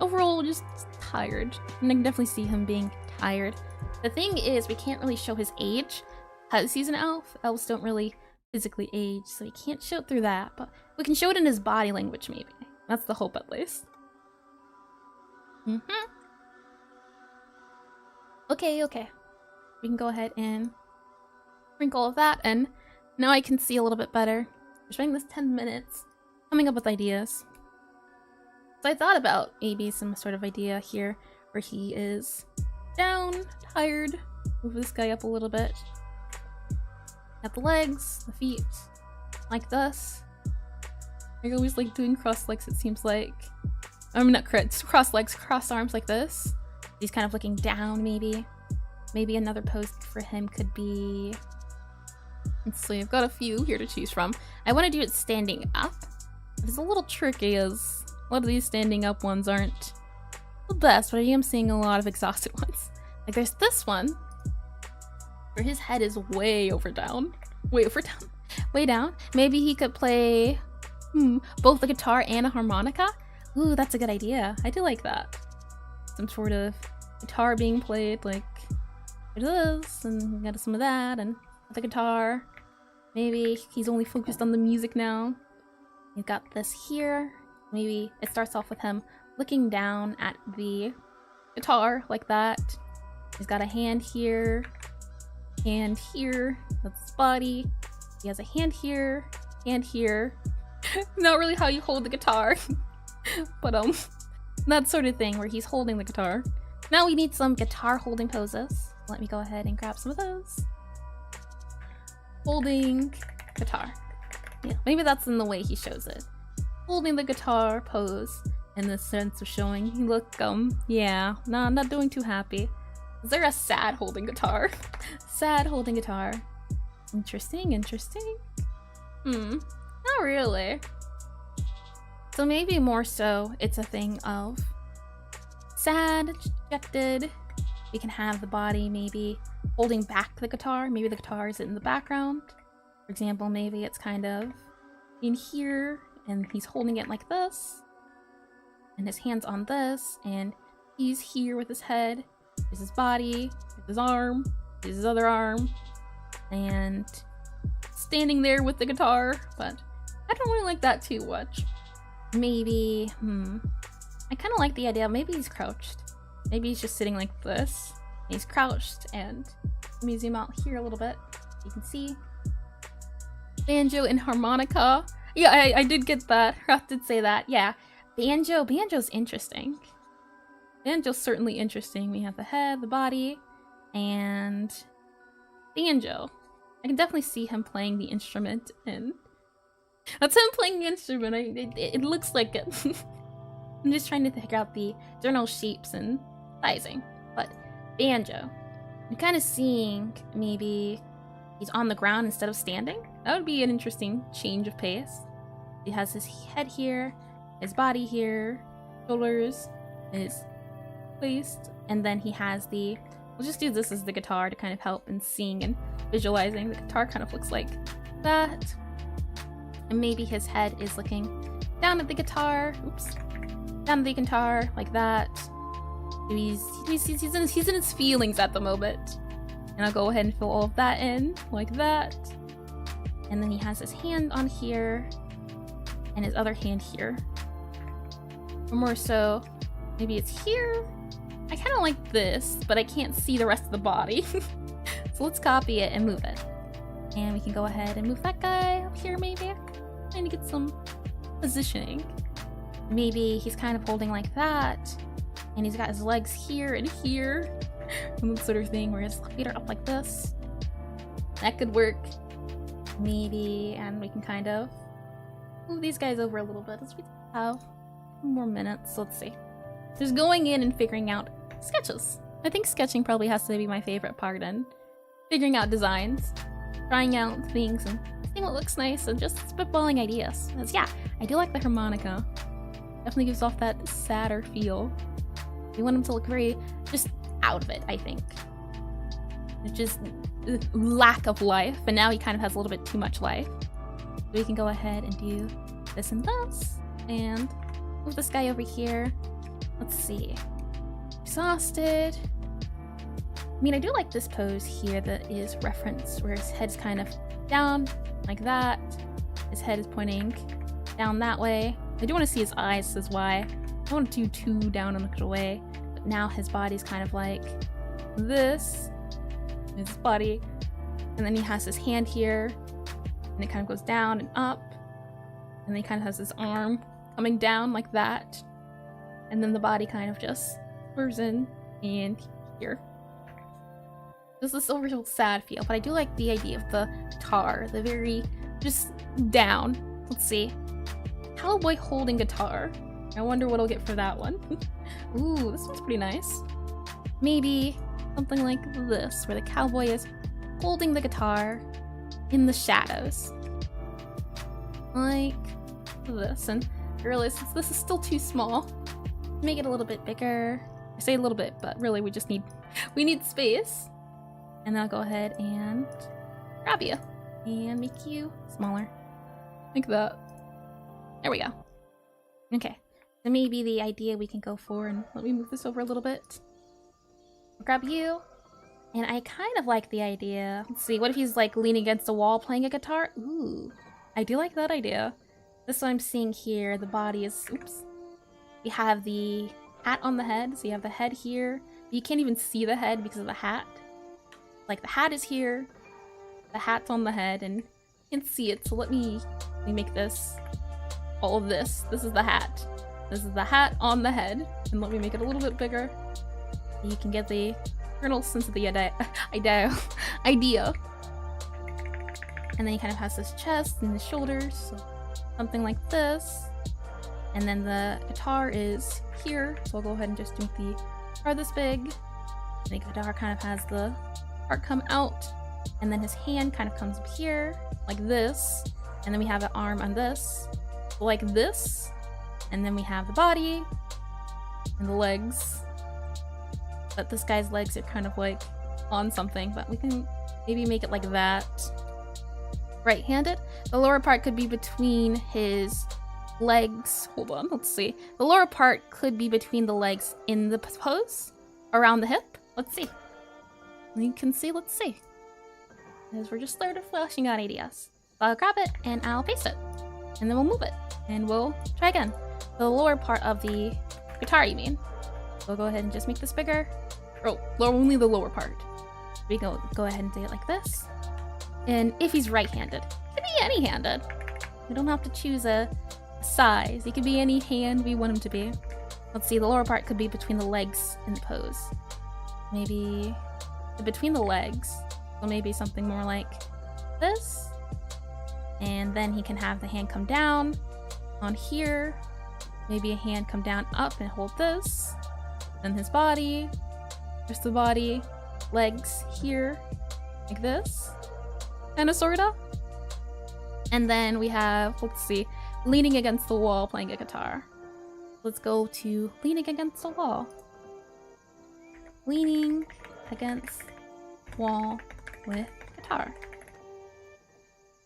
overall, just tired. And I can definitely see him being tired. The thing is, we can't really show his age because he's an elf. Elves don't really physically age, so we can't show it through that. But we can show it in his body language, maybe. That's the hope, at least. Okay. We can go ahead and sprinkle all of that, and now I can see a little bit better. We're spending this 10 minutes coming up with ideas. So I thought about maybe some sort of idea here where he is down, tired. Move this guy up a little bit. Got the legs, the feet, like this. I always like doing cross legs, it seems like. I mean, not cross legs, cross arms like this. He's kind of looking down, maybe. Maybe another pose for him could be... Let's see, I've got a few here to choose from. I want to do it standing up. It's a little tricky as a lot of these standing up ones aren't the best, but I am seeing a lot of exhausted ones. Like there's this one where his head is way down. Maybe he could play both the guitar and a harmonica. Ooh, that's a good idea. I do like that. Some sort of guitar being played like this, and we got some of that, and the guitar. Maybe he's only focused on the music now. You've got this here. Maybe it starts off with him looking down at the guitar like that. He's got a hand here, that's his body. He has a hand here. Not really how you hold the guitar, but that sort of thing where he's holding the guitar. Now we need some guitar holding poses. Let me go ahead and grab some of those. Holding guitar. Yeah, maybe that's in the way he shows it. Holding the guitar pose in the sense of showing, look, yeah, no, I'm not doing too happy. Is there a sad holding guitar? Sad holding guitar. Interesting. Not really. So maybe more so it's a thing of sad, dejected. We can have the body maybe holding back the guitar. Maybe the guitar is in the background. For example, maybe it's kind of in here and he's holding it like this. And his hand's on this and he's here with his head. There's his body, there's his arm, there's his other arm. And standing there with the guitar. But I don't really like that too much. Maybe, I kind of like the idea. Maybe he's crouched. Maybe he's just sitting like this. He's crouched, and let me zoom out here a little bit so you can see. Banjo and harmonica. Yeah, I did get that. I did say that. Yeah, banjo's interesting. Banjo's certainly interesting. We have the head, the body, and banjo. I can definitely see him playing the instrument, and that's him playing the instrument. It looks like it. I'm just trying to figure out the general shapes and sizing. But banjo, I'm kind of seeing maybe he's on the ground instead of standing. That would be an interesting change of pace. He has his head here, his body here, shoulders is placed, and then he has the, we'll just do this as the guitar to kind of help in seeing and visualizing. The guitar kind of looks like that. And maybe his head is looking down at the guitar. Oops. Down at the guitar, like that. He's in his feelings at the moment. And I'll go ahead and fill all of that in, like that. And then he has his hand on here, and his other hand here. Or more so, maybe it's here. I kind of like this, but I can't see the rest of the body. So let's copy it and move it. And we can go ahead and move that guy up here maybe. Trying to get some positioning. Maybe he's kind of holding like that, and he's got his legs here and here, and that sort of thing where his feet are up like this. That could work. Maybe, and we can kind of move these guys over a little bit as we have more minutes. Let's see. Just going in and figuring out sketches. I think sketching probably has to be my favorite part in figuring out designs, trying out things and seeing what looks nice and just spitballing ideas. Because yeah, I do like the harmonica. Definitely gives off that sadder feel. We want him to look very just out of it, I think. It's just lack of life, and now he kind of has a little bit too much life. So we can go ahead and do this and this, and move this guy over here. Let's see. Exhausted. I mean, I do like this pose here that is referenced, where his head's kind of down, like that. His head is pointing down that way. I do want to see his eyes, this is why. I don't want to do too down and look away. But now his body's kind of like this. His body. And then he has his hand here. And it kind of goes down and up. And then he kind of has his arm coming down like that. And then the body kind of just swerves in and here. This is a real sad feel, but I do like the idea of the guitar, the very just down. Let's see. Cowboy holding guitar. I wonder what I'll get for that one. Ooh, this one's pretty nice. Maybe something like this, where the cowboy is holding the guitar in the shadows. Like this. And I realize this is still too small. Make it a little bit bigger. I say a little bit, but really we need space. And then I'll go ahead and grab you and make you smaller. Like that. There we go. Okay. So maybe the idea we can go for, and let me move this over a little bit. I'll grab you. And I kind of like the idea. Let's see, what if he's like leaning against a wall playing a guitar? Ooh. I do like that idea. This is what I'm seeing here. The body is, oops. We have the hat on the head. So you have the head here. But you can't even see the head because of the hat. Like the hat is here, the hat's on the head, and you can't see it. So let me make this, all of this. This is the hat. This is the hat on the head, and let me make it a little bit bigger. So you can get the kernel sense of the idea. And then he kind of has his chest and his shoulders, so something like this. And then the guitar is here, so I'll go ahead and just make the guitar this big. And the guitar kind of has the part come out, and then his hand kind of comes up here like this, and then we have an arm on this like this, And then we have the body and the legs. But this guy's legs are kind of like on something, but we can maybe make it like that. Right-handed. The lower part could be between his legs. Hold on, let's see. The lower part could be between the legs in the pose, around the hip. Let's see. You can see, let's see. As we're just sort of flashing out ideas. So I'll grab it and I'll paste it. And then we'll move it. And we'll try again. The lower part of the guitar, you mean. We'll go ahead and just make this bigger. Oh, only the lower part. We go ahead and do it like this. And if he's right-handed, it could be any-handed. We don't have to choose a size. He could be any hand we want him to be. Let's see, the lower part could be between the legs in the pose. Maybe between the legs. So maybe something more like this. And then he can have the hand come down on here. Maybe a hand come down up and hold this. Then his body. There's the body. Legs here. Like this. Kinda sorta. And then we have, let's see, leaning against the wall playing a guitar. Let's go to leaning against the wall. Leaning against wall with guitar.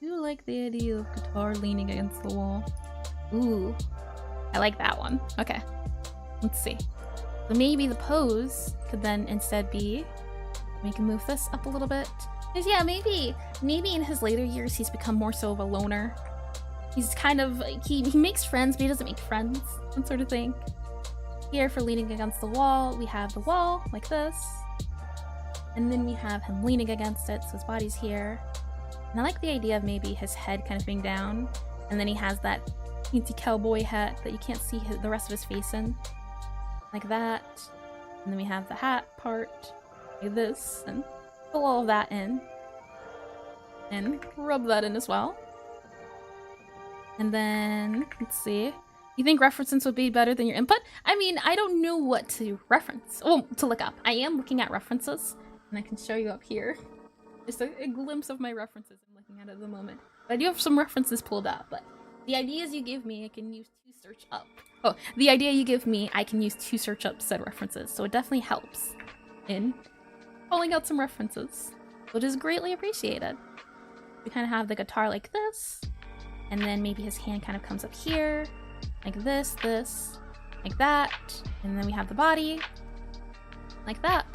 You like the idea of guitar leaning against the wall? Ooh, I like that one. Okay, let's see. So maybe the pose could then instead be, we can move this up a little bit. Because yeah, maybe in his later years he's become more so of a loner. He's kind of, he makes friends, but he doesn't make friends, that sort of thing. Here for leaning against the wall, we have the wall, like this. And then we have him leaning against it, so his body's here. And I like the idea of maybe his head kind of being down, and then he has that fancy cowboy hat that you can't see the rest of his face in. Like that. And then we have the hat part, like this, and fill all of that in. And rub that in as well. And then, let's see. You think references would be better than your input? I mean, I don't know what to reference. Oh, to look up. I am looking at references, and I can show you up here. Just a glimpse of my references I'm looking at the moment. But I do have some references pulled up, but the ideas you give me, I can use to search up. Oh, the idea you give me, I can use to search up said references, so it definitely helps in pulling out some references, which is greatly appreciated. We kind of have the guitar like this, and then maybe his hand kind of comes up here, like this, like that, and then we have the body, like that.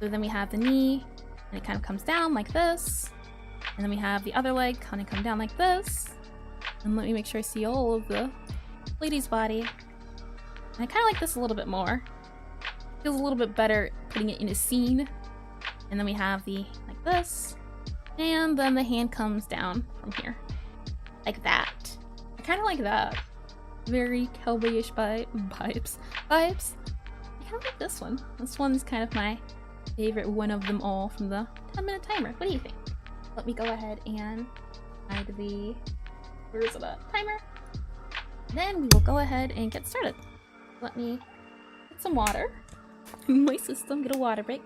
So then we have the knee, and it kind of comes down like this, and then we have the other leg kind of come down like this, and let me make sure I see all of the lady's body. And I kind of like this a little bit more. Feels a little bit better putting it in a scene. And then we have the, like this, and then the hand comes down from here. Like that. I kind of like that. Very cowboyish vibes. I kind of like this one. This one's kind of my favorite one of them all from the 10-minute timer. What do you think? Let me go ahead and hide the, where is it at? Timer. Then we will go ahead and get started. Let me get some water in my system, get a water break.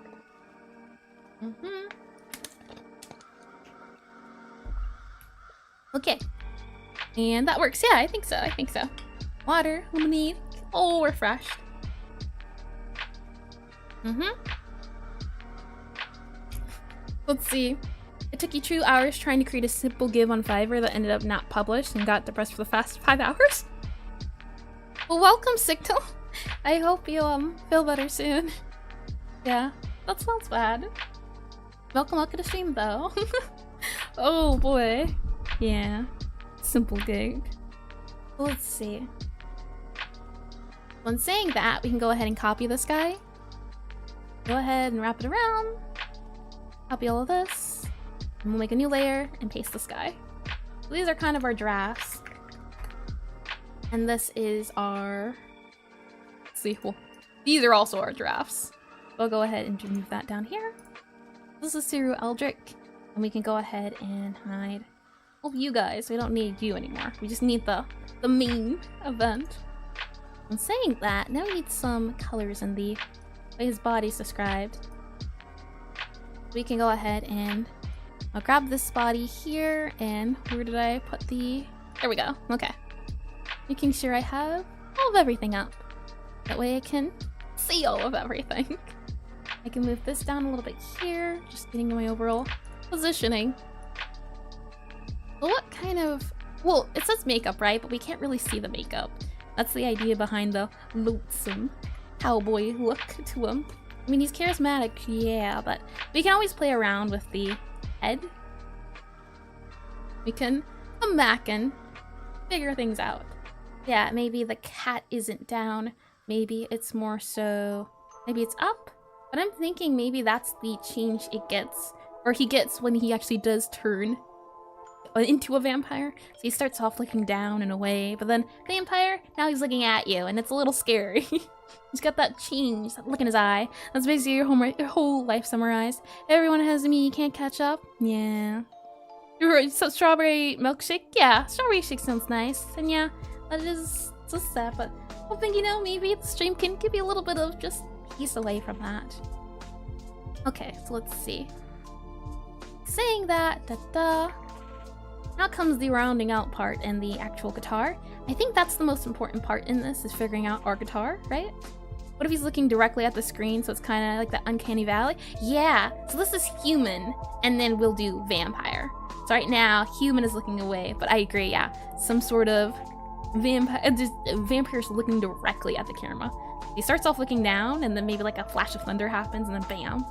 Okay. And that works. Yeah, I think so. Water, lemonade, all refreshed. Let's see. It took you 2 hours trying to create a simple GIF on Fiverr that ended up not published and got depressed for the past 5 hours? Well, welcome, Signal. I hope you feel better soon. Yeah, that sounds bad. Welcome to the stream, though. Oh boy. Yeah. Simple gig. Let's see. When saying that, we can go ahead and copy this guy. Go ahead and wrap it around. Copy all of this. And we'll make a new layer and paste this guy. So these are kind of our drafts. And this is our... Let's see, well, these are also our drafts. We'll go ahead and move that down here. This is Siru Eldrick. And we can go ahead and hide all of you guys. We don't need you anymore. We just need the main event. And saying that, now we need some colors in the way his body's described. We can go ahead and I'll grab this body here, and where did I put the... There we go. Okay. Making sure I have all of everything up. That way I can see all of everything. I can move this down a little bit here, just getting my overall positioning. But what kind of... Well, it says makeup, right? But we can't really see the makeup. That's the idea behind the loathsome cowboy look to him. I mean, he's charismatic, yeah, but we can always play around with the head. We can come back and figure things out. Yeah, maybe the cat isn't down. Maybe it's more so... Maybe it's up? But I'm thinking maybe that's the change it gets, or he gets when he actually does turn into a vampire. So he starts off looking down and away, but then vampire, now he's looking at you, and it's a little scary. He's got that change, that look in his eye. That's basically your whole life summarized. Everyone has me, you can't catch up. Yeah. So strawberry milkshake? Yeah, strawberry shake sounds nice. And yeah, that is just sad, but hoping, you know, maybe the stream can give you a little bit of just peace away from that. Okay, so let's see. Saying that, now comes the rounding out part and the actual guitar. I think that's the most important part in this, is figuring out our guitar, right? What if he's looking directly at the screen, so it's kind of like that uncanny valley? Yeah, so this is human, and then we'll do vampire. So right now, human is looking away, but I agree, yeah. Some sort of vampire's looking directly at the camera. He starts off looking down, and then maybe like a flash of thunder happens, and then bam.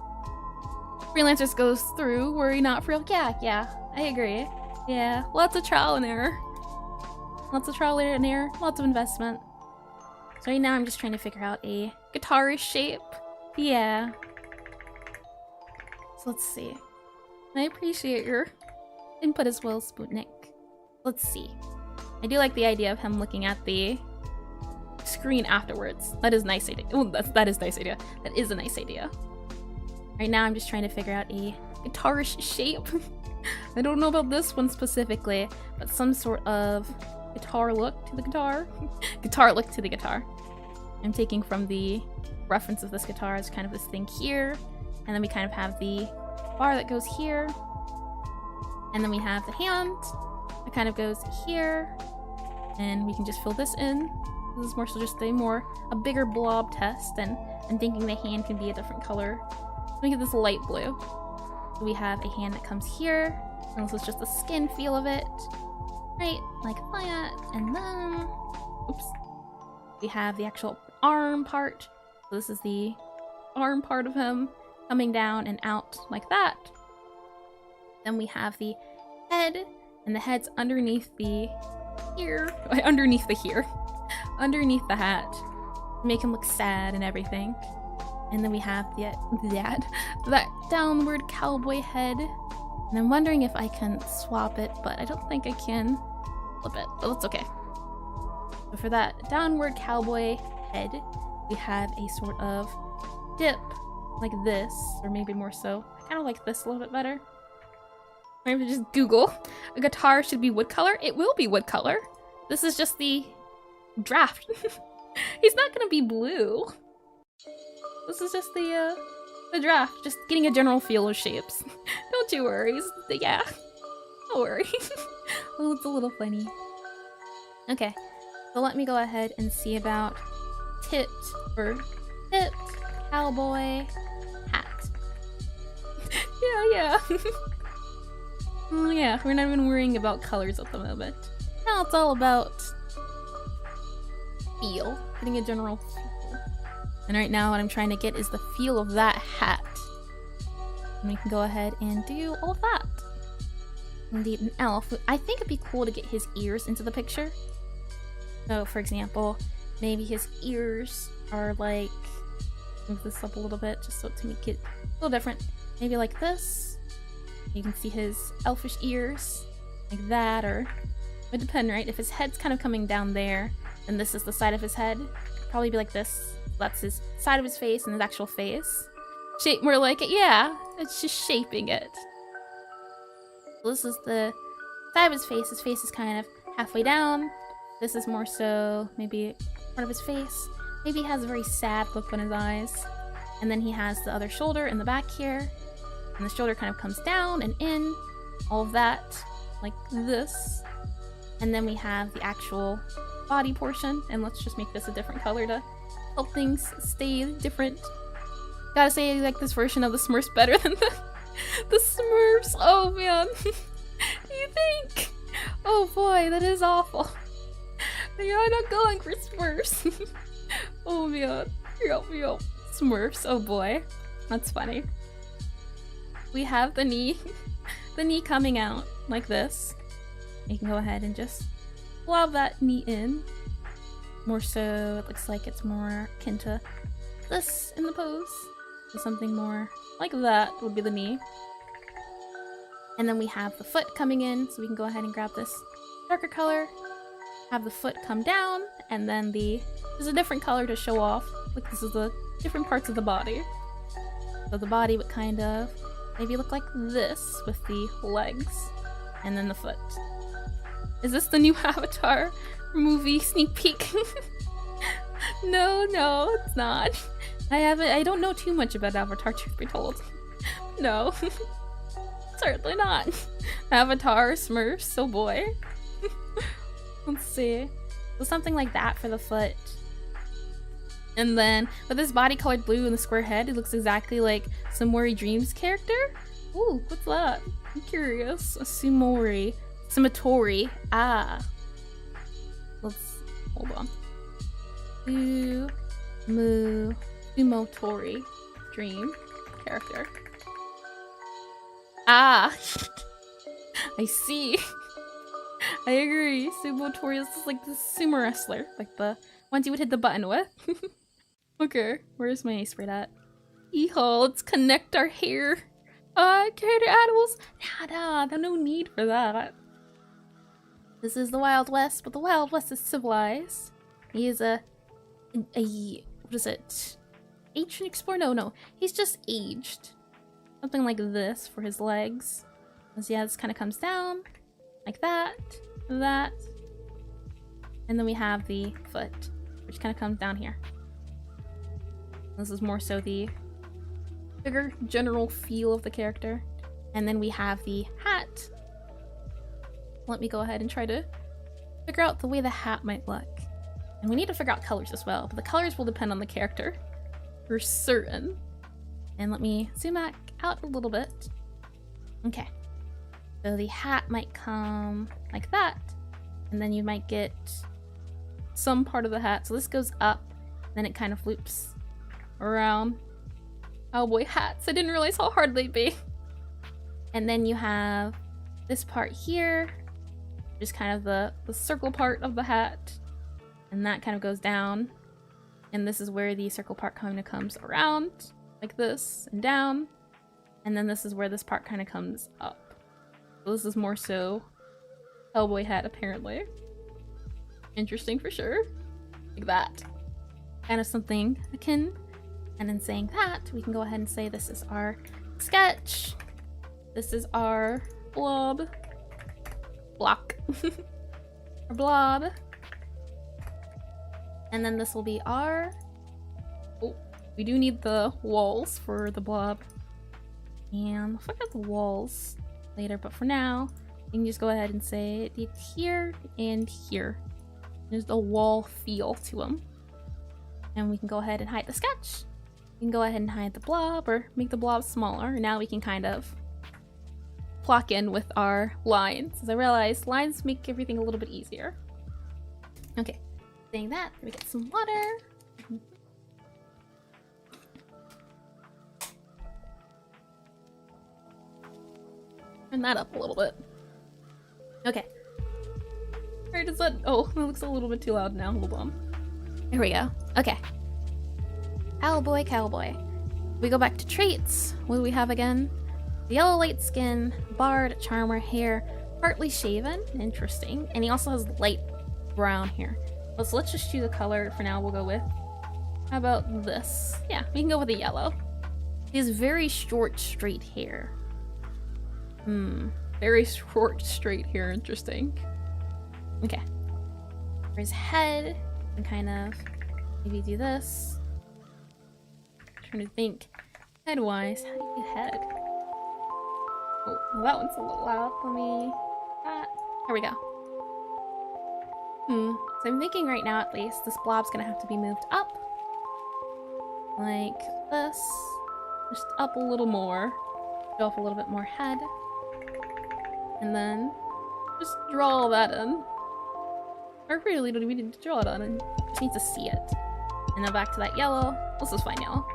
Freelancers goes through, worry not for real. Yeah, I agree. Yeah, lots of trial and error. Lots of trial and error, lots of investment. So right now I'm just trying to figure out a guitar-ish shape. Yeah. So let's see. I appreciate your input as well, Sputnik. Let's see. I do like the idea of him looking at the screen afterwards. That is a nice idea. Oh, that is a nice idea. That is a nice idea. Right now I'm just trying to figure out a guitar-ish shape. I don't know about this one specifically, but some sort of guitar look to the guitar. Guitar look to the guitar. I'm taking from the reference of this guitar as kind of this thing here, and then we kind of have the bar that goes here, and then we have the hand that kind of goes here, and we can just fill this in. This is more so just a bigger blob test, and I'm thinking the hand can be a different color. Let's make it this light blue. So we have a hand that comes here, and this is just the skin feel of it. Right, like that, and then, oops. We have the actual arm part. So this is the arm part of him coming down and out like that. Then we have the head, and the head's underneath the ear, underneath the hat, make him look sad and everything. And then we have that downward cowboy head. And I'm wondering if I can swap it, but I don't think I can flip it, but that's okay. So for that downward cowboy head, we have a sort of dip like this, or maybe more so. I kind of like this a little bit better. Maybe just Google, a guitar should be wood color. It will be wood color. This is just the draft. He's not gonna be blue. This is just the draft, just getting a general feel of shapes. Don't you worry. Yeah, don't worry. Oh, it's a little funny. Okay, so let me go ahead and see about tit cowboy hat. Yeah. Oh yeah, we're not even worrying about colors at the moment. Now it's all about feel, getting a general feel. And right now what I'm trying to get is the feel of that hat. And we can go ahead and do all of that. Indeed, an elf. I think it'd be cool to get his ears into the picture. So for example, maybe his ears are like, move this up a little bit just so to make it a little different. Maybe like this. You can see his elfish ears like that, or it would depend, right? If his head's kind of coming down there, and this is the side of his head, it'd probably be like this. That's his side of his face and his actual face. Shape more like it, yeah. It's just shaping it. So this is the side of his face. His face is kind of halfway down. This is more so maybe part of his face. Maybe he has a very sad look on his eyes. And then he has the other shoulder in the back here. And the shoulder kind of comes down and in. All of that like this. And then we have the actual body portion, and let's just make this a different color to help things stay different. Gotta say, I like this version of the Smurfs better than the Smurfs. Oh man. You think? Oh boy, that is awful. You're not going for Smurfs. Oh man. Yup. Smurfs. Oh boy. That's funny. We have the knee. The knee coming out like this. You can go ahead and just blob that knee in. More so, it looks like it's more akin to this in the pose. So something more like that would be the knee. And then we have the foot coming in, so we can go ahead and grab this darker color, have the foot come down, and then there's a different color to show off. Like this is the different parts of the body. So the body would kind of maybe look like this with the legs, and then the foot. Is this the new Avatar movie sneak peek? No, it's not. I don't know too much about Avatar, truth be told. No. Certainly not. Avatar, Smurfs, oh boy. Let's see. So something like that for the foot. And then, with this body colored blue and the square head, it looks exactly like Samori Dreams' character. Ooh, what's that? I'm curious. A Sumotori. Ah. Let's, hold on. Sumotori Dream character. Ah! I see. I agree. Sumotori is like the sumo wrestler. Like the ones you would hit the button with. Okay, where's my Aseprite at? Yeehaw, let's connect our hair. Character animals? Nah, no need for that. This is the Wild West, but the Wild West is civilized. He is what is it? Ancient explorer? No. He's just aged. Something like this for his legs. So yeah, this kind of comes down like that. And then we have the foot, which kind of comes down here. This is more so the bigger general feel of the character. And then we have the hat. Let me go ahead and try to figure out the way the hat might look. And we need to figure out colors as well, but the colors will depend on the character for certain. And let me zoom back out a little bit. Okay. So the hat might come like that, and then you might get some part of the hat. So this goes up, then it kind of loops around. Oh boy, hats. I didn't realize how hard they'd be. And then you have this part here, just kind of the circle part of the hat, and that kind of goes down. And this is where the circle part kind of comes around, like this, and down. And then this is where this part kind of comes up. So this is more so Hellboy hat, apparently. Interesting for sure. Like that. Kind of something akin. And in saying that, we can go ahead and say this is our sketch. This is our blob. Block. Our blob. And then this will be our... Oh, we do need the walls for the blob. And we'll figure out the walls later, but for now, you can just go ahead and say it's here and here. There's the wall feel to them. And we can go ahead and hide the sketch. We can go ahead and hide the blob or make the blob smaller. And now we can kind of clock in with our lines. As I realized, lines make everything a little bit easier. Okay, saying that, we get some water. Turn that up a little bit. Okay. Where does that? Oh, that looks a little bit too loud now. Hold on. There we go. Okay. Cowboy. We go back to traits. What do we have again? The yellow light skin, bard, charmer, hair, partly shaven. Interesting. And he also has light brown hair. So let's just choose a color for now. We'll go with. How about this? Yeah, we can go with the yellow. He has very short, straight hair. Very short, straight hair. Interesting. Okay. For his head, and kind of maybe do this. Trying to think head-wise. How do you do head? Oh, well, that one's a little loud. Let me. There we go. So So I'm thinking right now, at least, this blob's gonna have to be moved up. Like this. Just up a little more. Show off a little bit more head. And then just draw all that in. I really don't even need to draw it on, and just need to see it. And then back to that yellow. Let's just find yellow.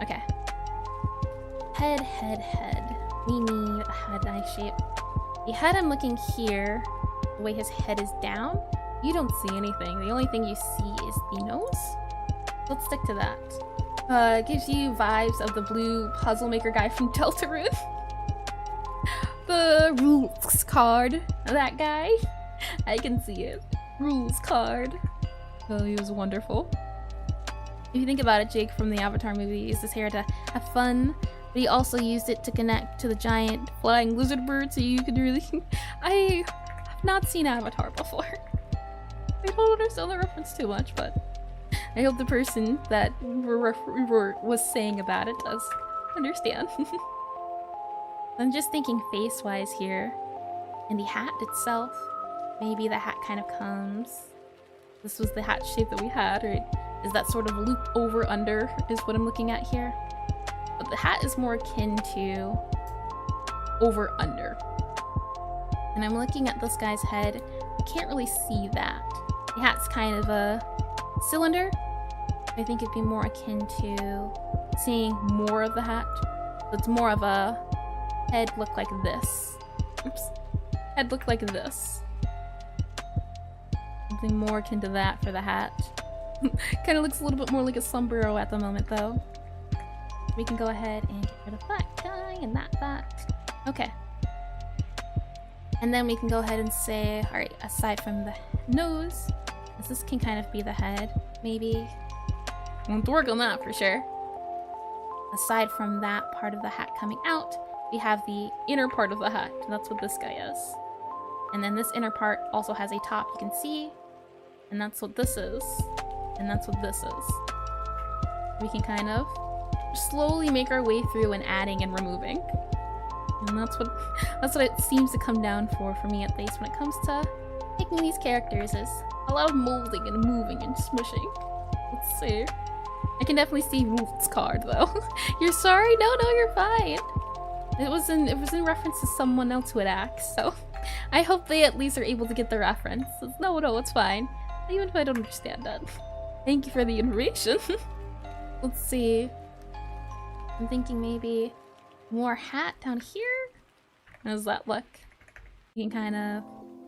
Okay. Head, head, head. We need a head eye shape. The head I'm looking here, the way his head is down, you don't see anything. The only thing you see is the nose. Let's stick to that. It gives you vibes of the blue puzzle maker guy from Deltarune. The rules card. That guy. I can see it. Rules card. Oh, he was wonderful. If you think about it, Jake from the Avatar movie used his hair to have fun, but he also used it to connect to the giant flying lizard bird, so you could really... I have not seen Avatar before. I don't understand the reference too much, but I hope the person that was saying about it does understand. I'm just thinking face-wise here, and the hat itself. Maybe the hat kind of comes. This was the hat shape that we had, right? Is that sort of loop over under is what I'm looking at here. But the hat is more akin to over under. And I'm looking at this guy's head. I can't really see that. The hat's kind of a cylinder. I think it'd be more akin to seeing more of the hat. So it's more of a head look like this. Oops. Head look like this. Something more akin to that for the hat. Kind of looks a little bit more like a sombrero at the moment, though. We can go ahead and get rid of that guy and that. Okay. And then we can go ahead and say, alright, aside from the nose, this can kind of be the head, maybe. We'll have to work on that for sure. Aside from that part of the hat coming out, we have the inner part of the hat, and that's what this guy is. And then this inner part also has a top you can see, and that's what this is. And that's what this is. We can kind of slowly make our way through and adding and removing. And that's what it seems to come down for me, at least when it comes to making these characters, is a lot of molding and moving and smushing. Let's see. I can definitely see Wolf's card though. You're sorry? No, you're fine. It was in reference to someone else who had asked, so I hope they at least are able to get the reference. No, it's fine. Even if I don't understand that. Thank you for the information. Let's see. I'm thinking maybe more hat down here. How does that look? You can kind of,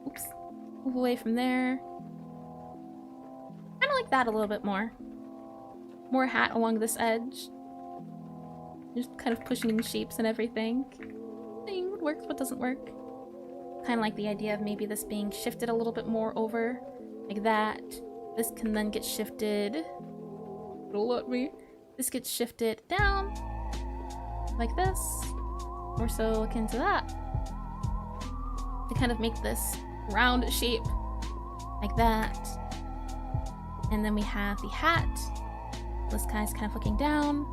oops, move away from there. Kind of like that a little bit more. More hat along this edge. Just kind of pushing in shapes and everything. Seeing what works, what doesn't work. Kind of like the idea of maybe this being shifted a little bit more over, like that. This can then get shifted. It'll let me. This gets shifted down, like this. More so akin to that. To kind of make this round shape, like that. And then we have the hat. This guy's kind of looking down.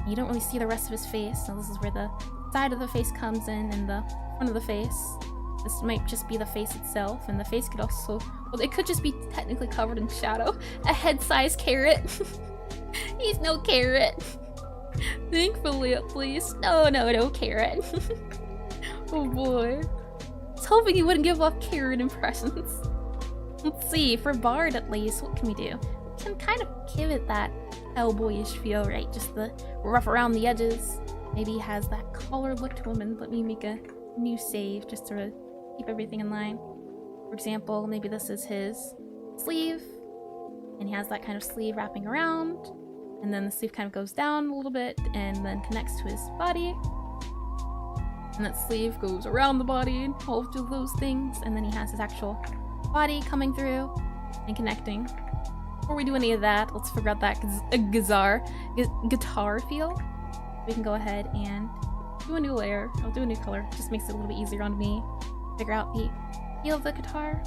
You don't really see the rest of his face, so this is where the side of the face comes in and the front of the face. This might just be the face itself, and the face could also, well, it could just be technically covered in shadow. A head-sized carrot. He's no carrot. Thankfully, at least. No carrot. Oh boy. I was hoping he wouldn't give off carrot impressions. Let's see, for Bard at least, what can we do? We can kind of give it that Hellboyish feel, right? Just the rough around the edges. Maybe he has that collar look to him, and let me make a new save just to keep everything in line. For example, maybe this is his sleeve, and he has that kind of sleeve wrapping around, and then the sleeve kind of goes down a little bit and then connects to his body, and that sleeve goes around the body and all of those things, and then he has his actual body coming through and connecting. Before we do any of that, let's figure out that guitar feel. We can go ahead and do a new layer. I'll do a new color. It just makes it a little bit easier on me. Figure out the feel of the guitar.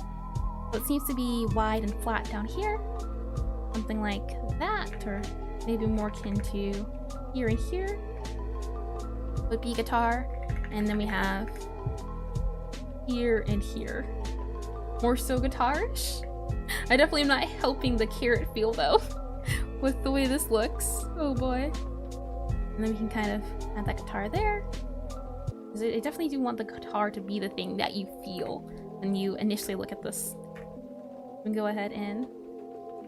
So it seems to be wide and flat down here. Something like that, or maybe more akin to here and here would be guitar. And then we have here and here. More so guitarish. I definitely am not helping the carrot feel though, with the way this looks. Oh boy. And then we can kind of add that guitar there. Because I definitely do want the guitar to be the thing that you feel when you initially look at this. We can go ahead and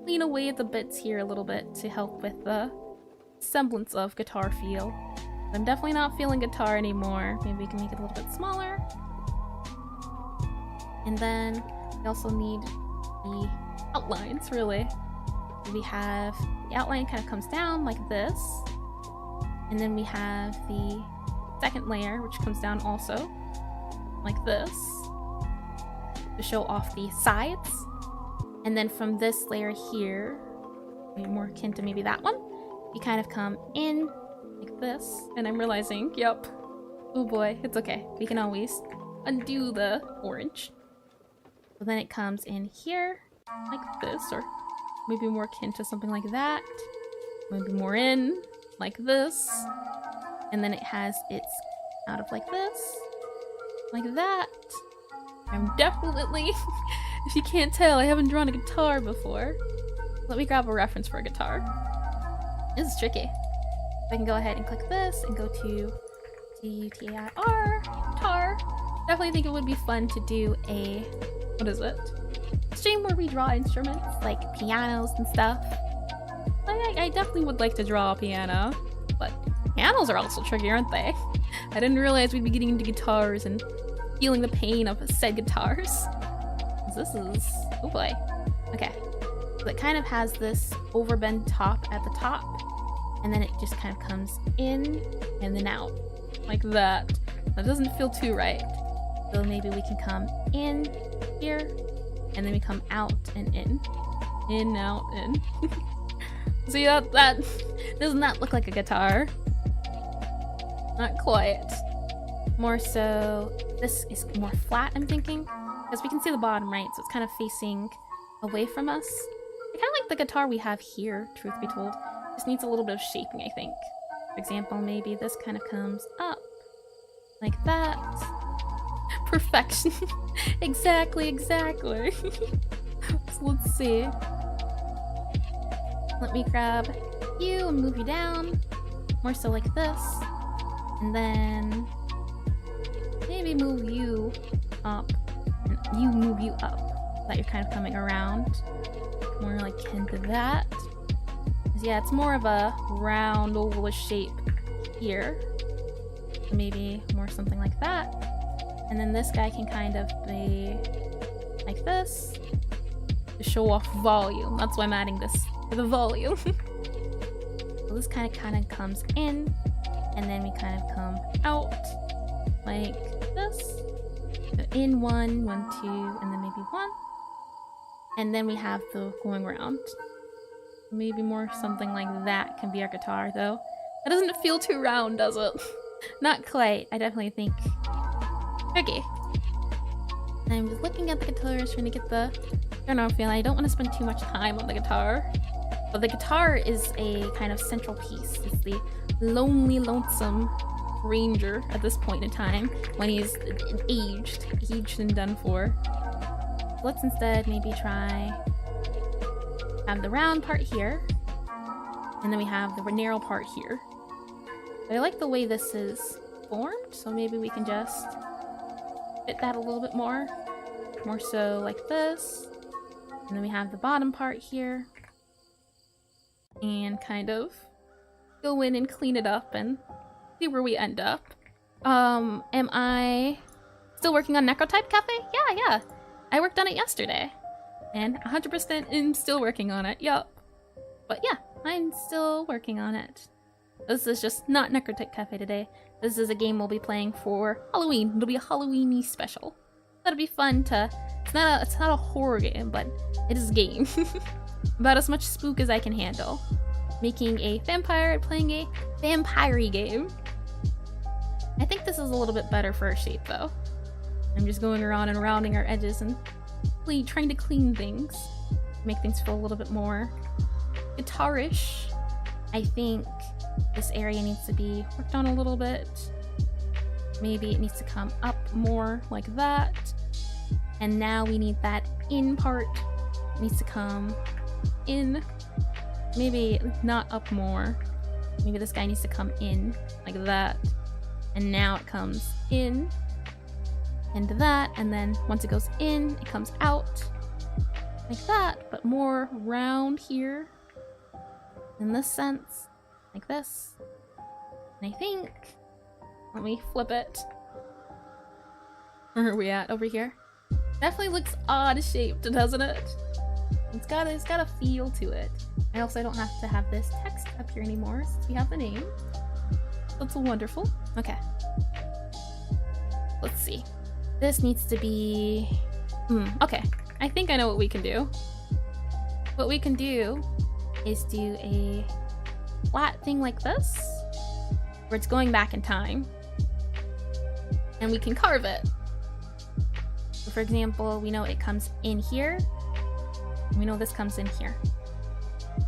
clean away the bits here a little bit to help with the semblance of guitar feel. I'm definitely not feeling guitar anymore. Maybe we can make it a little bit smaller. And then we also need the outlines, really. We have the outline kind of comes down like this. And then we have the second layer, which comes down also like this to show off the sides. And then from this layer here, maybe more akin to maybe that one, we kind of come in like this. And I'm realizing, yep, oh boy, it's okay. We can always undo the orange. So then it comes in here like this, or maybe more akin to something like that. Maybe more in like this. And then it has its out of like this, like that. I'm definitely, if you can't tell, I haven't drawn a guitar before. Let me grab a reference for a guitar. This is tricky. I can go ahead and click this and go to T-U-T-A-I-R, guitar. Definitely think it would be fun to do a, what is it? A stream where we draw instruments, like pianos and stuff. I definitely would like to draw a piano, but pianos are also tricky, aren't they? I didn't realize we'd be getting into guitars and feeling the pain of said guitars. This is, oh boy. Okay, so it kind of has this overbend top at the top, and then it just kind of comes in and then out, like that. That doesn't feel too right. So maybe we can come in here, and then we come out and in. In, out, in. See, that does not look like a guitar. Not quite. More so, this is more flat, I'm thinking. Because we can see the bottom, right? So it's kind of facing away from us. I kind of like the guitar we have here, truth be told. Just needs a little bit of shaping, I think. For example, maybe this kind of comes up. Like that. Perfection. Exactly. So let's see. Let me grab you and move you down. More so like this. And then maybe move you up. And you move you up. So that you're kind of coming around. More like into that. Yeah, it's more of a round, ovalish shape here. So maybe more something like that. And then this guy can kind of be like this to show off volume. That's why I'm adding this for the volume. So this kind of comes in, and then we kind of come out like this. So in 1, 1, 2, and then maybe 1. And then we have the going around. Maybe more something like that can be our guitar, though. That doesn't feel too round, does it? Not quite. I definitely think tricky. I'm just looking at the guitars, trying to get the general feeling. I don't want to spend too much time on the guitar, but the guitar is a kind of central piece. It's the lonely, lonesome ranger at this point in time when he's aged and done for. Let's instead maybe try have the round part here, and then we have the narrow part here. But I like the way this is formed, so maybe we can just fit that a little bit more so like this. And then we have the bottom part here, and kind of go in and clean it up and see where we end up. Am I still working on Necrotype Cafe? Yeah. I worked on it yesterday. And 100% am still working on it, yup. But yeah, I'm still working on it. This is just not Necrotype Cafe today. This is a game we'll be playing for Halloween. It'll be a Halloween-y special. That'll be fun to... It's not a horror game, but it is a game. About as much spook as I can handle. Making a vampire and playing a vampire-y game. I think this is a little bit better for our shape, though. I'm just going around and rounding our edges and trying to clean things, make things feel a little bit more guitarish. I think this area needs to be worked on a little bit. Maybe it needs to come up more like that. And now we need that in part needs to come in. Maybe not up more. Maybe this guy needs to come in like that. And now it comes in into that, and then once it goes in, it comes out like that, but more round here in this sense, like this. And I think, let me flip it. Where are we at? Over here. Definitely looks odd shaped, doesn't it? It's got a feel to it. I also don't have to have this text up here anymore since we have the name. That's wonderful. Okay. Let's see. This needs to be... okay. I think I know what we can do. What we can do is do a flat thing like this, where it's going back in time. And we can carve it. So for example, we know it comes in here. And we know this comes in here.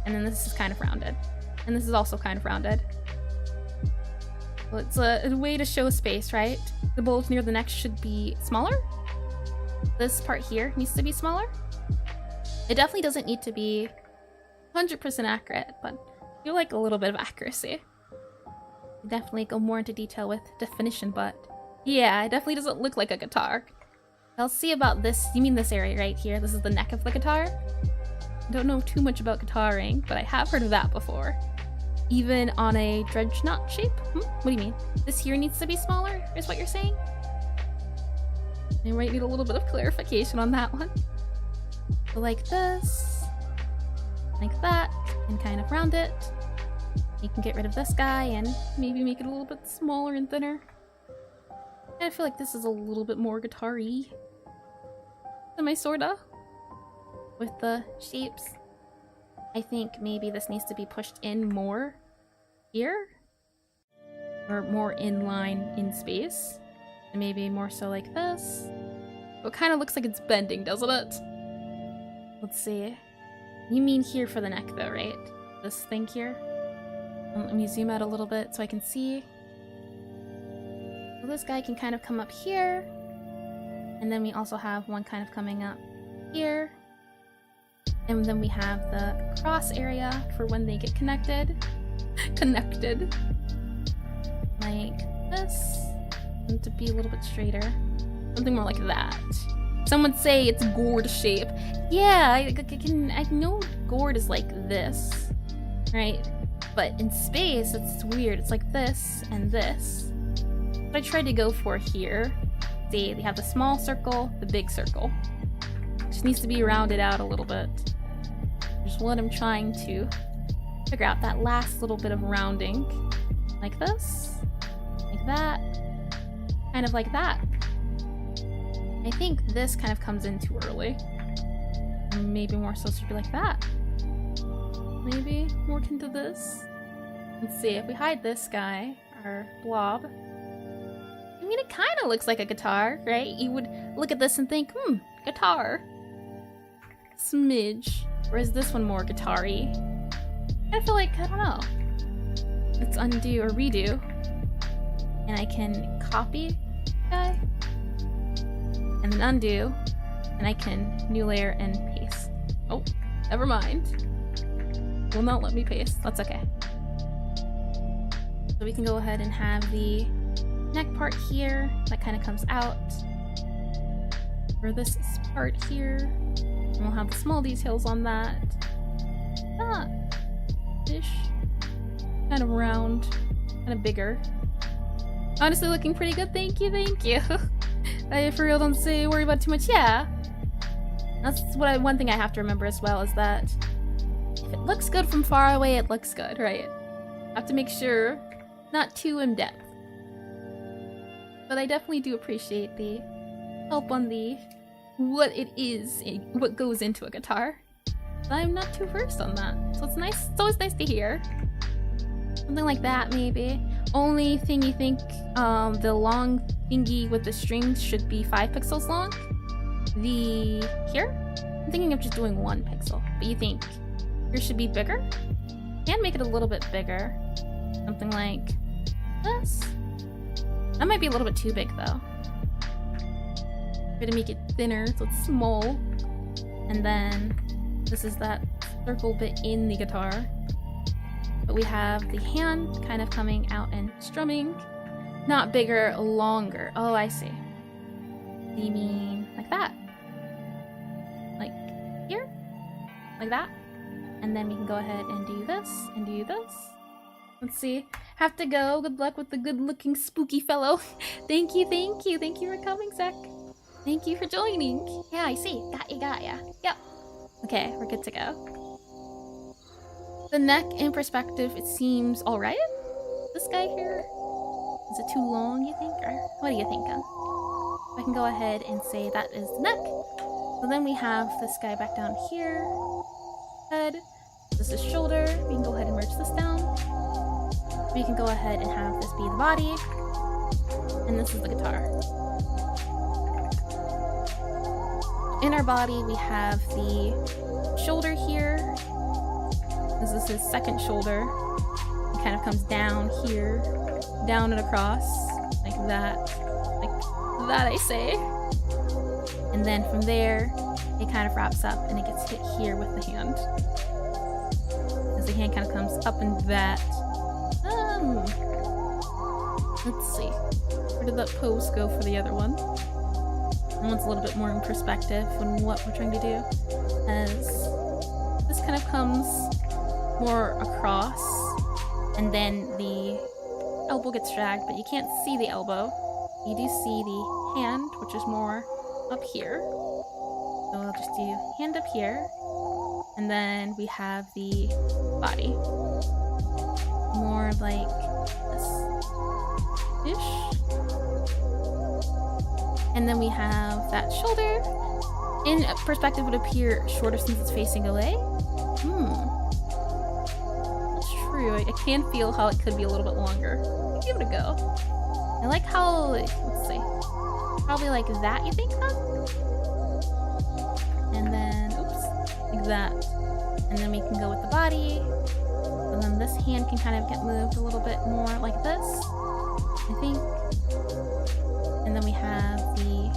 And then this is kind of rounded. And this is also kind of rounded. Well, it's a way to show space, right? The bulge near the neck should be smaller. This part here needs to be smaller. It definitely doesn't need to be 100% accurate, but I feel like a little bit of accuracy. Definitely go more into detail with definition, but yeah, it definitely doesn't look like a guitar. I'll see about this. You mean this area right here? This is the neck of the guitar? I don't know too much about guitaring, but I have heard of that before. Even on a dreadnought shape? What do you mean? This here needs to be smaller, is what you're saying? I might need a little bit of clarification on that one. So like this, like that, and kind of round it. You can get rid of this guy and maybe make it a little bit smaller and thinner. And I feel like this is a little bit more guitar-y. Am I sorta? With the shapes. I think maybe this needs to be pushed in more here. Or more in line in space. And maybe more so like this. It kind of looks like it's bending, doesn't it? Let's see. You mean here for the neck though, right? This thing here? Let me zoom out a little bit so I can see. So this guy can kind of come up here. And then we also have one kind of coming up here. And then we have the cross area for when they get connected. Connected. Like this. And to be a little bit straighter. Something more like that. Some would say it's gourd shape. Yeah, I know gourd is like this. Right? But in space, it's weird. It's like this and this. What I tried to go for here. See, they have the small circle, the big circle. Just needs to be rounded out a little bit. Just what I'm trying to figure out, that last little bit of rounding. Like this, like that, kind of like that. I think this kind of comes in too early. Maybe more so should be like that. Maybe more into this. Let's see, if we hide this guy, our blob. I mean, it kind of looks like a guitar, right? You would look at this and think, guitar. Smidge. Or is this one more guitar-y? I feel like, I don't know. Let's undo or redo. And I can copy guy. And then undo. And I can new layer and paste. Oh, never mind. Will not let me paste. That's okay. So we can go ahead and have the neck part here. That kind of comes out. For this part here. And we'll have the small details on that. Ish. Kind of round. Kind of bigger. Honestly looking pretty good, thank you, thank you. I for real don't say worry about too much, yeah. That's one thing I have to remember as well, is that if it looks good from far away, it looks good, right? I have to make sure, not too in depth. But I definitely do appreciate the help on the what it is, what goes into a guitar. I'm not too versed on that, so it's nice. It's always nice to hear. Something like that, maybe. Only thing you think, the long thingy with the strings should be 5 pixels long. Here? I'm thinking of just doing 1 pixel, but you think here should be bigger? Can make it a little bit bigger. Something like this. That might be a little bit too big though. Try to make it thinner so it's small. And then This is that circle bit in the guitar. But we have the hand kind of coming out and strumming. Not bigger, longer. Oh, I see. You mean like that? Like here? Like that? And then we can go ahead and do this, and do this. Let's see. Have to go. Good luck with the good-looking spooky fellow. Thank you, thank you. Thank you for coming, Zach. Thank you for joining. Yeah, I see. Got ya. Yep. Okay, we're good to go. The neck in perspective, it seems alright. This guy here. Is it too long, you think? Or what are you thinking? I can go ahead and say that is the neck. So then we have this guy back down here. Head. This is shoulder. We can go ahead and merge this down. We can go ahead and have this be the body. And this is the guitar. In our body, we have the shoulder here. This is his second shoulder. It kind of comes down here, down and across, like that, I say. And then from there, it kind of wraps up and it gets hit here with the hand. As the hand kind of comes up and that. Let's see. Where did that pose go for the other one? That one's a little bit more in perspective when what we're trying to do. As this kind of comes more across, and then the elbow gets dragged, but you can't see the elbow. You do see the hand, which is more up here. So I'll just do hand up here, and then we have the body. More like this-ish. And then we have that shoulder. In perspective, would appear shorter since it's facing away. That's true. I can feel how it could be a little bit longer. Give it a go. I like how, let's see, probably like that, you think, huh? And then, oops, like that. And then we can go with the body. And then this hand can kind of get moved a little bit more like this, I think. And then we have the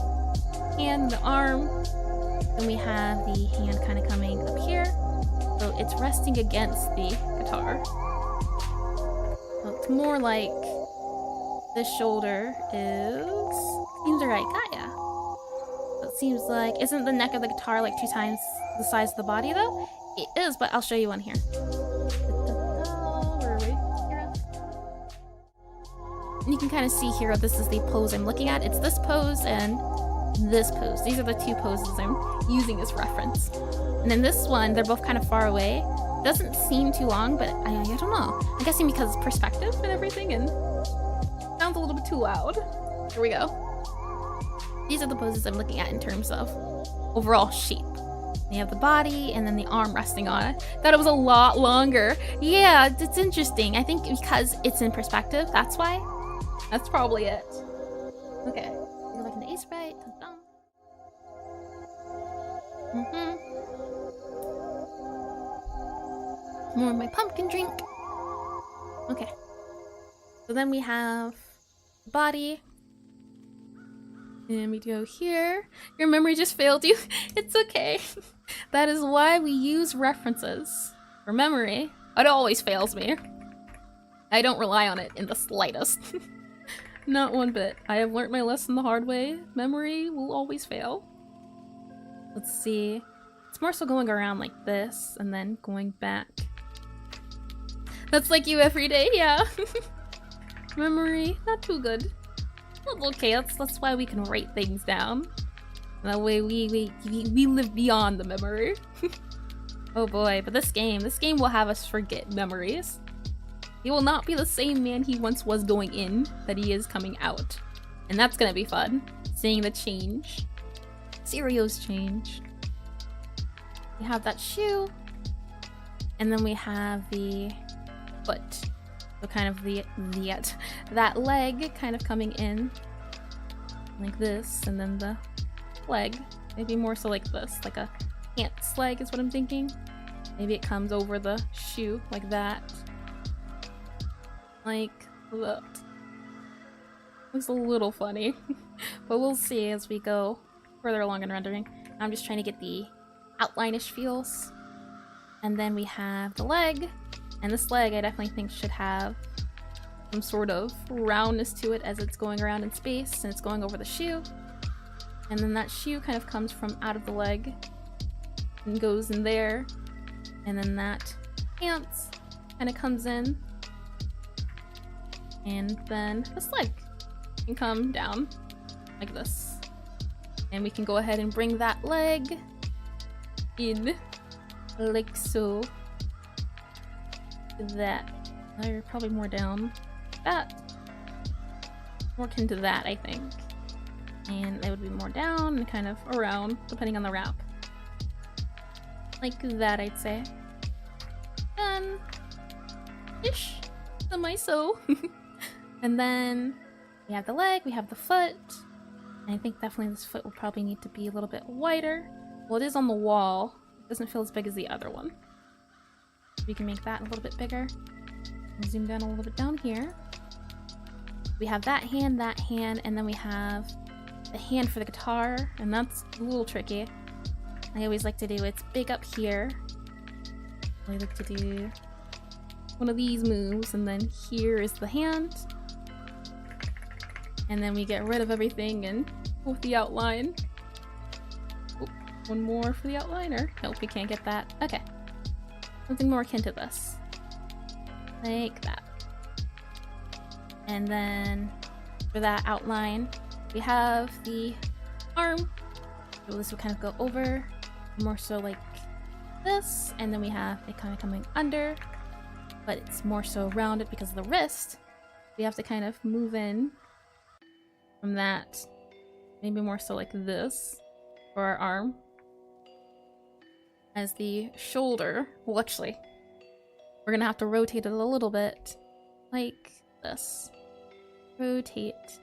hand, the arm. Then we have the hand kind of coming up here. So it's resting against the guitar. So it's more like this shoulder seems alright, got ya. So it seems like, isn't the neck of the guitar like 2 times the size of the body though? It is, but I'll show you one here. Where are we? Here. And you can kind of see here, this is the pose I'm looking at. It's this pose and this pose. These are the 2 poses I'm using as reference. And then this one, they're both kind of far away. Doesn't seem too long, but I don't know. I'm guessing because it's perspective and everything, and sounds a little bit too loud. Here we go. These are the poses I'm looking at in terms of overall shape. You have the body and then the arm resting on it. Thought it was a lot longer. Yeah, it's interesting. I think because it's in perspective, that's why. That's probably it. Okay. You're like an Aseprite. More of my pumpkin drink. Okay. So then we have body. And we go here. Your memory just failed you. It's okay. That is why we use references for memory. It always fails me. I don't rely on it in the slightest. Not one bit. I have learned my lesson the hard way. Memory will always fail. Let's see. It's more so going around like this and then going back. That's like you every day, yeah. Memory, not too good. Okay, that's why we can write things down. That way we live beyond the memory. Oh boy, but this game will have us forget memories. He will not be the same man he once was going in that he is coming out. And that's gonna be fun, seeing the change. Serio's change. We have that shoe. And then we have the foot. So kind of that leg kind of coming in like this, and then the leg, maybe more so like this, like a ant's leg is what I'm thinking. Maybe it comes over the shoe like that. Like that. Looks a little funny, but we'll see as we go further along in rendering. I'm just trying to get the outline-ish feels. And then we have the leg. And this leg I definitely think should have some sort of roundness to it as it's going around in space and it's going over the shoe. And then that shoe kind of comes from out of the leg and goes in there. And then that pants kind of comes in. And then this leg can come down like this. And we can go ahead and bring that leg in like so. That. Or probably more down. That. More akin to that, I think. And it would be more down and kind of around, depending on the wrap. Like that, I'd say. And ish. Semi-so. And then we have the leg, we have the foot. And I think definitely this foot will probably need to be a little bit wider. Well, it is on the wall. It doesn't feel as big as the other one. We can make that a little bit bigger. And zoom down a little bit down here. We have that hand, and then we have the hand for the guitar, and that's a little tricky. I always like to do it's big up here. I like to do one of these moves, and then here is the hand. And then we get rid of everything and go with the outline. Oh, one more for the outliner. Nope, we can't get that. Okay. Something more akin to this. Like that. And then for that outline, we have the arm. So this will kind of go over, more so like this. And then we have it kind of coming under, but it's more so rounded because of the wrist. We have to kind of move in from that, maybe more so like this for our arm. As the shoulder, well actually, we're gonna have to rotate it a little bit, like this. Rotate.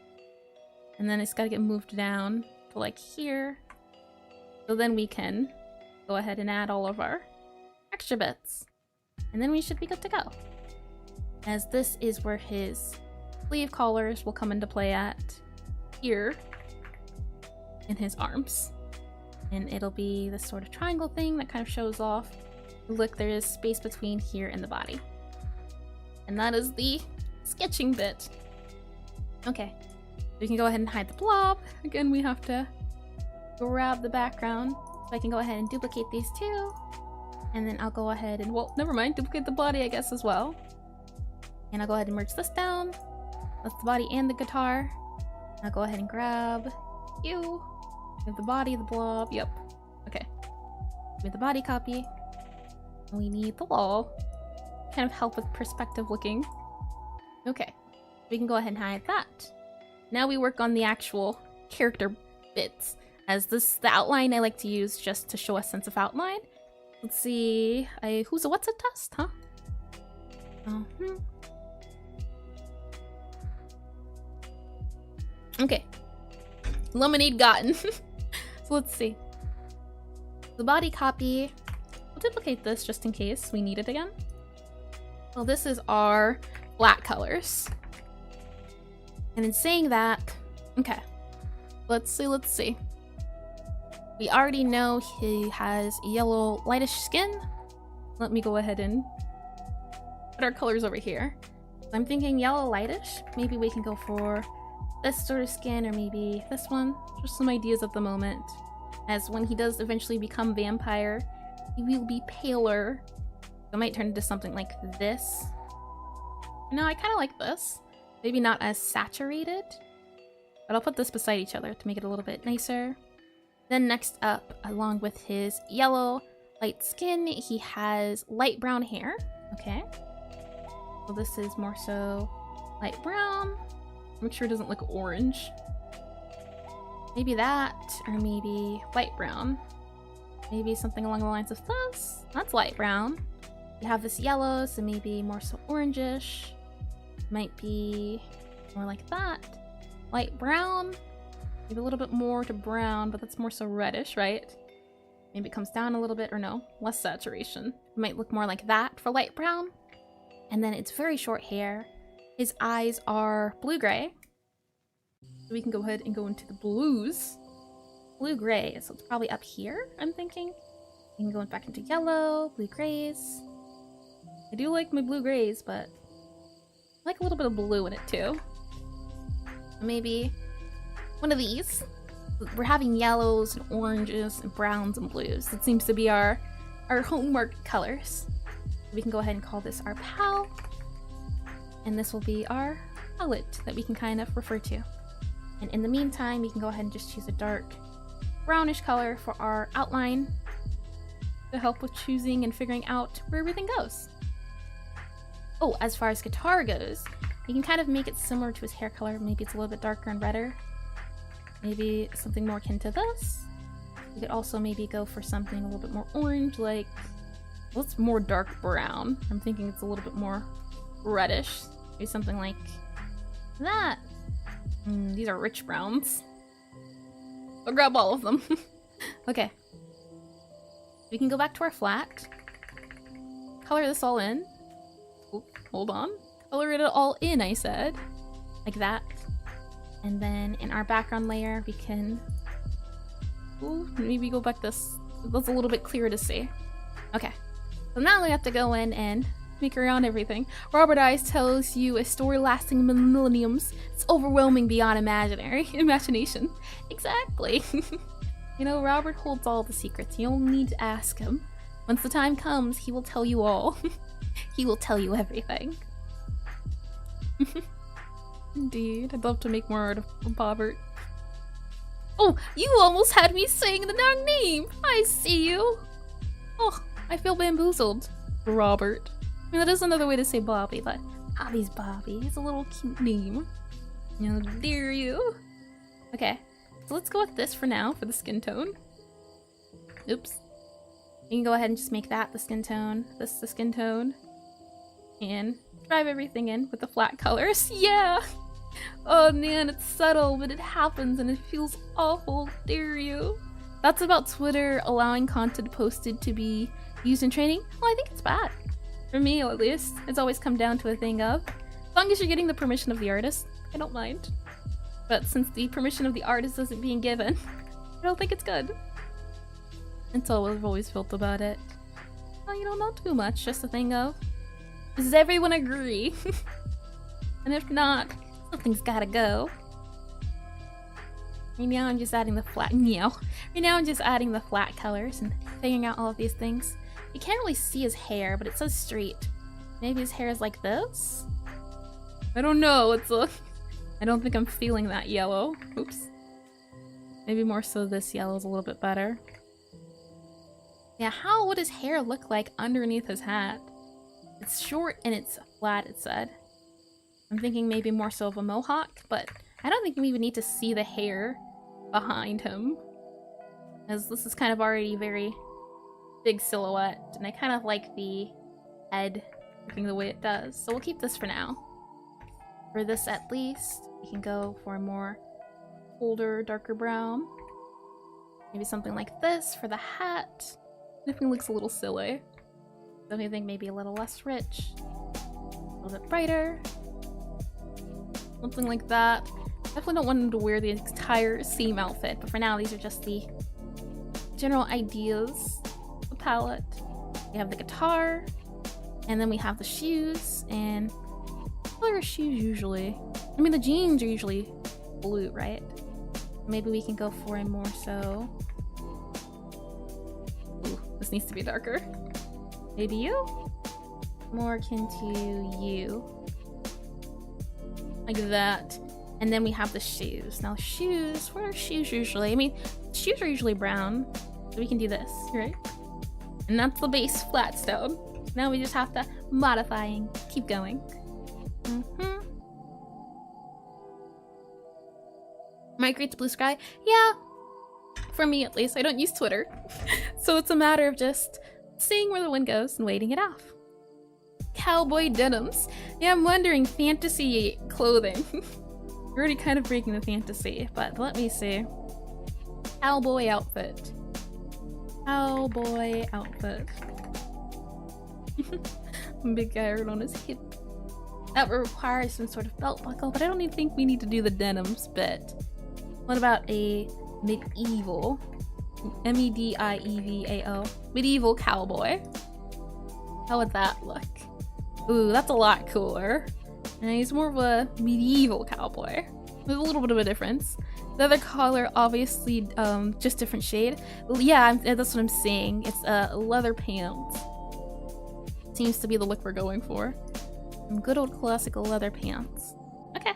And then it's gotta get moved down to like here. So then we can go ahead and add all of our extra bits. And then we should be good to go. As this is where his sleeve collars will come into play at here in his arms. And it'll be this sort of triangle thing that kind of shows off. Look, there is space between here and the body. And that is the sketching bit. Okay, we can go ahead and hide the blob. Again, we have to grab the background. So I can go ahead and duplicate these two. And then I'll go ahead and, well, never mind, duplicate the body, I guess, as well. And I'll go ahead and merge this down. That's the body and the guitar. I'll go ahead and grab you. We have the body, the blob, yep. Okay. We have the body copy. And we need the wall. Kind of help with perspective looking. Okay. We can go ahead and hide that. Now we work on the actual character bits. As this, the outline I like to use just to show a sense of outline. Let's see. Who's a what's a test, huh? Okay. Lemonade gotten. So let's see. The body copy. We'll duplicate this just in case we need it again. Well, this is our black colors. And in saying that, okay. Let's see. We already know he has yellow, lightish skin. Let me go ahead and put our colors over here. So I'm thinking yellow, lightish. Maybe we can go for this sort of skin, or maybe this one. Just some ideas at the moment. As when he does eventually become vampire, he will be paler. So it might turn into something like this. No, I kind of like this. Maybe not as saturated. But I'll put this beside each other to make it a little bit nicer. Then next up, along with his yellow, light skin, he has light brown hair. Okay. So this is more so light brown. Make sure it doesn't look orange. Maybe that, or maybe light brown. Maybe something along the lines of this. That's light brown. We have this yellow, so maybe more so orangish. Might be more like that. Light brown. Maybe a little bit more to brown, but that's more so reddish, right? Maybe it comes down a little bit, or no, less saturation. It might look more like that for light brown. And then it's very short hair. His eyes are blue-gray. So we can go ahead and go into the blues. Blue-gray, so it's probably up here, I'm thinking. You can go back into yellow, blue grays. I do like my blue grays, but I like a little bit of blue in it too. Maybe one of these. We're having yellows and oranges and browns and blues. That seems to be our homework colors. We can go ahead and call this our pal. And this will be our palette that we can kind of refer to. And in the meantime, we can go ahead and just choose a dark brownish color for our outline to help with choosing and figuring out where everything goes. Oh, as far as guitar goes, you can kind of make it similar to his hair color. Maybe it's a little bit darker and redder. Maybe something more akin to this. You could also maybe go for something a little bit more orange, like, well, it's more dark brown. I'm thinking it's a little bit more reddish. Maybe something like that. These are rich browns. I'll grab all of them. Okay. We can go back to our flat. Color this all in. Oop, hold on. Color it all in, I said. Like that. And then in our background layer, we can... Ooh, maybe go back this. That's a little bit clearer to see. Okay. So now we have to go in and make around everything. Robert Eyes tells you a story lasting millenniums. It's overwhelming beyond imagination. Exactly. You know, Robert holds all the secrets. You only need to ask him. Once the time comes, he will tell you all. He will tell you everything. Indeed. I'd love to make more art of Robert. Oh, you almost had me saying the wrong name. I see you. Oh, I feel bamboozled. Robert. I mean, that is another way to say Bobby, but Bobby's Bobby. It's a little cute name. You know, dare you? Okay, so let's go with this for now, for the skin tone. Oops. You can go ahead and just make that the skin tone, this the skin tone, and drive everything in with the flat colors. Yeah! Oh man, it's subtle, but it happens and it feels awful. Dare you? That's about Twitter allowing content posted to be used in training. Well, I think it's bad. For me, at least. It's always come down to a thing of, as long as you're getting the permission of the artist, I don't mind. But since the permission of the artist isn't being given, I don't think it's good. That's all I've always felt about it. Well, you know, not too much, just a thing of, does everyone agree? And if not, something's gotta go. Right now I'm just adding the flat, Right now I'm just adding the flat colors and figuring out all of these things. You can't really see his hair, but it says straight. Maybe his hair is like this? I don't know, I don't think I'm feeling that yellow. Oops. Maybe more so this yellow is a little bit better. Yeah, how would his hair look like underneath his hat? It's short and it's flat, it said. I'm thinking maybe more so of a mohawk, but I don't think we even need to see the hair behind him, as this is kind of already very big silhouette, and I kind of like the head looking the way it does, so we'll keep this for now. For this at least, we can go for a more older, darker brown. Maybe something like this for the hat. Definitely looks a little silly. So I think maybe a little less rich, a little bit brighter. Something like that. Definitely don't want him to wear the entire same outfit, but for now these are just the general ideas of the palette. We have the guitar, and then we have the shoes, and what are shoes usually? I mean, the jeans are usually blue, right? Maybe we can go for a more so... Ooh, this needs to be darker. Maybe you? More akin to you. Like that. And then we have the shoes. Now shoes, what are shoes usually? I mean, shoes are usually brown, so we can do this, right? And that's the base flat stone. Now we just have to modify and keep going. Migrate to blue sky? Yeah, for me at least. I don't use Twitter. So it's a matter of just seeing where the wind goes and waiting it off. Cowboy denims. Yeah, I'm wondering, fantasy clothing. We're already kind of breaking the fantasy, but let me see. Cowboy outfit. Cowboy outfit. Big guy right on his hip. That would require some sort of belt buckle, but I don't even think we need to do the denims bit. What about a medieval MEDIEVAO. Medieval cowboy. How would that look? Ooh, that's a lot cooler. And he's more of a medieval cowboy. There's a little bit of a difference. The other color, obviously, just different shade. Yeah, that's what I'm saying. It's leather pants. Seems to be the look we're going for. Some good old classical leather pants. Okay.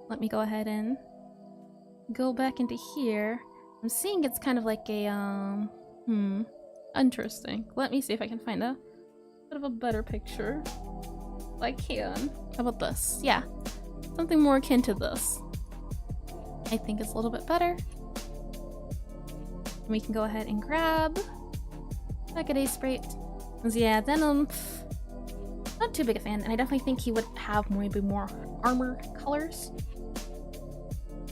Let me go ahead and go back into here. I'm seeing it's kind of like a, interesting. Let me see if I can find a bit of a better picture. If I can. How about this? Yeah. Something more akin to this. I think it's a little bit better. And we can go ahead and grab like an Aseprite. Yeah, then not too big a fan, and I definitely think he would have maybe more armor colors.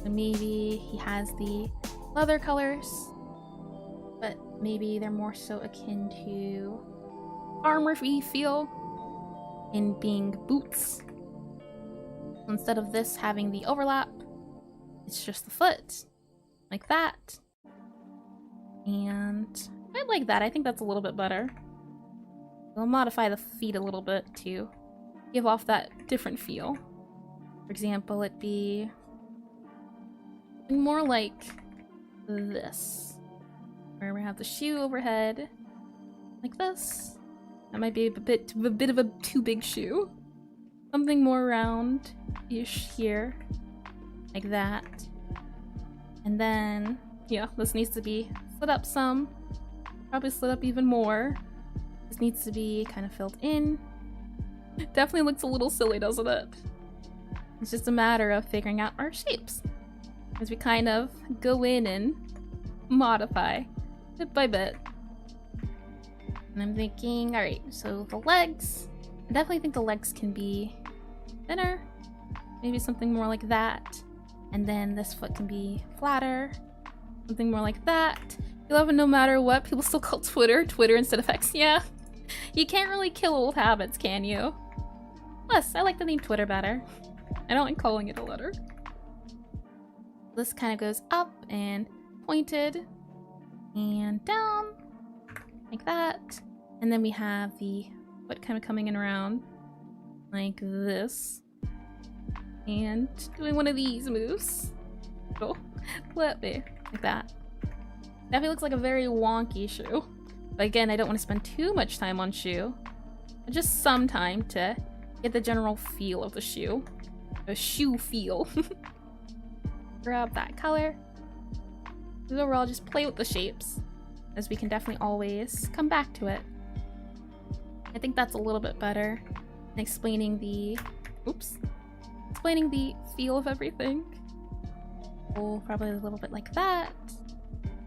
And maybe he has the leather colors, but maybe they're more so akin to armor-y feel in being boots. Instead of this having the overlap, it's just the foot, like that. And I like that. I think that's a little bit better. We'll modify the feet a little bit to give off that different feel. For example, it'd be more like this, where we have the shoe overhead, like this. That might be a bit of a too big shoe. Something more round-ish here, like that. And then, yeah, this needs to be slid up some, probably slid up even more. This needs to be kind of filled in. Definitely looks a little silly, doesn't it? It's just a matter of figuring out our shapes as we kind of go in and modify bit by bit. And I'm thinking, alright, so the legs, I definitely think the legs can be thinner, maybe something more like that. And then this foot can be flatter, something more like that. You'll have it no matter what. People still call Twitter instead of X. Yeah, you can't really kill old habits, can you? Plus, I like the name Twitter better. I don't like calling it a letter. This kind of goes up and pointed and down like that. And then we have the foot kind of coming in around like this. And doing one of these moves. Oh, let me. Like that. Definitely looks like a very wonky shoe. But again, I don't want to spend too much time on shoe. But just some time to get the general feel of the shoe. The shoe feel. Grab that color. Because overall, just play with the shapes, as we can definitely always come back to it. I think that's a little bit better than explaining the... Oops. Explaining the feel of everything. Oh, probably a little bit like that.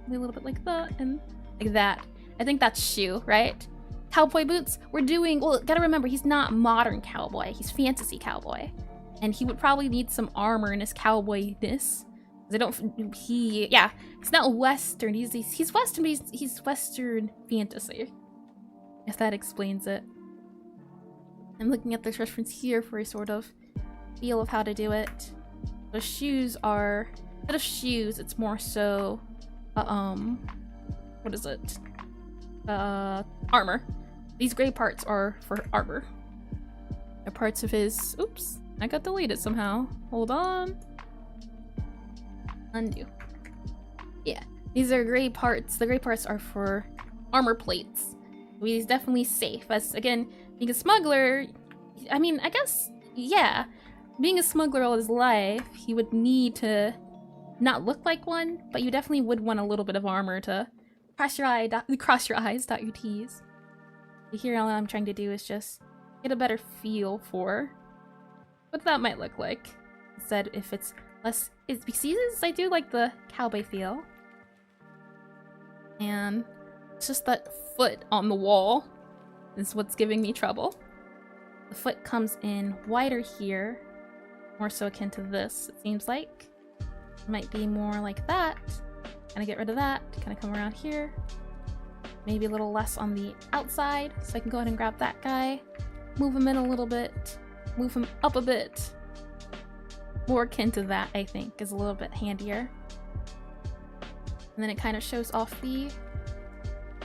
Maybe a little bit like that, and like that. I think that's shoe, right? Cowboy boots, we're doing... Well, gotta remember, he's not modern cowboy. He's fantasy cowboy. And he would probably need some armor in his cowboyness. He's not Western. He's Western, but he's Western fantasy. If that explains it. I'm looking at this reference here for a sort of feel of how to do it. The shoes are... Instead of shoes, it's more so... what is it? Armor. These gray parts are for armor. They're parts of his... Oops. I got deleted somehow. Hold on. Undo. Yeah. These are gray parts. The gray parts are for armor plates. He's definitely safe. As, again, being a smuggler... I mean, I guess... Yeah. Being a smuggler all his life, he would need to not look like one, but you definitely would want a little bit of armor to cross your eyes, dot your T's. Here, all I'm trying to do is just get a better feel for what that might look like. Instead, if it's less... Because I do like the cowboy feel. And it's just that foot on the wall is what's giving me trouble. The foot comes in wider here, more so akin to this, it seems like. It might be more like that. Kind of get rid of that, kind of come around here. Maybe a little less on the outside, so I can go ahead and grab that guy, move him in a little bit, move him up a bit. More akin to that, I think, is a little bit handier. And then it kind of shows off the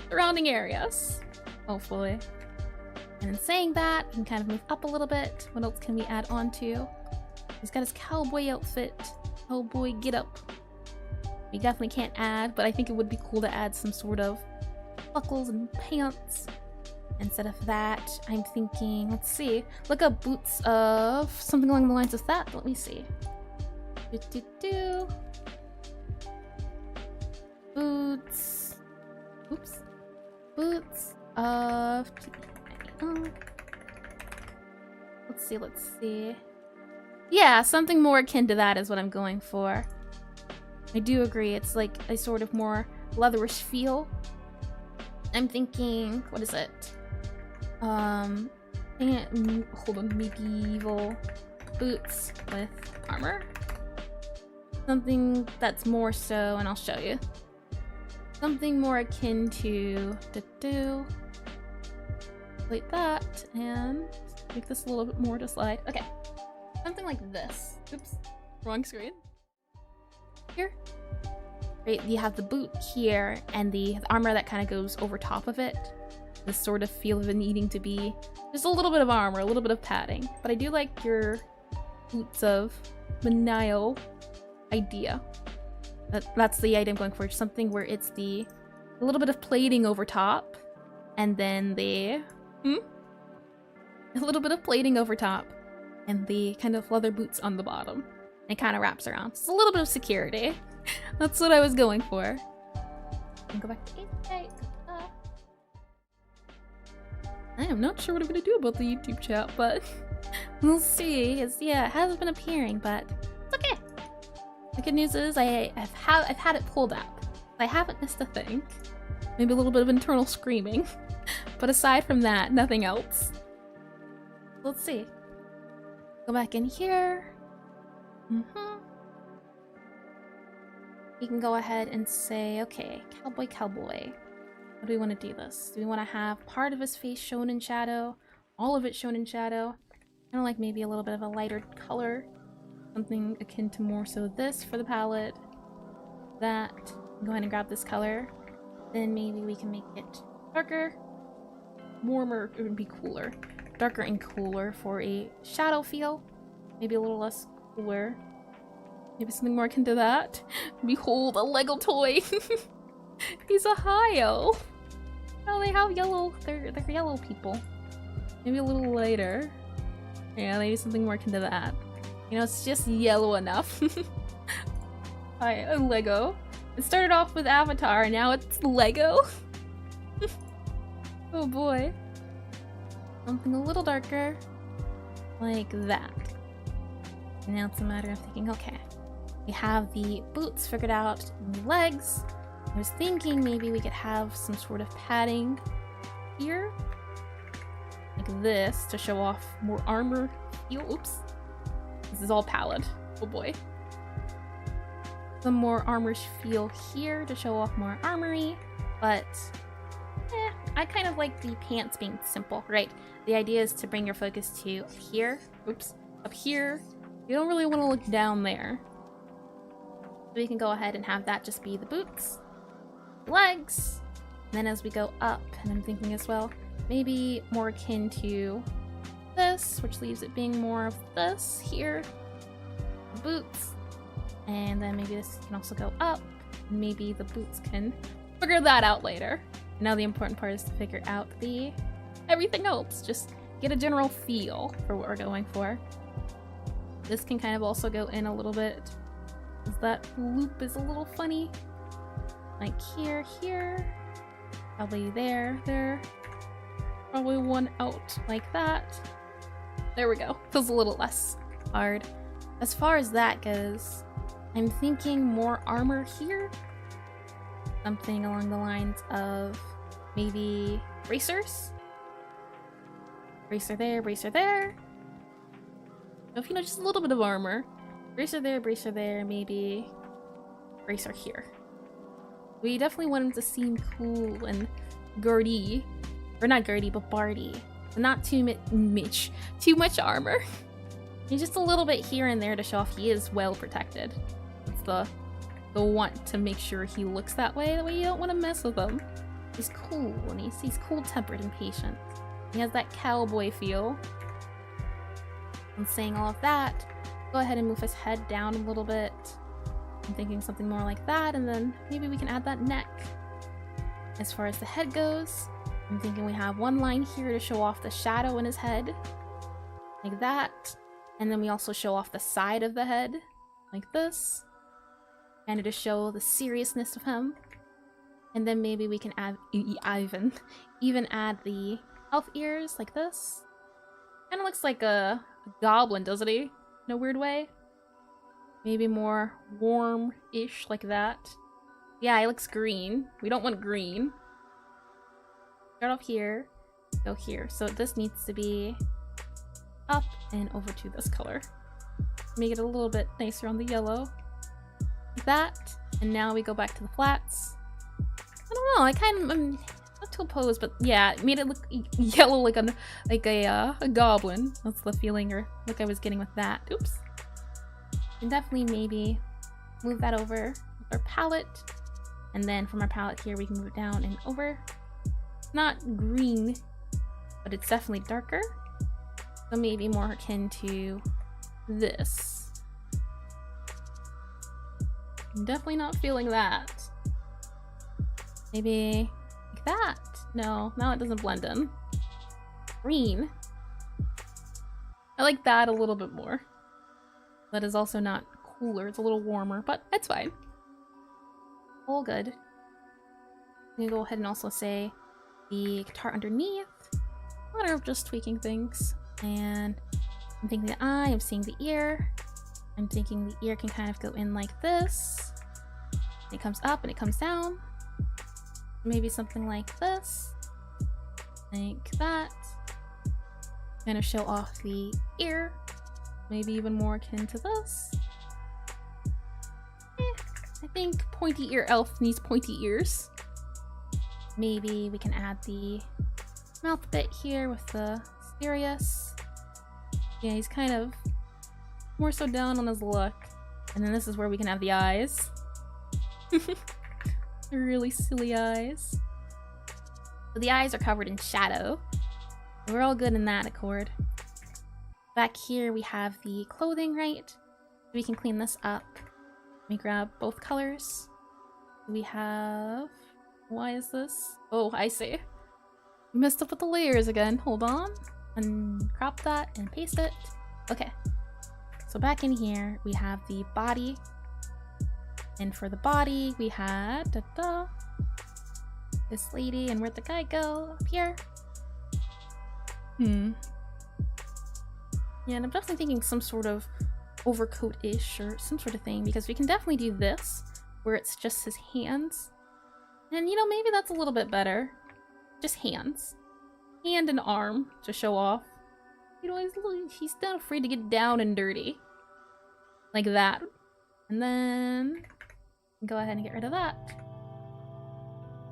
surrounding areas, hopefully. And in saying that, we can kind of move up a little bit. What else can we add on to? He's got his cowboy outfit, cowboy get-up. We definitely can't add, but I think it would be cool to add some sort of buckles and pants. Instead of that, I'm thinking, let's see, look up boots of something along the lines of that. Let me see. Boots. Oops. Boots of. Let's see. Yeah, something more akin to that is what I'm going for. I do agree, it's like a sort of more leatherish feel. I'm thinking, what is it? Hold on, medieval boots with armor? Something that's more so, and I'll show you. Something more akin to like that, and make this a little bit more to slide. Okay, something like this. Oops, wrong screen. Here, right? You have the boot here, and the armor that kind of goes over top of it. This sort of feel of it needing to be just a little bit of armor, a little bit of padding. But I do like your boots of Manile idea. That's the idea I'm going for. Something where it's a little bit of plating over top, and then a little bit of plating over top, and the kind of leather boots on the bottom. It kind of wraps around. It's a little bit of security. That's what I was going for. And go back to 8. I am not sure what I'm gonna do about the YouTube chat, but we'll see. Yeah, it hasn't been appearing, but it's okay. The good news is I've had it pulled up. I haven't missed a thing. Maybe a little bit of internal screaming, but aside from that, nothing else. Let's see. Go back in here. You can go ahead and say, okay, cowboy. How do we want to do this? Do we want to have part of his face shown in shadow? All of it shown in shadow? Kind of like maybe a little bit of a lighter color. Something akin to more so this for the palette. That. Go ahead and grab this color. Then maybe we can make it darker. Warmer, it would be cooler. Darker and cooler for a shadow feel. Maybe a little less cooler. Maybe something more akin to that. Behold, a Lego toy! He's a Hio! Oh, they have yellow. They're yellow people. Maybe a little lighter. Yeah, maybe something more akin to that. You know, it's just yellow enough. Alright, Lego. It started off with Avatar, and now it's Lego. Oh boy. Something a little darker. Like that. And now it's a matter of thinking, okay. We have the boots figured out and the legs. I was thinking maybe we could have some sort of padding here. Like this to show off more armor. Oops. This is all palette. Oh boy. Some more armor feel here to show off more armory. But I kind of like the pants being simple, right? The idea is to bring your focus to up here. Oops. Up here. You don't really want to look down there. So we can go ahead and have that just be the boots. Legs. And then as we go up, and I'm thinking as well, maybe more akin to this, which leaves it being more of this here. Boots. And then maybe this can also go up. Maybe the boots can figure that out later. Now the important part is to figure out the everything else. Just get a general feel for what we're going for. This can kind of also go in a little bit. Because that loop is a little funny. Like here. Probably there. Probably one out like that. There we go. Feels a little less hard. As far as that goes, I'm thinking more armor here. Something along the lines of maybe bracers. Bracer there. If you know, just a little bit of armor. Bracer there, maybe bracer here. We definitely want him to seem cool and Gardy. Or not Gardy, but Barty. Not too much armor. And just a little bit here and there to show off he is well protected. That's the You'll want to make sure he looks that way you don't want to mess with him. He's cool, and he's cool-tempered and patient. He has that cowboy feel. And saying all of that, go ahead and move his head down a little bit. I'm thinking something more like that, and then maybe we can add that neck. As far as the head goes, I'm thinking we have one line here to show off the shadow in his head, like that. And then we also show off the side of the head, like this, and to show the seriousness of him. And then maybe we can add even add the elf ears, like this. Kind of looks like a goblin, doesn't he? In a weird way. Maybe more warm-ish, like that. Yeah, he looks green. We don't want green. Start off here, go here. So this needs to be up and over to this color. Make it a little bit nicer on the yellow. Like that. And now we go back to the flats. I don't know, I'm not too opposed, but yeah, it made it look yellow like a goblin. That's the feeling or look I was getting with that. Oops. And definitely maybe move that over with our palette. And then from our palette here, we can move it down and over. Not green, but it's definitely darker. So maybe more akin to this. I'm definitely not feeling that. Maybe like that. No, now it doesn't blend in. Green. I like that a little bit more. That is also not cooler, it's a little warmer, but it's fine. All good. I'm gonna go ahead and also say the guitar underneath. A matter of just tweaking things. And I'm thinking the eye, I'm seeing the ear. I'm thinking the ear can kind of go in like this. It comes up and it comes down. Maybe something like this. Like that. Kind of show off the ear. Maybe even more akin to this. I think pointy ear elf needs pointy ears. Maybe we can add the mouth bit here with the serious. Yeah, he's kind of more so down on his look. And then this is where we can have the eyes. Really silly eyes. So the eyes are covered in shadow. We're all good in that accord. Back here we have the clothing, right? We can clean this up. Let me grab both colors. We have... Why is this? Oh, I see. Messed up with the layers again. Hold on. Uncrop that and paste it. Okay. So back in here, we have the body. And for the body, we had this lady. And where'd the guy go? Up here. Yeah, and I'm definitely thinking some sort of overcoat-ish or some sort of thing, because we can definitely do this, where it's just his hands. And, you know, maybe that's a little bit better. Just hands. Hand and arm to show off. You know, he's not afraid to get down and dirty. Like that. And then go ahead and get rid of that.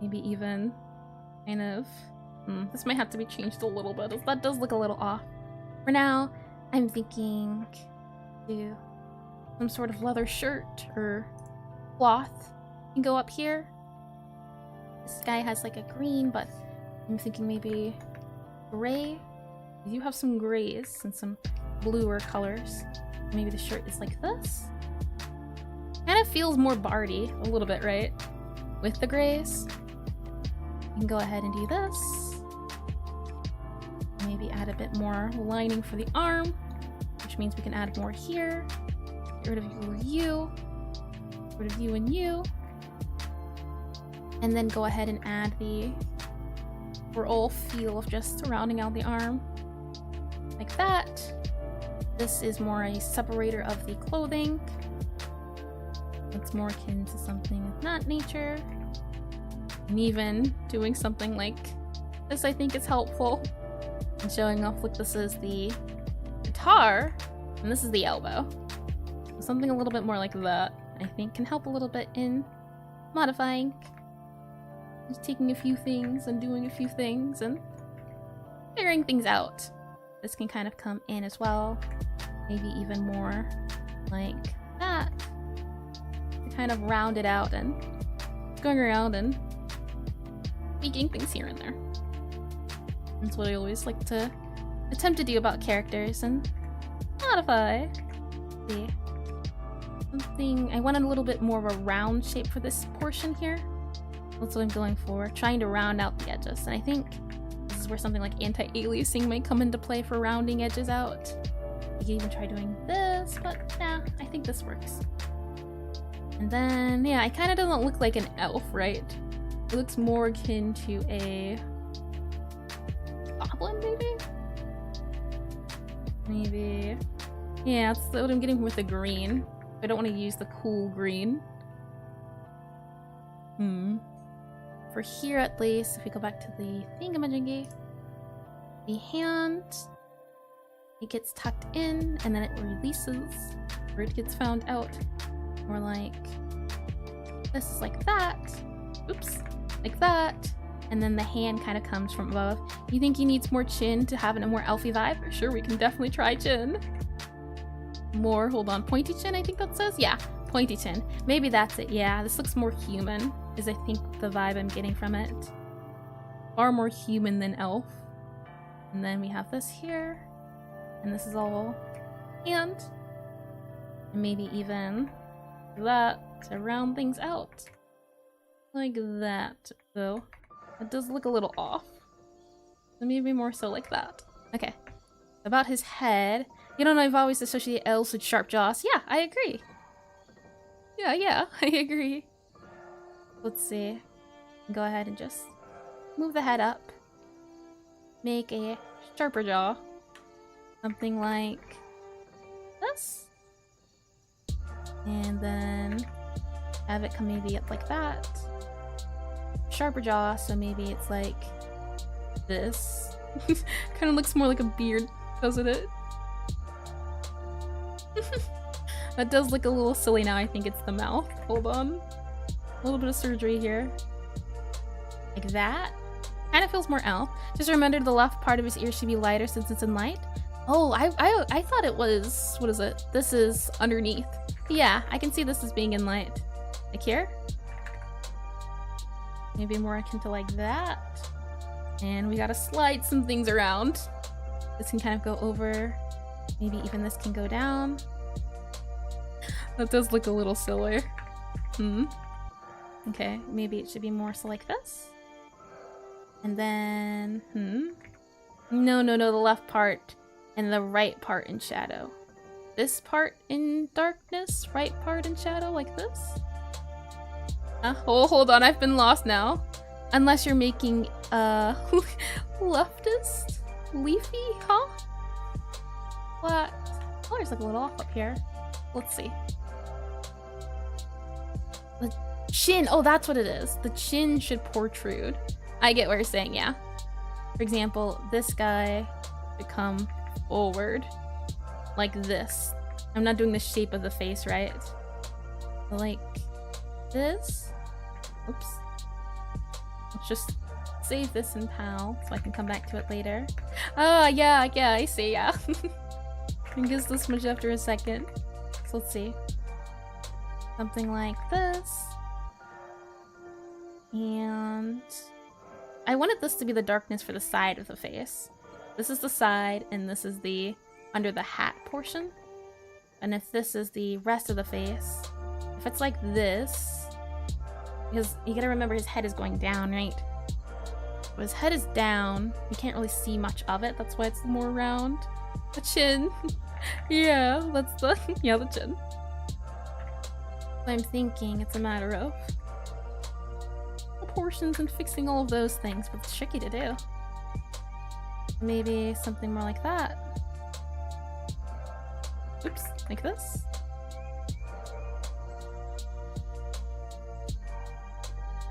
Maybe even kind of... this might have to be changed a little bit. That does look a little off. For now, I'm thinking do some sort of leather shirt or cloth. You can go up here. This guy has like a green, but I'm thinking maybe gray. You have some grays and some bluer colors. Maybe the shirt is like this. Kind of feels more bardy a little bit, right? With the grays. You can go ahead and do this. Maybe add a bit more lining for the arm, which means we can add more here. Get rid of you. Get rid of you and you. And then go ahead and add the overall feel of just rounding out the arm. Like that. This is more a separator of the clothing. It's more akin to something of that nature. And even doing something like this, I think is helpful. And showing off, look, this is the guitar, and this is the elbow. So something a little bit more like that, I think, can help a little bit in modifying. Just taking a few things and doing a few things and figuring things out. This can kind of come in as well. Maybe even more like that. kind of round it out and going around and tweaking things here and there. That's what I always like to attempt to do about characters and modify. See. Something, I wanted a little bit more of a round shape for this portion here. That's what I'm going for, trying to round out the edges. And I think this is where something like anti-aliasing might come into play for rounding edges out. You can even try doing this, but nah, I think this works. And then, yeah, it kind of doesn't look like an elf, right? It looks more akin to a goblin, maybe? Maybe. Yeah, that's what I'm getting with the green. I don't want to use the cool green. For here at least, if we go back to the thingamajiggy, the hand, it gets tucked in and then it releases, or it gets found out. More like this is like that. Oops. Like that. And then the hand kind of comes from above. You think he needs more chin to have a more elfy vibe? Sure, we can definitely try chin. More, hold on, pointy chin, I think that says? Yeah, pointy chin. Maybe that's it, yeah. This looks more human, is I think the vibe I'm getting from it. Far more human than elf. And then we have this here. And this is all hand. And maybe even that to round things out. Like that, though. It does look a little off. So maybe more so like that. Okay. About his head. You don't know, I've always associated elves with sharp jaws. Yeah, I agree. Yeah, I agree. Let's see. Go ahead and just move the head up. Make a sharper jaw. Something like this. And then have it come maybe up like that. Sharper jaw, so maybe it's like this. Kind of looks more like a beard, doesn't it? That does look a little silly now. I think it's the mouth. Hold on. A little bit of surgery here. Like that. Kind of feels more elf. Just remember the left part of his ear should be lighter since it's in light. Oh, I thought it was, what is it? This is underneath. Yeah, I can see this as being in light. Like here? Maybe more akin to like that. And we gotta slide some things around. This can kind of go over. Maybe even this can go down. That does look a little silly. Okay, maybe it should be more so like this. And then, No, the left part and the right part in shadow. This part in darkness, right part in shadow, like this? Oh, hold on, I've been lost now. Unless you're making, leftist? Leafy, huh? What? Colors look a little off up here. Let's see. The chin, oh, that's what it is. The chin should protrude. I get what you're saying, yeah. For example, this guy should come forward like this. I'm not doing the shape of the face, right? Like this. Oops. Let's just save this in PAL so I can come back to it later. Oh, yeah, I see, yeah. I can guess this much after a second. So let's see. Something like this. And I wanted this to be the darkness for the side of the face. This is the side, and this is the under the hat portion. And if this is the rest of the face, if it's like this, because you gotta remember his head is going down, right? When his head is down, you can't really see much of it. That's why it's more round. The chin. Yeah, that's the, yeah, the chin. So I'm thinking it's a matter of proportions and fixing all of those things, but it's tricky to do. Maybe something more like that. Oops, like this.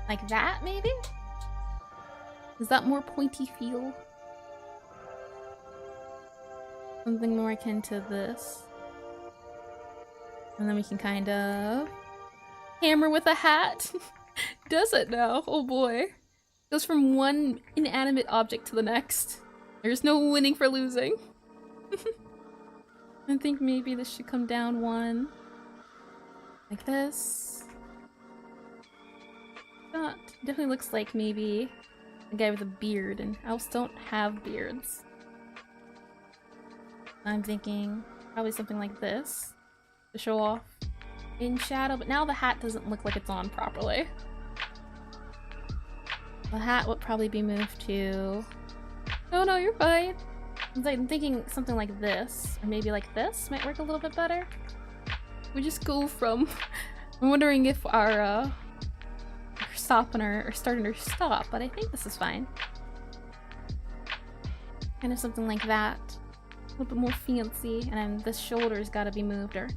Like that, maybe? Is that more pointy feel? Something more akin to this. And then we can kind of hammer with a hat. Does it now? Oh boy. Goes from one inanimate object to the next. There's no winning for losing. I think maybe this should come down one. Like this. That definitely looks like maybe a guy with a beard, and elves don't have beards. I'm thinking probably something like this to show off in shadow, but now the hat doesn't look like it's on properly. The hat would probably be moved to... Oh no, you're fine. I'm thinking something like this, or maybe like this might work a little bit better. We just go from... I'm wondering if our stop and our starting to stop, but I think this is fine. Kind of something like that. A little bit more fancy, and then this shoulder's gotta be moved, or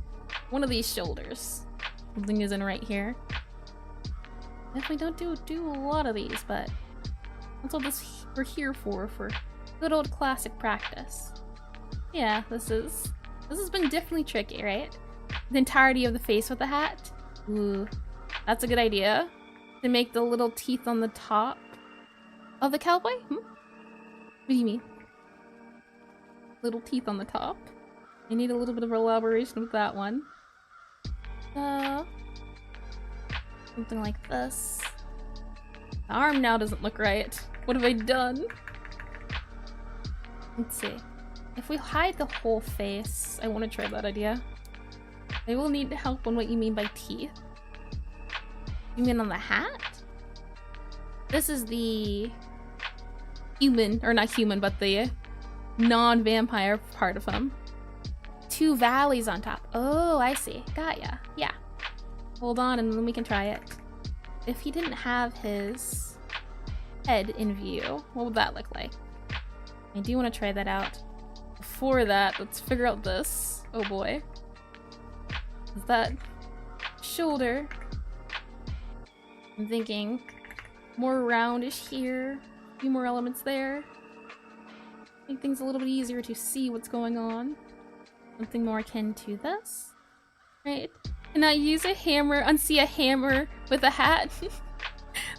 one of these shoulders. Something isn't right here. Definitely don't do a lot of these, but that's what we're here for good old classic practice. Yeah, this has been definitely tricky, right? The entirety of the face with the hat. Ooh, that's a good idea. To make the little teeth on the top of the cowboy? What do you mean? Little teeth on the top. I need a little bit of elaboration with that one. Something like this. The arm now doesn't look right. What have I done? Let's see. If we hide the whole face, I want to try that idea. I will need help on what you mean by teeth. You mean on the hat? This is the human, or not human, but the non-vampire part of him. Two valleys on top. Oh, I see. Got ya. Yeah. Hold on and then we can try it. If he didn't have his head in view, what would that look like? I do want to try that out. Before that, let's figure out this. Oh boy. Is that shoulder? I'm thinking more roundish here. A few more elements there. Make things a little bit easier to see what's going on. Something more akin to this. Right? Can I use a hammer, unsee a hammer with a hat?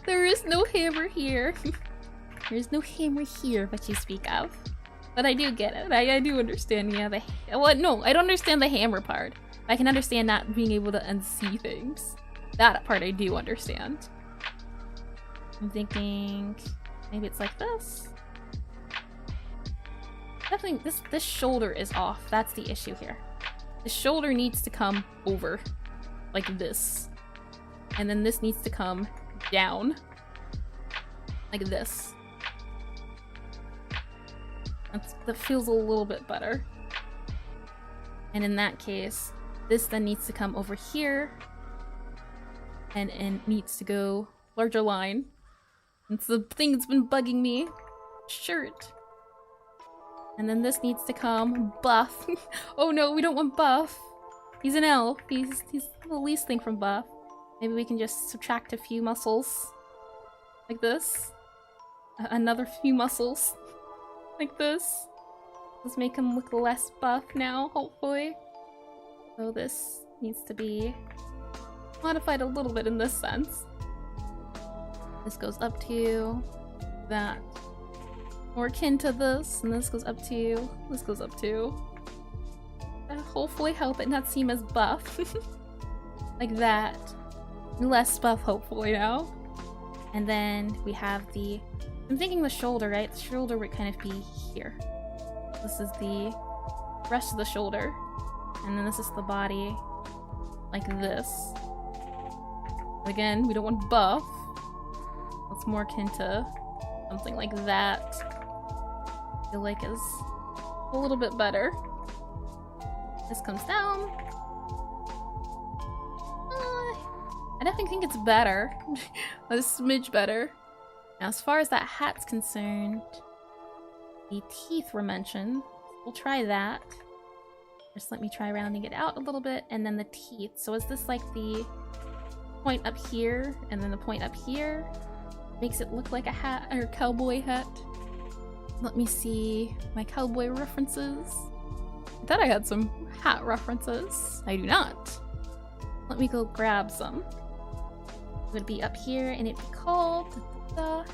There is no hammer here. There's no hammer here that you speak of. But I do get it. I do understand, yeah, well, no, I don't understand the hammer part. I can understand not being able to unsee things. That part I do understand. I'm thinking maybe it's like this. Definitely this shoulder is off. That's the issue here. The shoulder needs to come over like this. And then this needs to come down like this. That feels a little bit better. And in that case, this then needs to come over here and needs to go larger line. It's the thing that's been bugging me. Shirt. And then this needs to come buff. Oh no, we don't want buff. He's an elf. He's the least thing from buff. Maybe we can just subtract a few muscles. Like this. Another few muscles. Like this. Let's make him look less buff now, hopefully. So this needs to be modified a little bit in this sense. This goes up to that. More akin to this, and this goes up to, this goes up to. That'll hopefully help it not seem as buff. Like that. Less buff, hopefully, now. And then we have the, I'm thinking the shoulder, right? The shoulder would kind of be here. This is the rest of the shoulder. And then this is the body, like this. Again, we don't want buff. It's more akin to something like that. I feel like is a little bit better. This comes down. I definitely think it's better. A smidge better. Now, as far as that hat's concerned, the teeth were mentioned. We'll try that. Just let me try rounding it out a little bit, and then the teeth. So is this like the point up here, and then the point up here? Makes it look like a hat, or cowboy hat. Let me see my cowboy references. I thought I had some hat references. I do not. Let me go grab some. It would be up here, and it'd be called the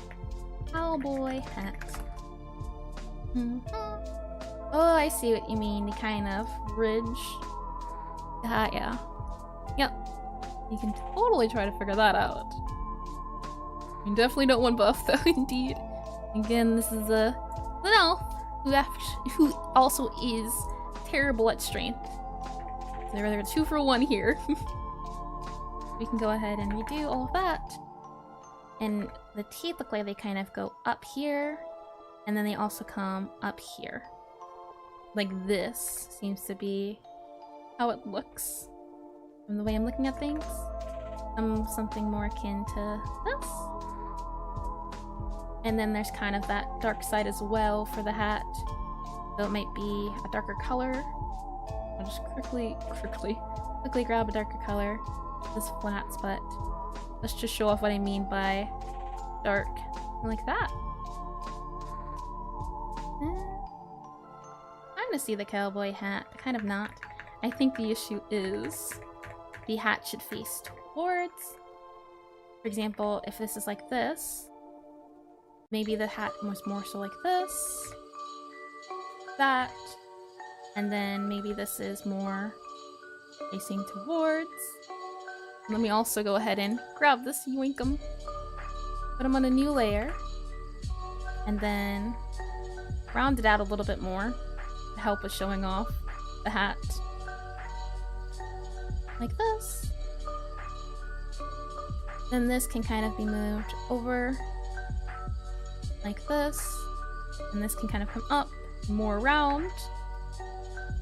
cowboy hat. Oh, I see what you mean. The kind of ridge. Yeah. Yep. You can totally try to figure that out. You definitely don't want buff though, indeed. Again, this is an elf who also is terrible at strength. So they're 2 for 1 here. We can go ahead and redo all of that. And the teeth look like they kind of go up here, and then they also come up here. Like this seems to be how it looks from the way I'm looking at things. Something more akin to this. And then there's kind of that dark side as well for the hat. So it might be a darker color. I'll just quickly grab a darker color. This flats, but let's just show off what I mean by dark, like that. I'm gonna see the cowboy hat, but kind of not. I think the issue is the hat should face towards. For example, if this is like this, maybe the hat was more so like this, that, and then maybe this is more facing towards. Let me also go ahead and grab this, yoink 'em, put them on a new layer, and then round it out a little bit more to help with showing off the hat. Like this. Then this can kind of be moved over like this, and this can kind of come up more round.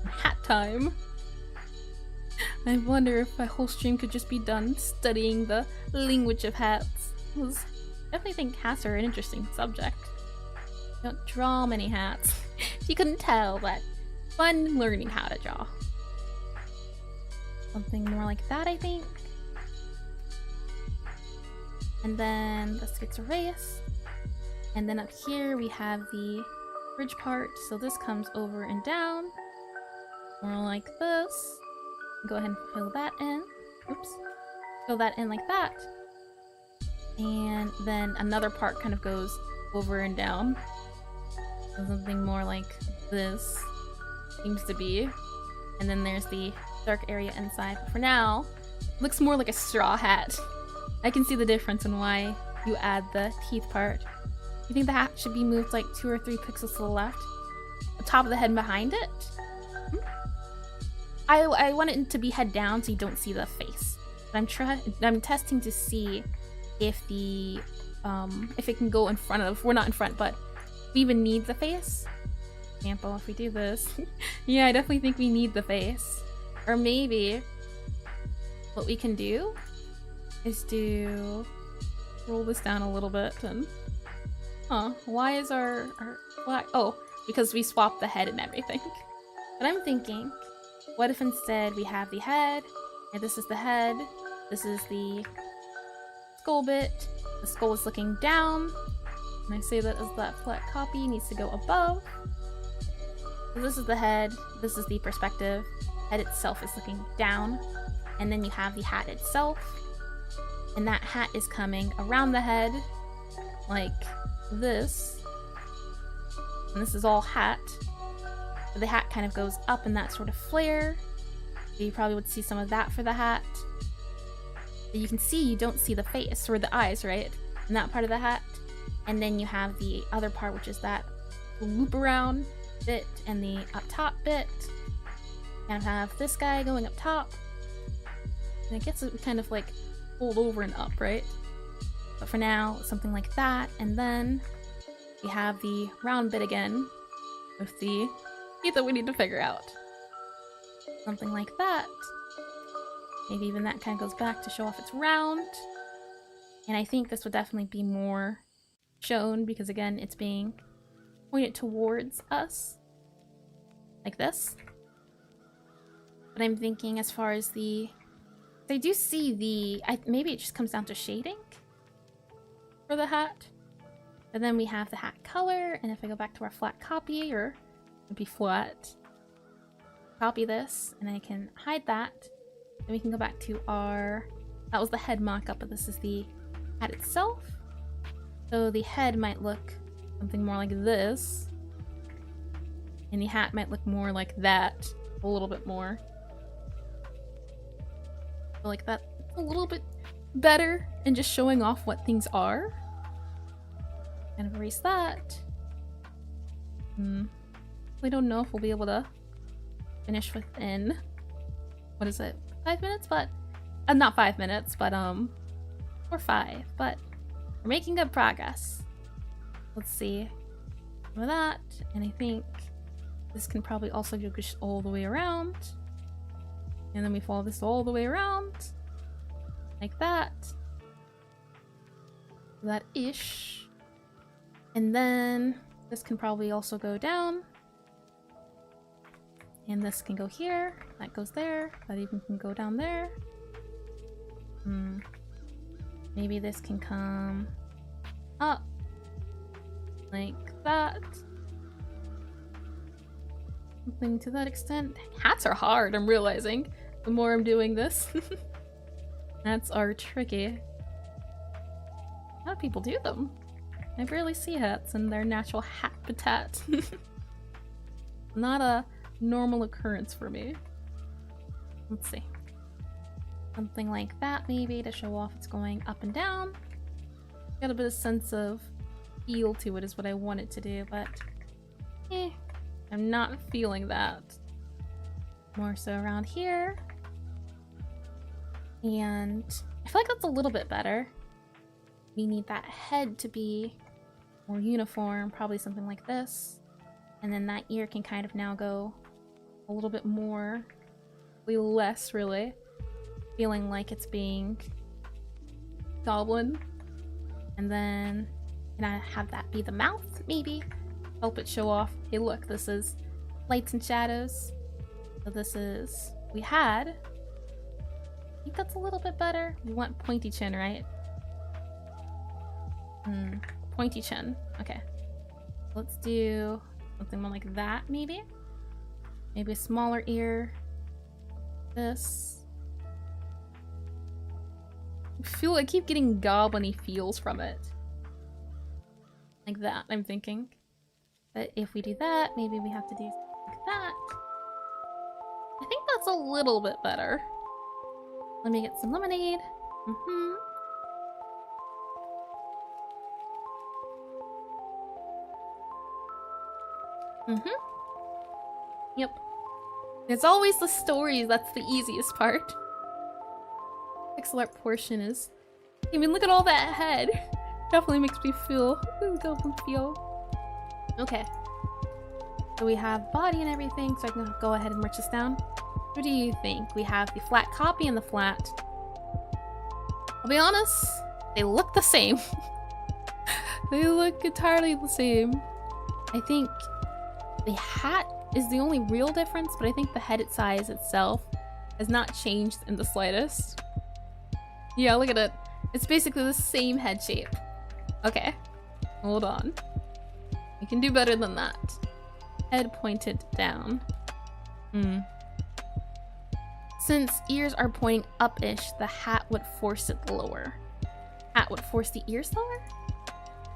Hat time. I wonder if my whole stream could just be done studying the language of hats. I definitely think hats are an interesting subject. I don't draw many hats. You couldn't tell, but fun learning how to draw. Something more like that, I think. And then this gets erased. And then up here we have the bridge part. So this comes over and down. More like this. Go ahead and fill that in. Oops. Fill that in like that. And then another part kind of goes over and down. So something more like this seems to be. And then there's the dark area inside. But for now, looks more like a straw hat. I can see the difference in why you add the teeth part. You think the hat should be moved like 2 or 3 pixels to the left? The top of the head and behind it? I want it to be head down so you don't see the face. But I'm testing to see if the if it can go in front of, we're not in front, but we even need the face. For example, if we do this, yeah, I definitely think we need the face. Or maybe what we can do is roll this down a little bit and why is our black? Oh, because we swapped the head and everything. But I'm thinking, what if instead we have the head, and this is the head, this is the skull bit, the skull is looking down, and I say that as that flat copy needs to go above. So this is the head, this is the perspective, head itself is looking down, and then you have the hat itself, and that hat is coming around the head, like this, and this is all hat. The hat kind of goes up in that sort of flare. So you probably would see some of that for the hat. But you can see you don't see the face or the eyes, right? In that part of the hat. And then you have the other part, which is that loop around bit and the up top bit. And have this guy going up top. And it gets kind of like fold over and up, right? But for now, something like that. And then we have the round bit again with the teeth that we need to figure out. Something like that. Maybe even that kind of goes back to show off it's round. And I think this would definitely be more shown because again, it's being pointed towards us. Like this. But I'm thinking as far as I do see maybe it just comes down to shading for the hat. And then we have the hat color, and if I go back to our flat copy, or it'd be flat, copy this, and I can hide that. Then we can go back to that was the head mock-up, but this is the hat itself. So the head might look something more like this, and the hat might look more like that, a little bit more. So like that, a little bit better, and just showing off what things are. kind of erase that. We don't know if we'll be able to finish within, what is it, 5 minutes? But not 5 minutes, but or 5, but we're making good progress. Let's see some of that, and I think this can probably also go just all the way around, and then we follow this all the way around like that, that ish, and then this can probably also go down. And this can go here, that goes there, that even can go down there. Maybe this can come up like that. Something to that extent. Hats are hard, I'm realizing, the more I'm doing this. Hats are tricky. How do people do them? I rarely see hats in their natural habitat. Not a normal occurrence for me. Let's see. Something like that maybe to show off it's going up and down. Got a bit of sense of feel to it is what I wanted to do, but I'm not feeling that. More so around here. And I feel like that's a little bit better. We need that head to be more uniform, probably something like this. And then that ear can kind of now go a little bit more, less really, feeling like it's being goblin. And then can I have that be the mouth, maybe? Help it show off, hey look, this is lights and shadows. So this is, we had, I think that's a little bit better. We want pointy chin, right? Pointy chin, okay. Let's do something more like that, maybe? Maybe a smaller ear. This. I keep getting goblin-y feels from it. Like that, I'm thinking. But if we do that, maybe we have to do like that. I think that's a little bit better. Let me get some lemonade. Yep. It's always the stories that's the easiest part. Pixelart portion is... I mean, look at all that head. Definitely makes me feel... goblin feel. Okay. So we have body and everything, so I can go ahead and merge this down. What do you think? We have the flat copy and the flat. I'll be honest, they look the same. They look entirely the same. I think the hat is the only real difference, but I think the head size itself has not changed in the slightest. Yeah, look at it. It's basically the same head shape. Okay, hold on. We can do better than that. Head pointed down. Since ears are pointing up-ish, the hat would force it lower. Hat would force the ears lower?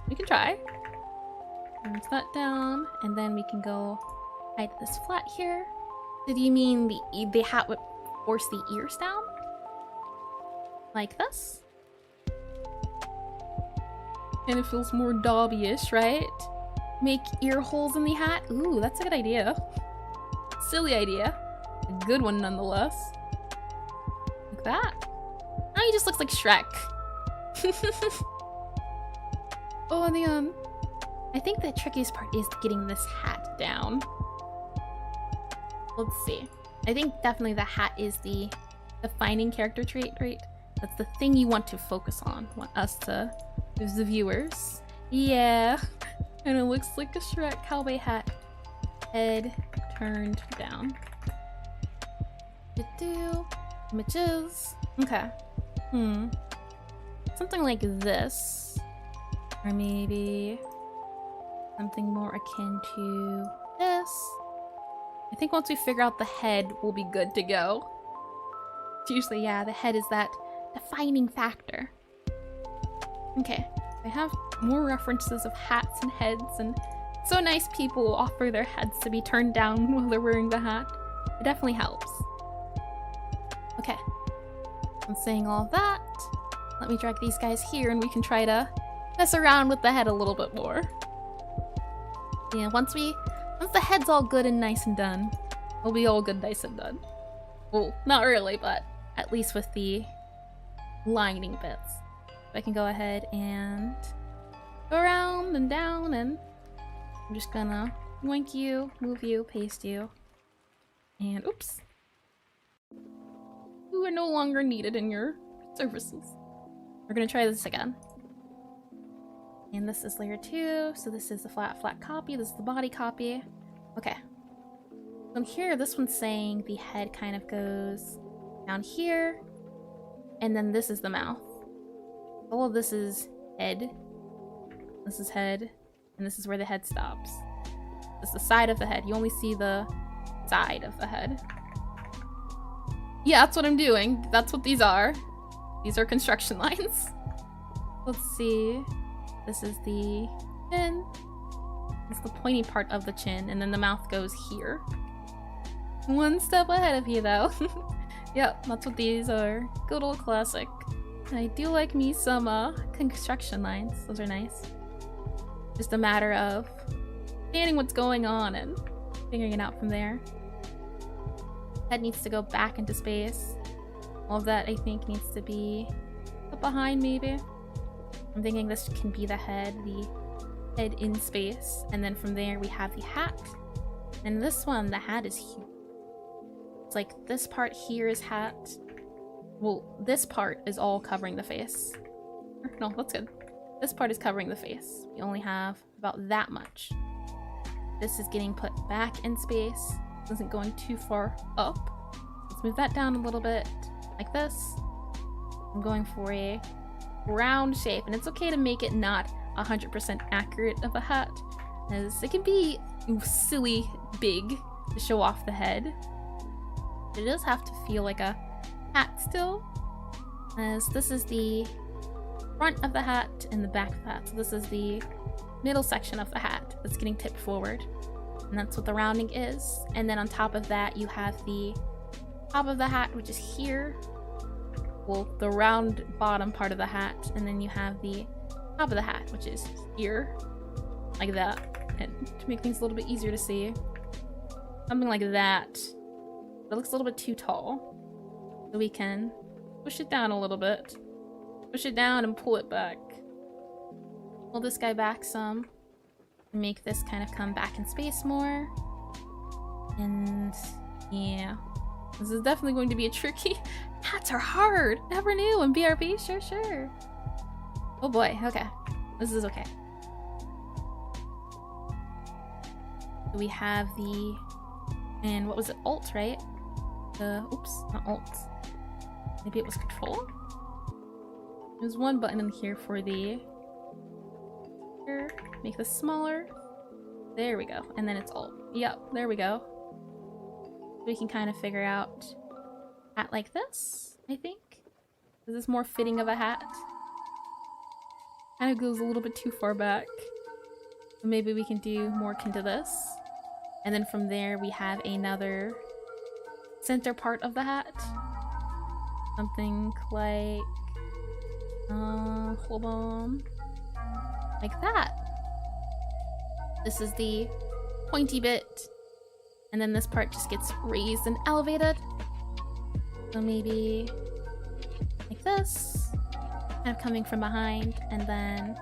We can try. Move that down, and then we can go hide this flat here. Did you mean the hat would force the ears down? Like this? And it feels more Dobby-ish, right? Make ear holes in the hat? Ooh, that's a good idea. Silly idea. A good one nonetheless. Like that. Now he just looks like Shrek. Oh, and I think the trickiest part is getting this hat down. Let's see. I think definitely the hat is the defining character trait, right? That's the thing you want to focus on. Want us to, as the viewers. Yeah. And it looks like a Shrek cowboy hat. Head turned down. Images. Okay. Something like this. Or maybe something more akin to this. I think once we figure out the head, we'll be good to go. It's usually, yeah, the head is that defining factor. Okay, they have more references of hats and heads, and it's so nice people offer their heads to be turned down while they're wearing the hat. It definitely helps. Okay, I'm saying all that. Let me drag these guys here and we can try to mess around with the head a little bit more. Yeah, once the head's all good and nice and done, we'll be all good, nice and done. Well, not really, but at least with the lining bits. I can go ahead and go around and down, and I'm just gonna wink you, move you, paste you, and oops. You are no longer needed in your services. We're gonna try this again. And this is layer 2, so this is the flat copy, this is the body copy. Okay. So here, this one's saying the head kind of goes down here, and then this is the mouth. All of this is head. This is head, and this is where the head stops. This is the side of the head. You only see the side of the head. Yeah, that's what I'm doing. That's what these are. These are construction lines. Let's see. This is the chin. It's the pointy part of the chin, and then the mouth goes here. One step ahead of you, though. Yep, that's what these are. Good old classic. I do like me some construction lines. Those are nice. Just a matter of understanding what's going on and figuring it out from there. Head needs to go back into space. All of that, I think, needs to be up behind, maybe. I'm thinking this can be the head in space, and then from there we have the hat. And this one, the hat is huge. It's like this part here is hat. Well, this part is all covering the face. No, that's good. This part is covering the face. We only have about that much. This is getting put back in space. This isn't going too far up. Let's move that down a little bit, like this. I'm going for a round shape, and it's okay to make it not 100% accurate of a hat, as it can be silly big to show off the head. It does have to feel like a hat still, as this is the front of the hat and the back of the hat. So this is the middle section of the hat that's getting tipped forward, and that's what the rounding is. And then on top of that, you have the top of the hat, which is here. Well, the round bottom part of the hat, and then you have the top of the hat, which is here, like that. And to make things a little bit easier to see, something like that. It looks a little bit too tall, so we can push it down a little bit. Push it down and pull it back. Pull this guy back some, and make this kind of come back in space more. And yeah, this is definitely going to be a tricky. Hats are hard. Never knew in BRB. Sure. Oh boy. Okay, this is okay. So we have the, and what was it? Alt, right? Oops, not Alt. Maybe it was Control. There's one button in here for the. Here, make this smaller. There we go, and then it's Alt. Yep, there we go. We can kind of figure out hat like this, I think. Is this more fitting of a hat? Kind of goes a little bit too far back. So maybe we can do more akin to this. And then from there we have another center part of the hat. Something like, hold on. Like that. This is the pointy bit. And then this part just gets raised and elevated. So maybe like this, kind of coming from behind, and then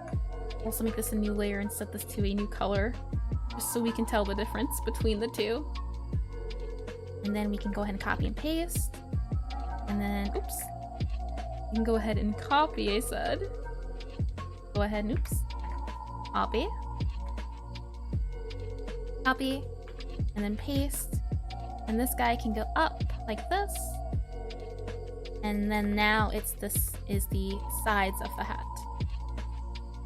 also make this a new layer and set this to a new color, just so we can tell the difference between the two. And then we can go ahead and copy and paste. And then, oops, you can go ahead and copy, I said. Go ahead and, oops, copy. Copy, and then paste. And this guy can go up like this. And then now it's this is the sides of the hat.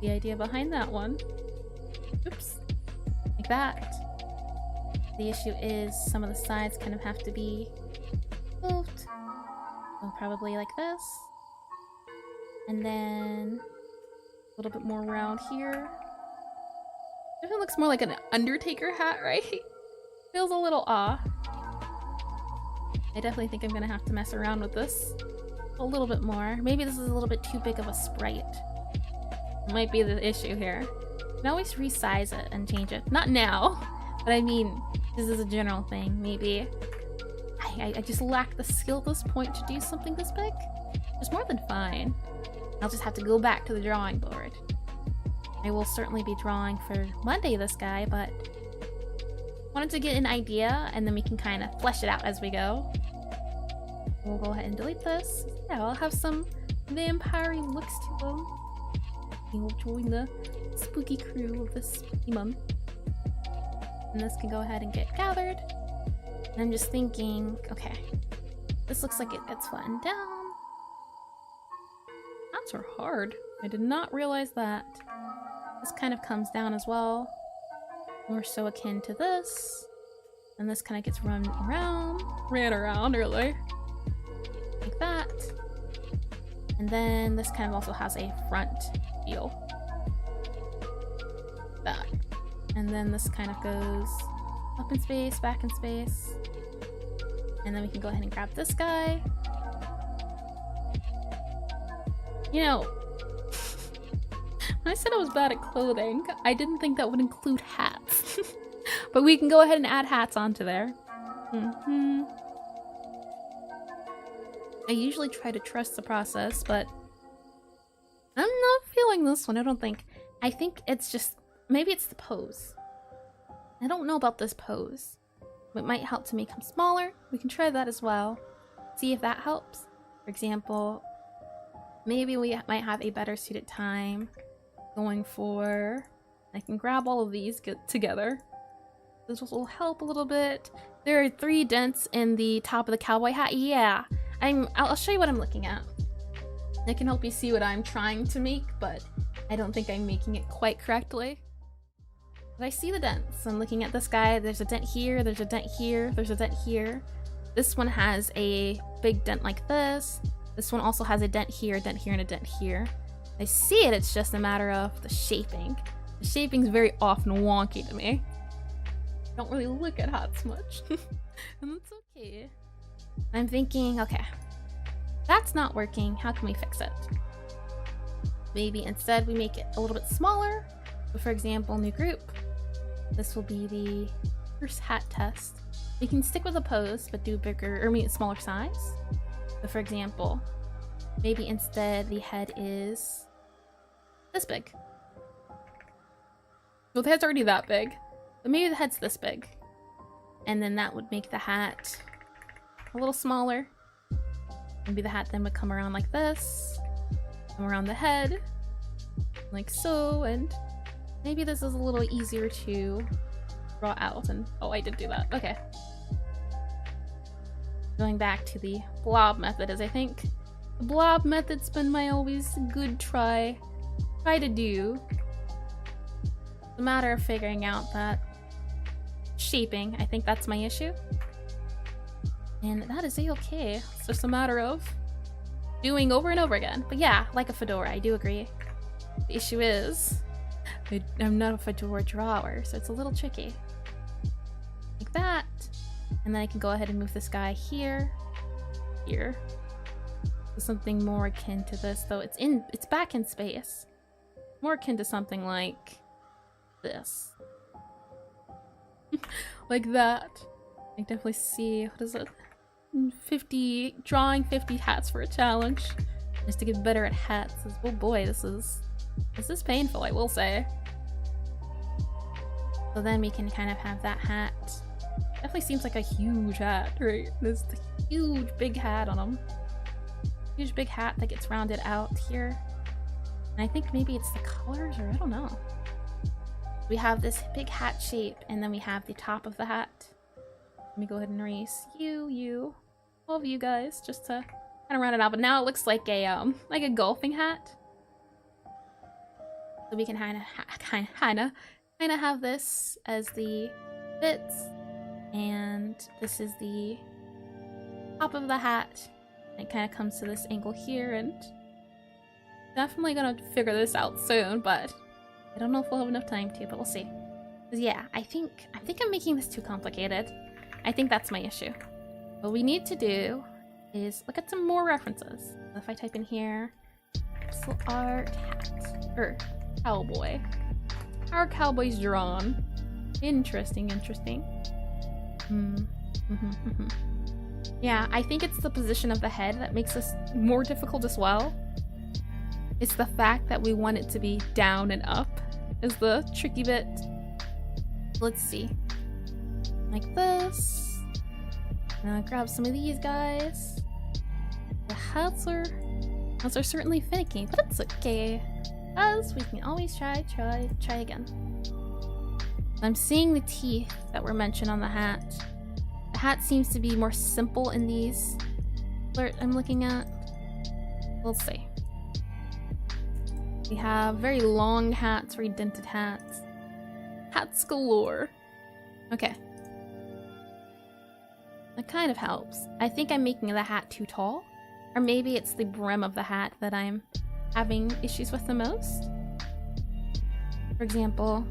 The idea behind that one. Oops. Like that. The issue is some of the sides kind of have to be moved. So probably like this. And then a little bit more round here. It looks more like an Undertaker hat, right? Feels a little off. I definitely think I'm gonna have to mess around with this a little bit more. Maybe this is a little bit too big of a sprite. might be the issue here. You can always resize it and change it. Not now, but I mean, this is a general thing. Maybe I just lack the skill at this point to do something this big. It's more than fine. I'll just have to go back to the drawing board. I will certainly be drawing for Monday this guy, but wanted to get an idea and then we can kind of flesh it out as we go. We'll go ahead and delete this. Yeah, I'll have some vampire looks to them. We'll join the spooky crew of this spooky month. And this can go ahead and get gathered. And I'm just thinking, okay, this looks like it gets flattened down. Hats are hard. I did not realize that. This kind of comes down as well. More so akin to this. And this kind of gets ran around really. Like that. And then this kind of also has a front feel. That. And then this kind of goes up in space, back in space. And then we can go ahead and grab this guy. You know, when I said I was bad at clothing, I didn't think that would include hats. But we can go ahead and add hats onto there. I usually try to trust the process, but I'm not feeling this one, I don't think. I think it's just, maybe it's the pose. I don't know about this pose. It might help to make him smaller. We can try that as well. See if that helps. For example, maybe we might have a better suited time going for... I can grab all of these together. This will help a little bit. There are 3 dents in the top of the cowboy hat. Yeah, I'll show you what I'm looking at. I can help you see what I'm trying to make, but I don't think I'm making it quite correctly. But I see the dents. I'm looking at this guy. There's a dent here, there's a dent here, there's a dent here. This one has a big dent like this. This one also has a dent here, and a dent here. I see it, it's just a matter of the shaping. The shaping's very often wonky to me. I don't really look at hats much. And that's okay. I'm thinking, okay, that's not working. How can we fix it? Maybe instead we make it a little bit smaller. So for example, new group. This will be the first hat test. We can stick with a pose, but do bigger, or mean smaller size. So for example, maybe instead the head is this big. Well, the head's already that big, but maybe the head's this big. And then that would make the hat a little smaller. Maybe the hat then would come around like this, come around the head, like so, and maybe this is a little easier to draw out. And oh, I did do that. Okay. Going back to the blob method, as I think the blob method's been my always good try to do. It's a matter of figuring out that shaping. I think that's my issue. And that is a-okay. It's just a matter of doing over and over again. But yeah, like a fedora, I do agree. The issue is I'm not a fedora drawer, so it's a little tricky. Like that. And then I can go ahead and move this guy here. Here. So something more akin to this, though it's back in space. More akin to something like this. Like that. I definitely see, what is it? 50, drawing 50 hats for a challenge. Just to get better at hats. Oh boy, this is painful, I will say. So then we can kind of have that hat. Definitely seems like a huge hat, right? There's the huge big hat on him. Huge big hat that gets rounded out here. And I think maybe it's the colors, or I don't know. We have this big hat shape, and then we have the top of the hat. Let me go ahead and erase you, all of you guys, just to kind of round it out. But now it looks like a golfing hat. So we can kind of have this as the bits, and this is the top of the hat. It kind of comes to this angle here, and definitely gonna figure this out soon, but I don't know if we'll have enough time to, but we'll see. Yeah, I think I'm making this too complicated. I think that's my issue. What we need to do is look at some more references. So if I type in here, Pixelart hat, or Cowboy. How are cowboys drawn? Interesting, interesting. Yeah, I think it's the position of the head that makes this more difficult as well. It's the fact that we want it to be down and up is the tricky bit. Let's see. Like this. Grab some of these guys. The hats are certainly finicky, but it's okay. As we can always try again. I'm seeing the teeth that were mentioned on the hat. The hat seems to be more simple in these I'm looking at. We'll see. We have very long hats, very dented hats. Hats galore. Okay. That kind of helps. I think I'm making the hat too tall. Or maybe it's the brim of the hat that I'm having issues with the most. For example,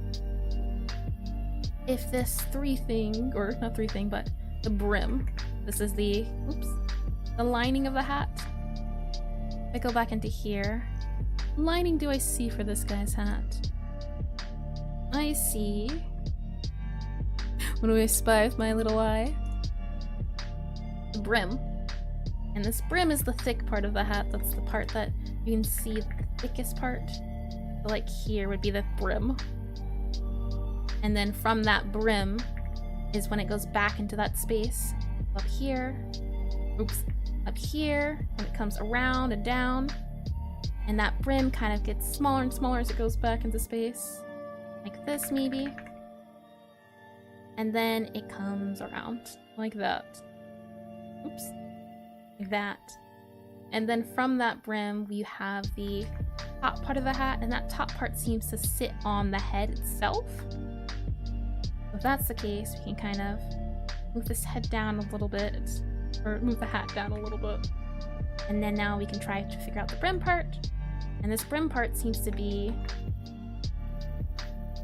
if this not three thing, but the brim, this is the lining of the hat. If I go back into here, what lining do I see for this guy's hat? I see. What do I spy with my little eye? The brim. And this brim is the thick part of the hat. That's the part that you can see, the thickest part. So like here would be the brim. And then from that brim is when it goes back into that space. Up here. Up here. And it comes around and down. And that brim kind of gets smaller and smaller as it goes back into space. Like this maybe. And then it comes around like that. Like that. And then from that brim we have the top part of the hat, and that top part seems to sit on the head itself. If that's the case, we can kind of move this head down a little bit, or move the hat down a little bit. And then now we can try to figure out the brim part. And this brim part seems to be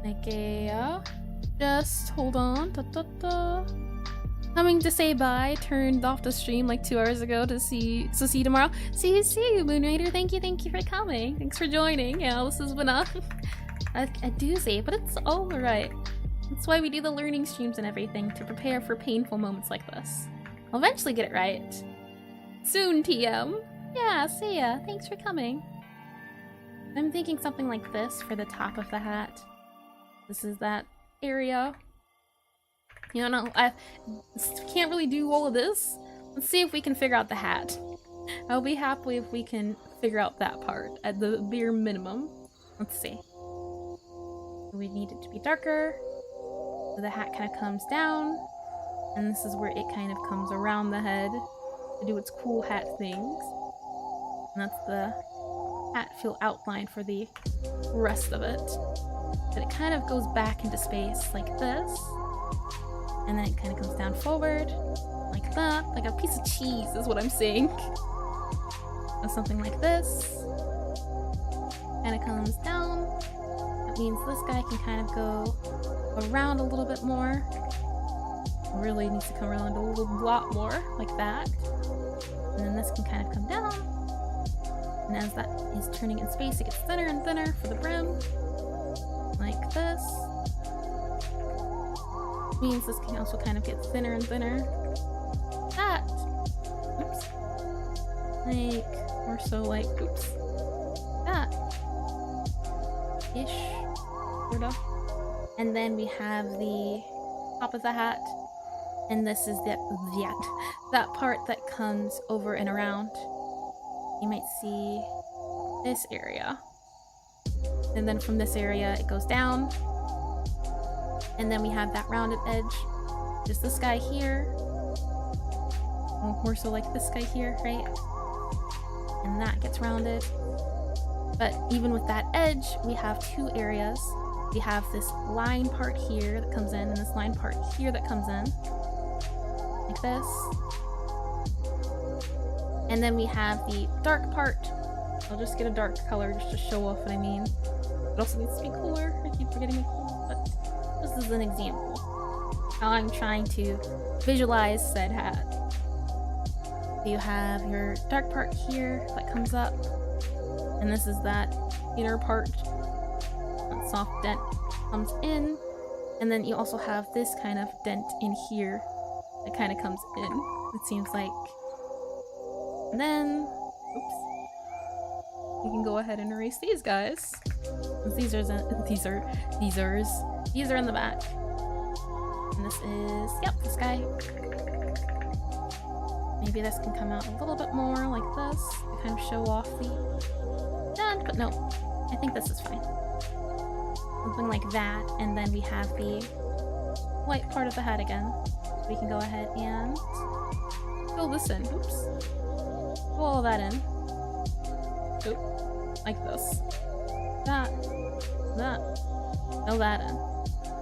like a, just hold on, coming to say bye, turned off the stream like 2 hours ago to see you tomorrow. See you, Moon Raider. Thank you for coming. Thanks for joining. Yeah, this has been a doozy, but it's alright. That's why we do the learning streams and everything, to prepare for painful moments like this. I'll eventually get it right. Soon, TM. Yeah, see ya. Thanks for coming. I'm thinking something like this for the top of the hat. This is that area. You know, I can't really do all of this. Let's see if we can figure out the hat. I'll be happy if we can figure out that part at the bare minimum. Let's see. We need it to be darker. So the hat kind of comes down. And this is where it kind of comes around the head to do its cool hat things. And that's the hat feel outline for the rest of it. But it kind of goes back into space like this. And then it kind of comes down forward, like that, like a piece of cheese is what I'm saying. Or something like this. And it comes down. That means this guy can kind of go around a little bit more. Really needs to come around a little lot more, like that. And then this can kind of come down. And as that is turning in space, it gets thinner and thinner for the brim. Like this. Means this can also kind of get thinner and thinner. That. Oops. Like, or so like, oops. That. Ish. Sort of. And then we have the top of the hat. And this is that part that comes over and around. You might see this area. And then from this area, it goes down. And then we have that rounded edge. Just this guy here. More so like this guy here, right? And that gets rounded. But even with that edge, we have two areas. We have this line part here that comes in, and this line part here that comes in. Like this. And then we have the dark part. I'll just get a dark color just to show off what I mean. It also needs to be cooler. I keep forgetting it, but this is an example. How I'm trying to visualize said hat. You have your dark part here that comes up. And this is that inner part soft dent comes in, and then you also have this kind of dent in here that kind of comes in, it seems like. And then, oops, we can go ahead and erase these guys. These are in the back. And this is, yep, this guy. Maybe this can come out a little bit more like this to kind of show off the dent, but no, I think this is fine. Something like that, and then we have the white part of the head again. We can go ahead and fill this in. Oops. Fill all that in. Oop. Like this. That. Fill that in.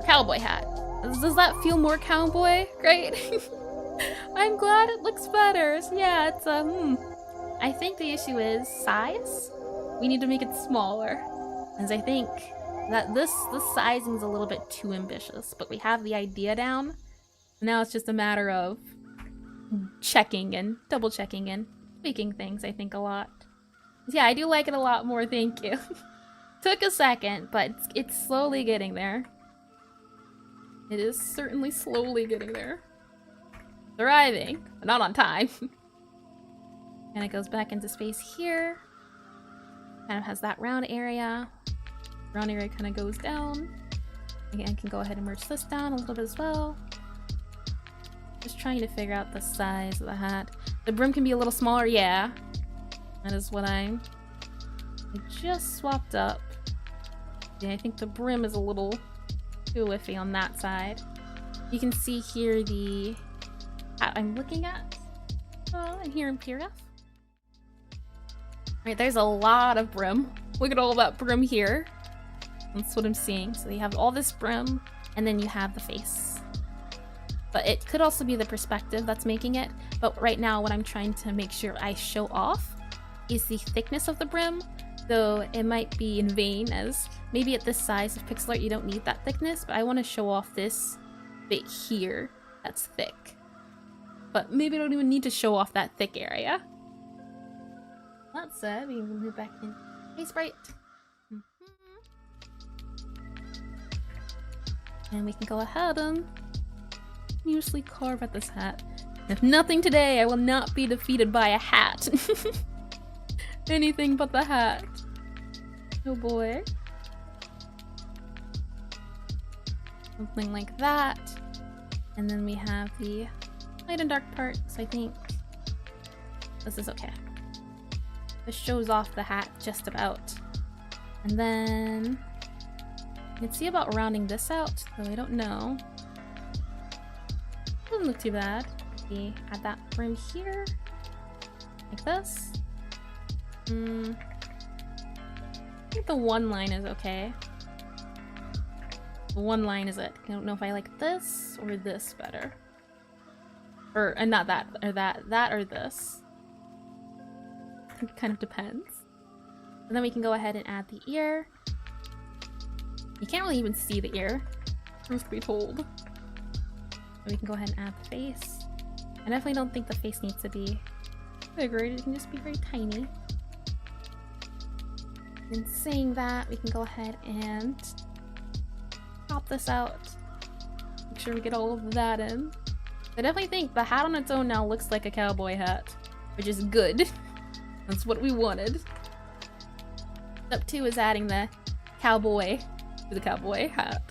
Cowboy hat. Does that feel more cowboy? Great. I'm glad it looks better. So yeah, it's I think the issue is size. We need to make it smaller. As I think that this sizing is a little bit too ambitious, but we have the idea down. Now it's just a matter of checking and double checking and tweaking things, I think, a lot. Yeah, I do like it a lot more, thank you. Took a second, but it's slowly getting there. It is certainly slowly getting there. Arriving, but not on time. And it goes back into space here. Kind of has that round area. Round area kind of goes down. Again, I can go ahead and merge this down a little bit as well. Just trying to figure out the size of the hat. The brim can be a little smaller, yeah. That is what I just swapped up. Yeah, I think the brim is a little too iffy on that side. You can see here the hat I'm looking at. And here in PDF. Right, there's a lot of brim. Look at all that brim here. That's what I'm seeing. So you have all this brim, and then you have the face. But it could also be the perspective that's making it. But right now, what I'm trying to make sure I show off is the thickness of the brim, though it might be in vain, as maybe at this size of Pixelart you don't need that thickness, but I want to show off this bit here that's thick. But maybe I don't even need to show off that thick area. That said, we can move back in Aseprite. And we can go ahead and continuously carve at this hat. If nothing today, I will not be defeated by a hat. Anything but the hat. Oh boy. Something like that. And then we have the light and dark part, so I think this is okay. This shows off the hat just about. And then you can see about rounding this out, though I don't know. Doesn't look too bad. We add that brim here, like this. I think the one line is okay. The one line is it. I don't know if I like this or this better. Or, and not that, or that or this. I think it kind of depends. And then we can go ahead and add the ear. You can't really even see the ear, truth be told. We can go ahead and add the face. I definitely don't think the face needs to be bigger, it can just be very tiny. And saying that, we can go ahead and pop this out. Make sure we get all of that in. I definitely think the hat on its own now looks like a cowboy hat, which is good. That's what we wanted. Step 2 is adding the cowboy to the cowboy hat.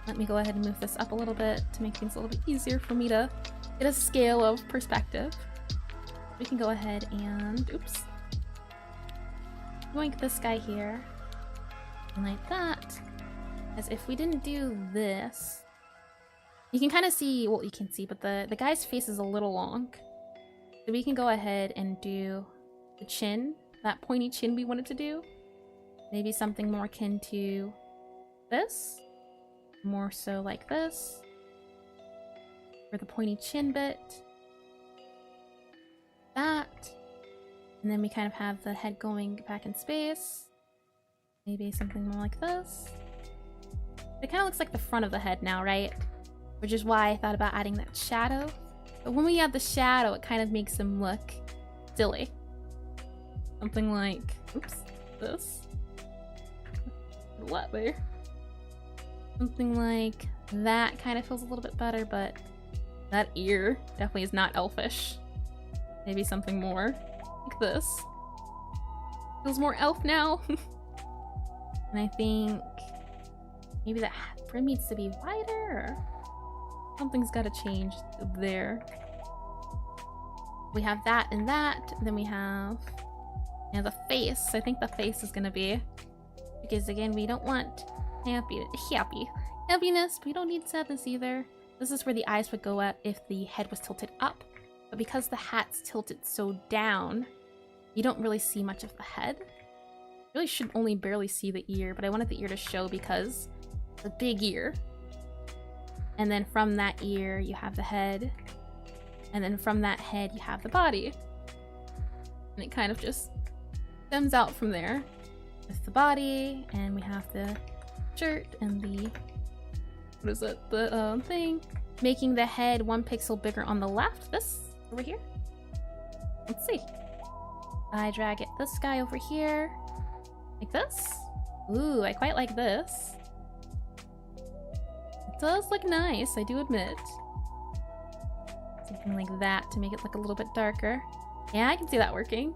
Let me go ahead and move this up a little bit to make things a little bit easier for me to get a scale of perspective. We can go ahead and, oops, yoink this guy here, and like that. As if we didn't do this, you can kind of see, well, you can see, but the guy's face is a little long. So we can go ahead and do the chin, that pointy chin we wanted to do. Maybe something more akin to this. More so like this. For the pointy chin bit. That. And then we kind of have the head going back in space. Maybe something more like this. It kind of looks like the front of the head now, right? Which is why I thought about adding that shadow. But when we add the shadow, it kind of makes him look silly. Something like, oops, this. a lot there. Something like that kind of feels a little bit better, but that ear definitely is not elfish. Maybe something more like this. Feels more elf now. And I think maybe that brim needs to be wider, or something's gotta change there. We have that and that, and then we have the face. I think the face is gonna be, because again, we don't want happiness, but we don't need sadness either. This is where the eyes would go at if the head was tilted up, but because the hat's tilted so down, you don't really see much of the head. You really should only barely see the ear, but I wanted the ear to show because it's a big ear. And then from that ear, you have the head. And then from that head, you have the body. And it kind of just stems out from there with the body, and we have the shirt and the, what is it, the thing, making the head 1 pixel bigger on the left. This over here. Let's see. I drag it this guy over here, like this. Ooh, I quite like this. It does look nice, I do admit. Something like that to make it look a little bit darker. Yeah, I can see that working.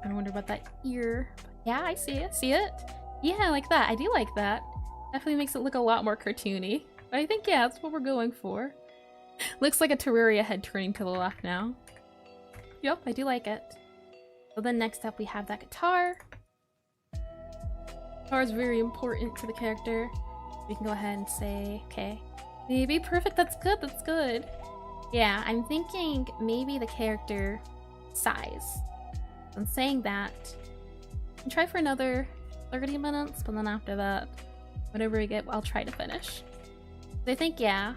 I wonder about that ear. Yeah, I see it. See it? Yeah, like that. I do like that. Definitely makes it look a lot more cartoony. But I think, yeah, that's what we're going for. Looks like a Terraria head turning to the left now. Yep, I do like it. So then next up we have that guitar. Guitar is very important to the character. We can go ahead and say, okay, maybe perfect, that's good, that's good. Yeah, I'm thinking maybe the character size. I'm saying that. I'll try for another 30 minutes, but then after that, whatever we get, I'll try to finish. I think, yeah,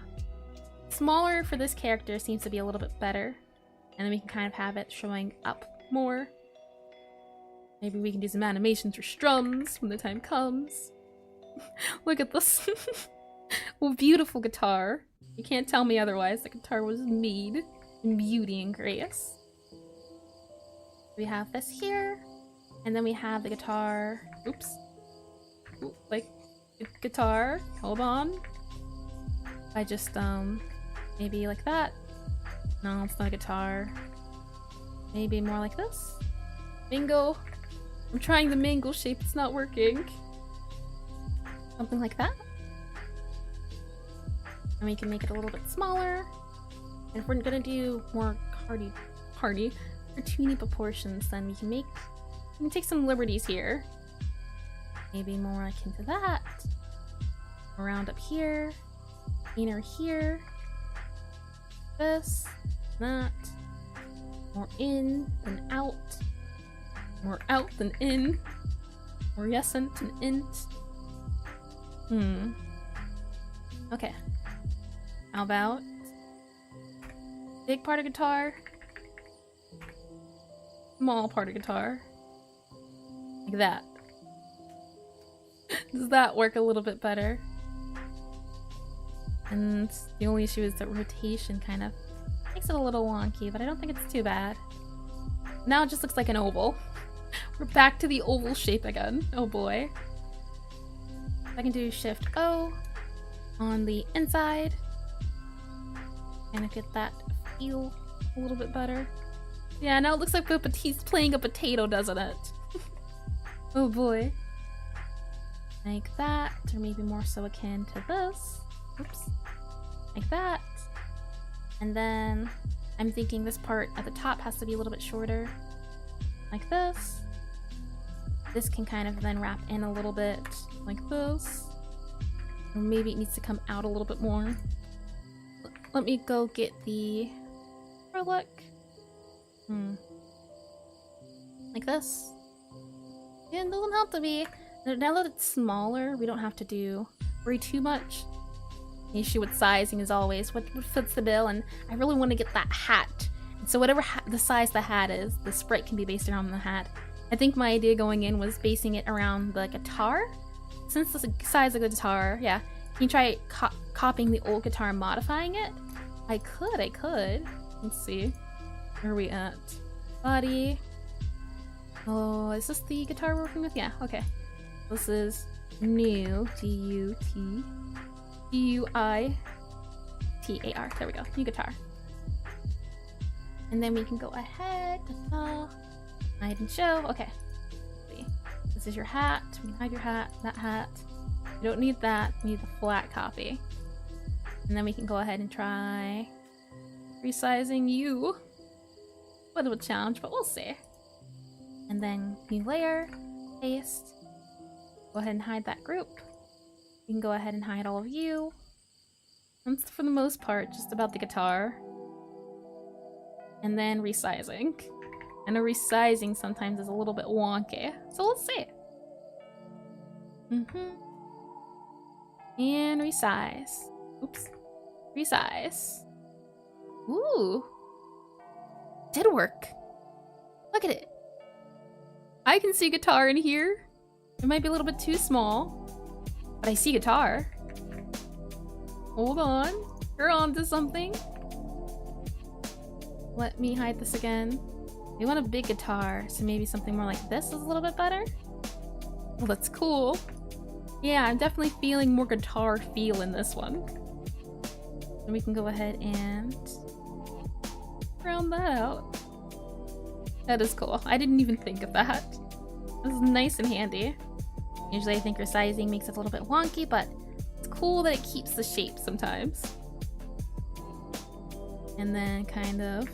smaller for this character seems to be a little bit better. And then we can kind of have it showing up more. Maybe we can do some animations for strums when the time comes. Look at this. Well, beautiful guitar. You can't tell me otherwise. The guitar was made in beauty and grace. We have this here. And then we have the guitar. Oops. Ooh, like, guitar. Hold on. I just, maybe like that. No, it's not a guitar. Maybe more like this. Bingo. I'm trying the mango shape, it's not working. Something like that. And we can make it a little bit smaller. And if we're gonna do more cartoony proportions, then we can take some liberties here. Maybe more akin to that. Around up here. Inner here. This. That. More in than out. More out than in. More yesent than int. Okay. How about big part of guitar? Small part of guitar. Like that. Does that work a little bit better? And the only issue is that rotation kind of makes it a little wonky, but I don't think it's too bad. Now it just looks like an oval. We're back to the oval shape again. Oh boy. I can do Shift O on the inside. Kind of get that feel a little bit better. Yeah, now it looks like he's playing a potato, doesn't it? Oh boy. Like that, or maybe more so akin to this. Oops. Like that. And then I'm thinking this part at the top has to be a little bit shorter. Like this. This can kind of then wrap in a little bit like this. Or maybe it needs to come out a little bit more. Let me go get the look. Like this. Yeah, it doesn't have to be. Now that it's smaller, we don't have to worry too much. The issue with sizing is always what fits the bill, and I really want to get that hat. And so whatever the size the hat is, the sprite can be based around the hat. I think my idea going in was basing it around the guitar. Since the size of the guitar, yeah. Can you try copying the old guitar and modifying it? I could. Let's see. Where are we at? Body. Oh, is this the guitar we're working with? Yeah, okay. This is new, T-U-T-G-U-I-T-A-R. There we go, new guitar. And then we can go ahead, hide and show. Okay, see. This is your hat. We can hide your hat, that hat. We don't need that, we need the flat copy. And then we can go ahead and try resizing you. Bit of a challenge, but we'll see. And then new layer, paste. Go ahead and hide that group. You can go ahead and hide all of you. That's for the most part just about the guitar. And then resizing. And a resizing sometimes is a little bit wonky. So let's see. And resize. Oops. Resize. Ooh. Did work. Look at it. I can see guitar in here. It might be a little bit too small, but I see guitar. Hold on. You're onto something. Let me hide this again. We want a big guitar, so maybe something more like this is a little bit better. Well, that's cool. Yeah, I'm definitely feeling more guitar feel in this one. And we can go ahead and round that out. That is cool. I didn't even think of that. This is nice and handy. Usually I think resizing makes it a little bit wonky, but it's cool that it keeps the shape sometimes. And then kind of,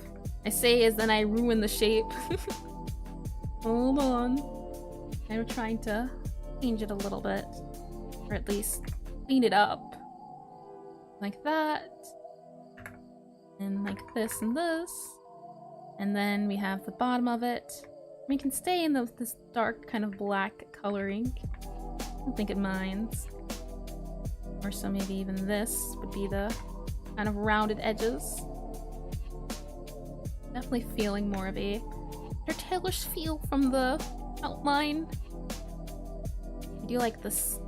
I say as then I ruin the shape. Hold on. I'm trying to change it a little bit, or at least clean it up. Like that. And like this and this. And then we have the bottom of it. We can stay in this dark kind of black coloring. I don't think it minds. Or so maybe even this would be the kind of rounded edges. Definitely feeling more of a tailorish feel from the outline. I do like this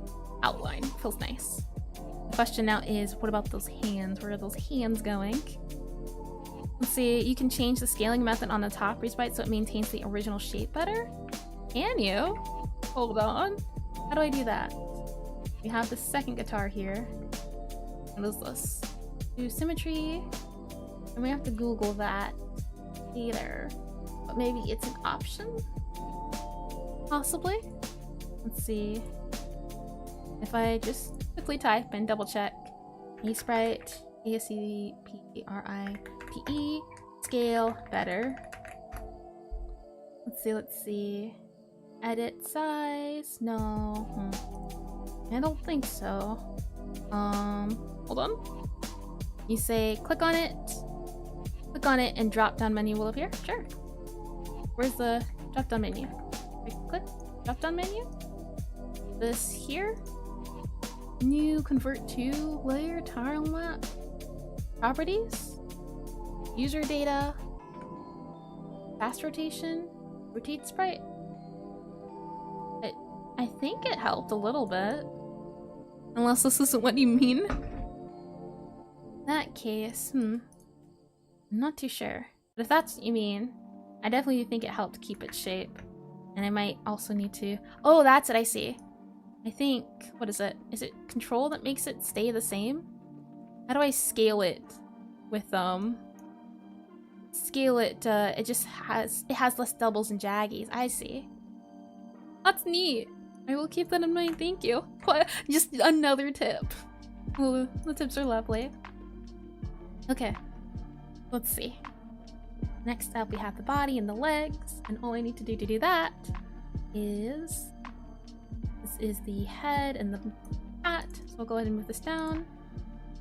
outline. Feels nice. The question now is, what about those hands? Where are those hands going? Let's see, you can change the scaling method on the top Aseprite so it maintains the original shape better. Can you? Hold on. How do I do that? We have the second guitar here. What is this? Do symmetry. And we have to Google that either. But maybe it's an option? Possibly? Let's see. If I just quickly type and double check Aseprite, A-S-E-P-R-I-P-E, scale better. Let's see. Edit size? No. I don't think so. Hold on. You say click on it and drop down menu will appear? Sure. Where's the drop down menu? Click, drop down menu? This here? New convert to layer tile map. Properties? User data? Fast rotation? Rotate sprite? I think it helped a little bit. Unless this isn't what you mean. In that case, I'm not too sure. But if that's what you mean, I definitely think it helped keep its shape. And I might also need to... Oh, that's it, I see. I think... What is it? Is it control that makes it stay the same? How do I scale it with, Scale it, it has less doubles and jaggies. I see. That's neat. I will keep that in mind, thank you. What? Just another tip. Oh, the tips are lovely. Okay, let's see. Next up we have the body and the legs, and all I need to do that is... This is the head and the hat, so I'll go ahead and move this down.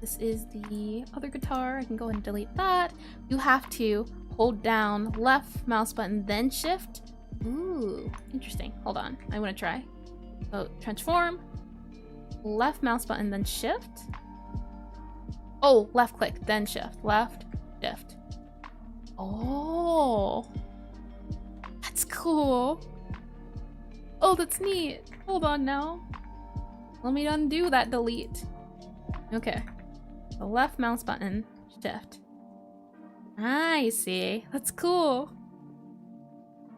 This is the other guitar, I can go ahead and delete that. You have to hold down left mouse button, then shift. Ooh, interesting. Hold on, I want to try. So, transform, left mouse button, then shift. Oh, left click, then shift. Left, shift. Oh, that's cool. Oh, that's neat. Hold on now. Let me undo that delete. Okay. The left mouse button, shift. I see. That's cool.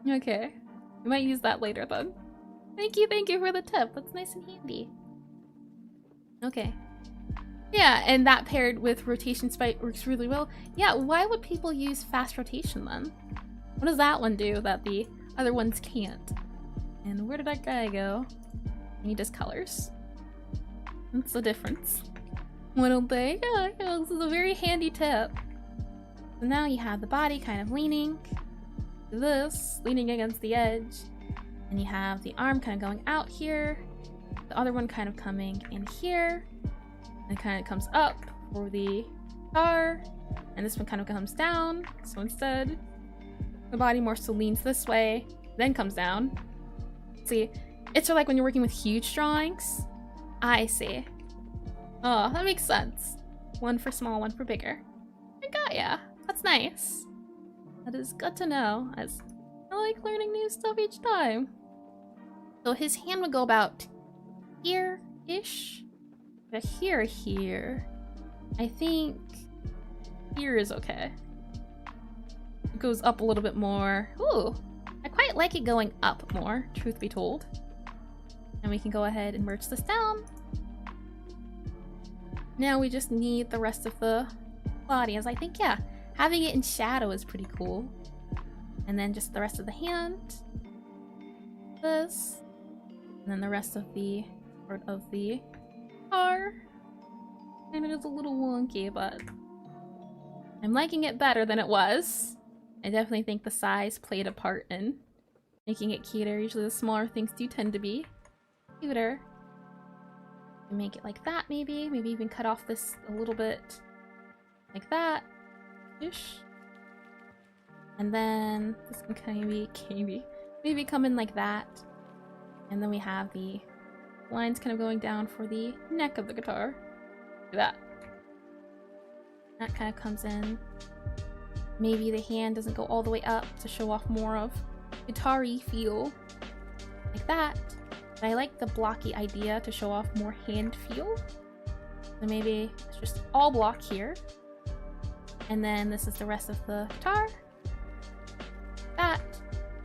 Okay. We might use that later then. Thank you for the tip. That's nice and handy. Okay. Yeah, and that paired with rotation spike works really well. Yeah, why would people use fast rotation then? What does that one do that the other ones can't? And where did that guy go? And he does colors. What's the difference? Why don't they? Yeah, this is a very handy tip. So now you have the body kind of leaning to this, leaning against the edge. And you have the arm kind of going out here. The other one kind of coming in here. And it kind of comes up for the guitar. And this one kind of comes down. So instead, the body more so leans this way, then comes down. See, it's sort of like when you're working with huge drawings. I see. Oh, that makes sense. One for small, one for bigger. I got ya. That's nice. That is good to know, as I like learning new stuff each time. So his hand would go about here-ish. But here. I think here is okay. It goes up a little bit more. Ooh, I quite like it going up more, truth be told. And we can go ahead and merge this down. Now we just need the rest of the body, as I think, yeah, having it in shadow is pretty cool. And then just the rest of the hand. This. And then the rest of the part of the car. And it is a little wonky, but I'm liking it better than it was. I definitely think the size played a part in making it cuter. Usually the smaller things do tend to be cuter. Make it like that, maybe even cut off this a little bit like that ish, and then this one can maybe come in like that, and then we have the lines kind of going down for the neck of the guitar. Look at that kind of comes in. Maybe the hand doesn't go all the way up to show off more of guitar-y feel like that. But I like the blocky idea to show off more hand feel. So maybe it's just all block here. And then this is the rest of the guitar. That.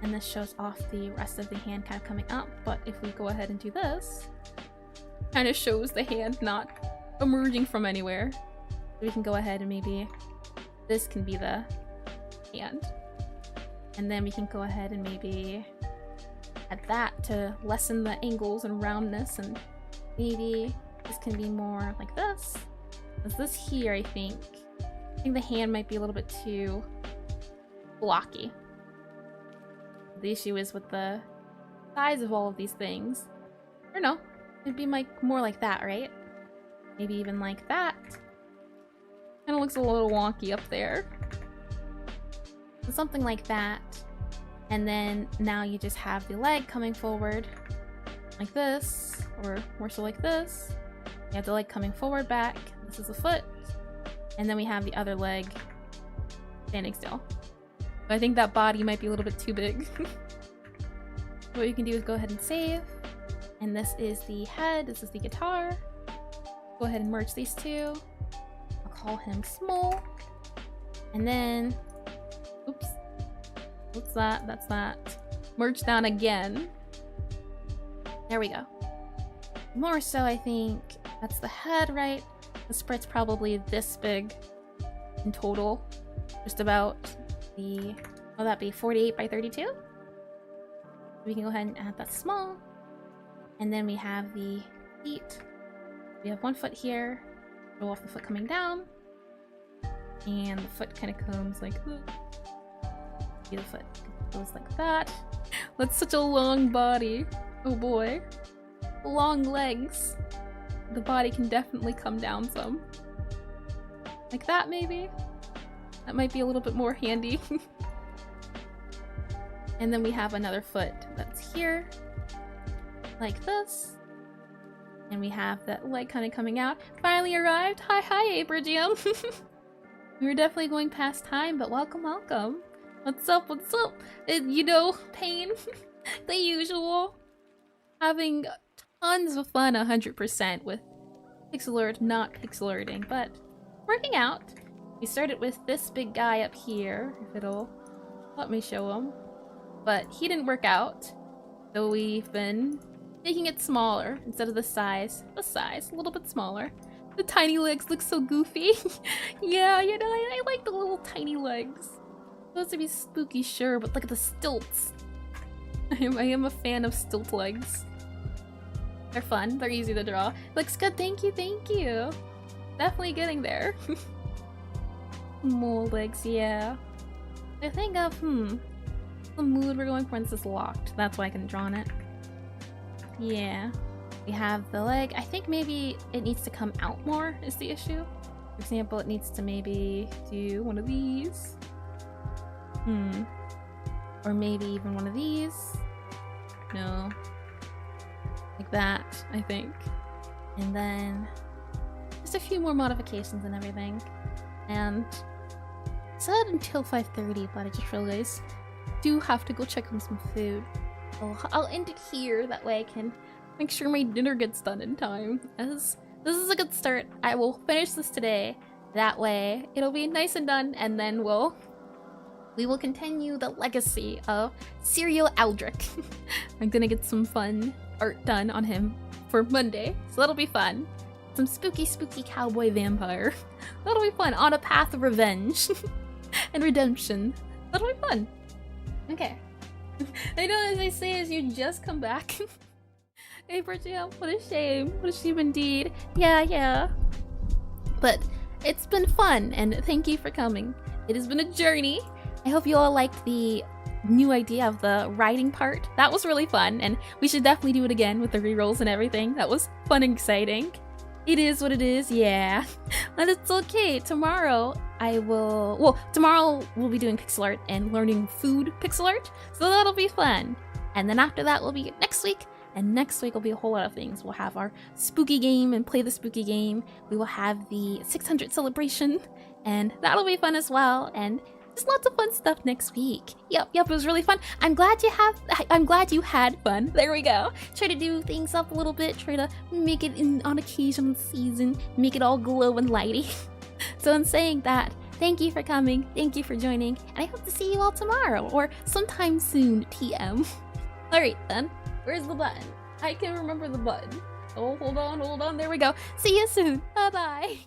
And this shows off the rest of the hand kind of coming up. But if we go ahead and do this, kind of shows the hand not emerging from anywhere. So we can go ahead and maybe this can be the hand. And then we can go ahead and maybe add that to lessen the angles and roundness, and maybe this can be more like this. Because this here, I think the hand might be a little bit too blocky. The issue is with the size of all of these things. I don't know, it'd be like more like that, right? Maybe even like that. Kind of looks a little wonky up there. So something like that. And then now you just have the leg coming forward like this, or more so like this. You have the leg coming forward back. This is the foot. And then we have the other leg standing still. But I think that body might be a little bit too big. What you can do is go ahead and save. And this is the head, this is the guitar. Go ahead and merge these two. I'll call him small. And then, oops. What's that? That's that. Merge down again. There we go. More so, I think that's the head, right? The sprite's probably this big in total. Just about the, will that be 48 by 32? We can go ahead and add that small. And then we have the feet. We have one foot here. Roll off the foot coming down. And the foot kind of comes like, the foot goes like that. That's such a long body. Oh boy. Long legs. The body can definitely come down some. Like that, maybe? That might be a little bit more handy. And then we have another foot that's here. Like this. And we have that leg kind of coming out. Finally arrived! Hi, Abraham! We were definitely going past time, but welcome. What's up? You know, pain. The usual. Having tons of fun 100% with Pixelart not pixelarting, but working out. We started with this big guy up here, if it'll let me show him. But he didn't work out. So we've been making it smaller instead of the size, a little bit smaller. The tiny legs look so goofy. Yeah, you know, I like the little tiny legs. Supposed to be spooky, sure, but look at the stilts. I am a fan of stilt legs. They're fun, they're easy to draw. Looks good, thank you, thank you. Definitely getting there. Mole legs, yeah. I think of, the mood we're going for is this locked. That's why I can draw on it. Yeah. We have the leg. I think maybe it needs to come out more is the issue. For example, it needs to maybe do one of these. Or maybe even one of these. No. Like that, I think. And then just a few more modifications and everything. And I said until 5:30, but I just realized I do have to go check on some food. So I'll end it here, that way I can make sure my dinner gets done in time. As this is a good start. I will finish this today. That way it'll be nice and done, and then we will continue the legacy of Serial Aldrich. I'm gonna get some fun art done on him for Monday, so that'll be fun. Some spooky cowboy vampire. That'll be fun, on a path of revenge and redemption. That'll be fun. Okay. I know, as I say, as you just come back. Hey, Bridget, what a shame. What a shame indeed. Yeah. But it's been fun, and thank you for coming. It has been a journey. I hope you all liked the new idea of the writing part. That was really fun, and we should definitely do it again with the rerolls and everything. That was fun and exciting. It is what it is, yeah. But it's okay. Tomorrow tomorrow we'll be doing pixel art and learning food pixel art, so that'll be fun. And then after that will be next week, and next week will be a whole lot of things. We'll have our spooky game and play the spooky game. We will have the 600 celebration, and that'll be fun as well, and just lots of fun stuff next week. Yep, it was really fun. I'm glad you had fun. There we go. Try to do things up a little bit, try to make it on occasion season, make it all glow and lighty. So in saying that, thank you for coming, thank you for joining, and I hope to see you all tomorrow, or sometime soon, TM. Alright then, where's the button? I can remember the button. Oh, hold on, there we go. See you soon, bye-bye.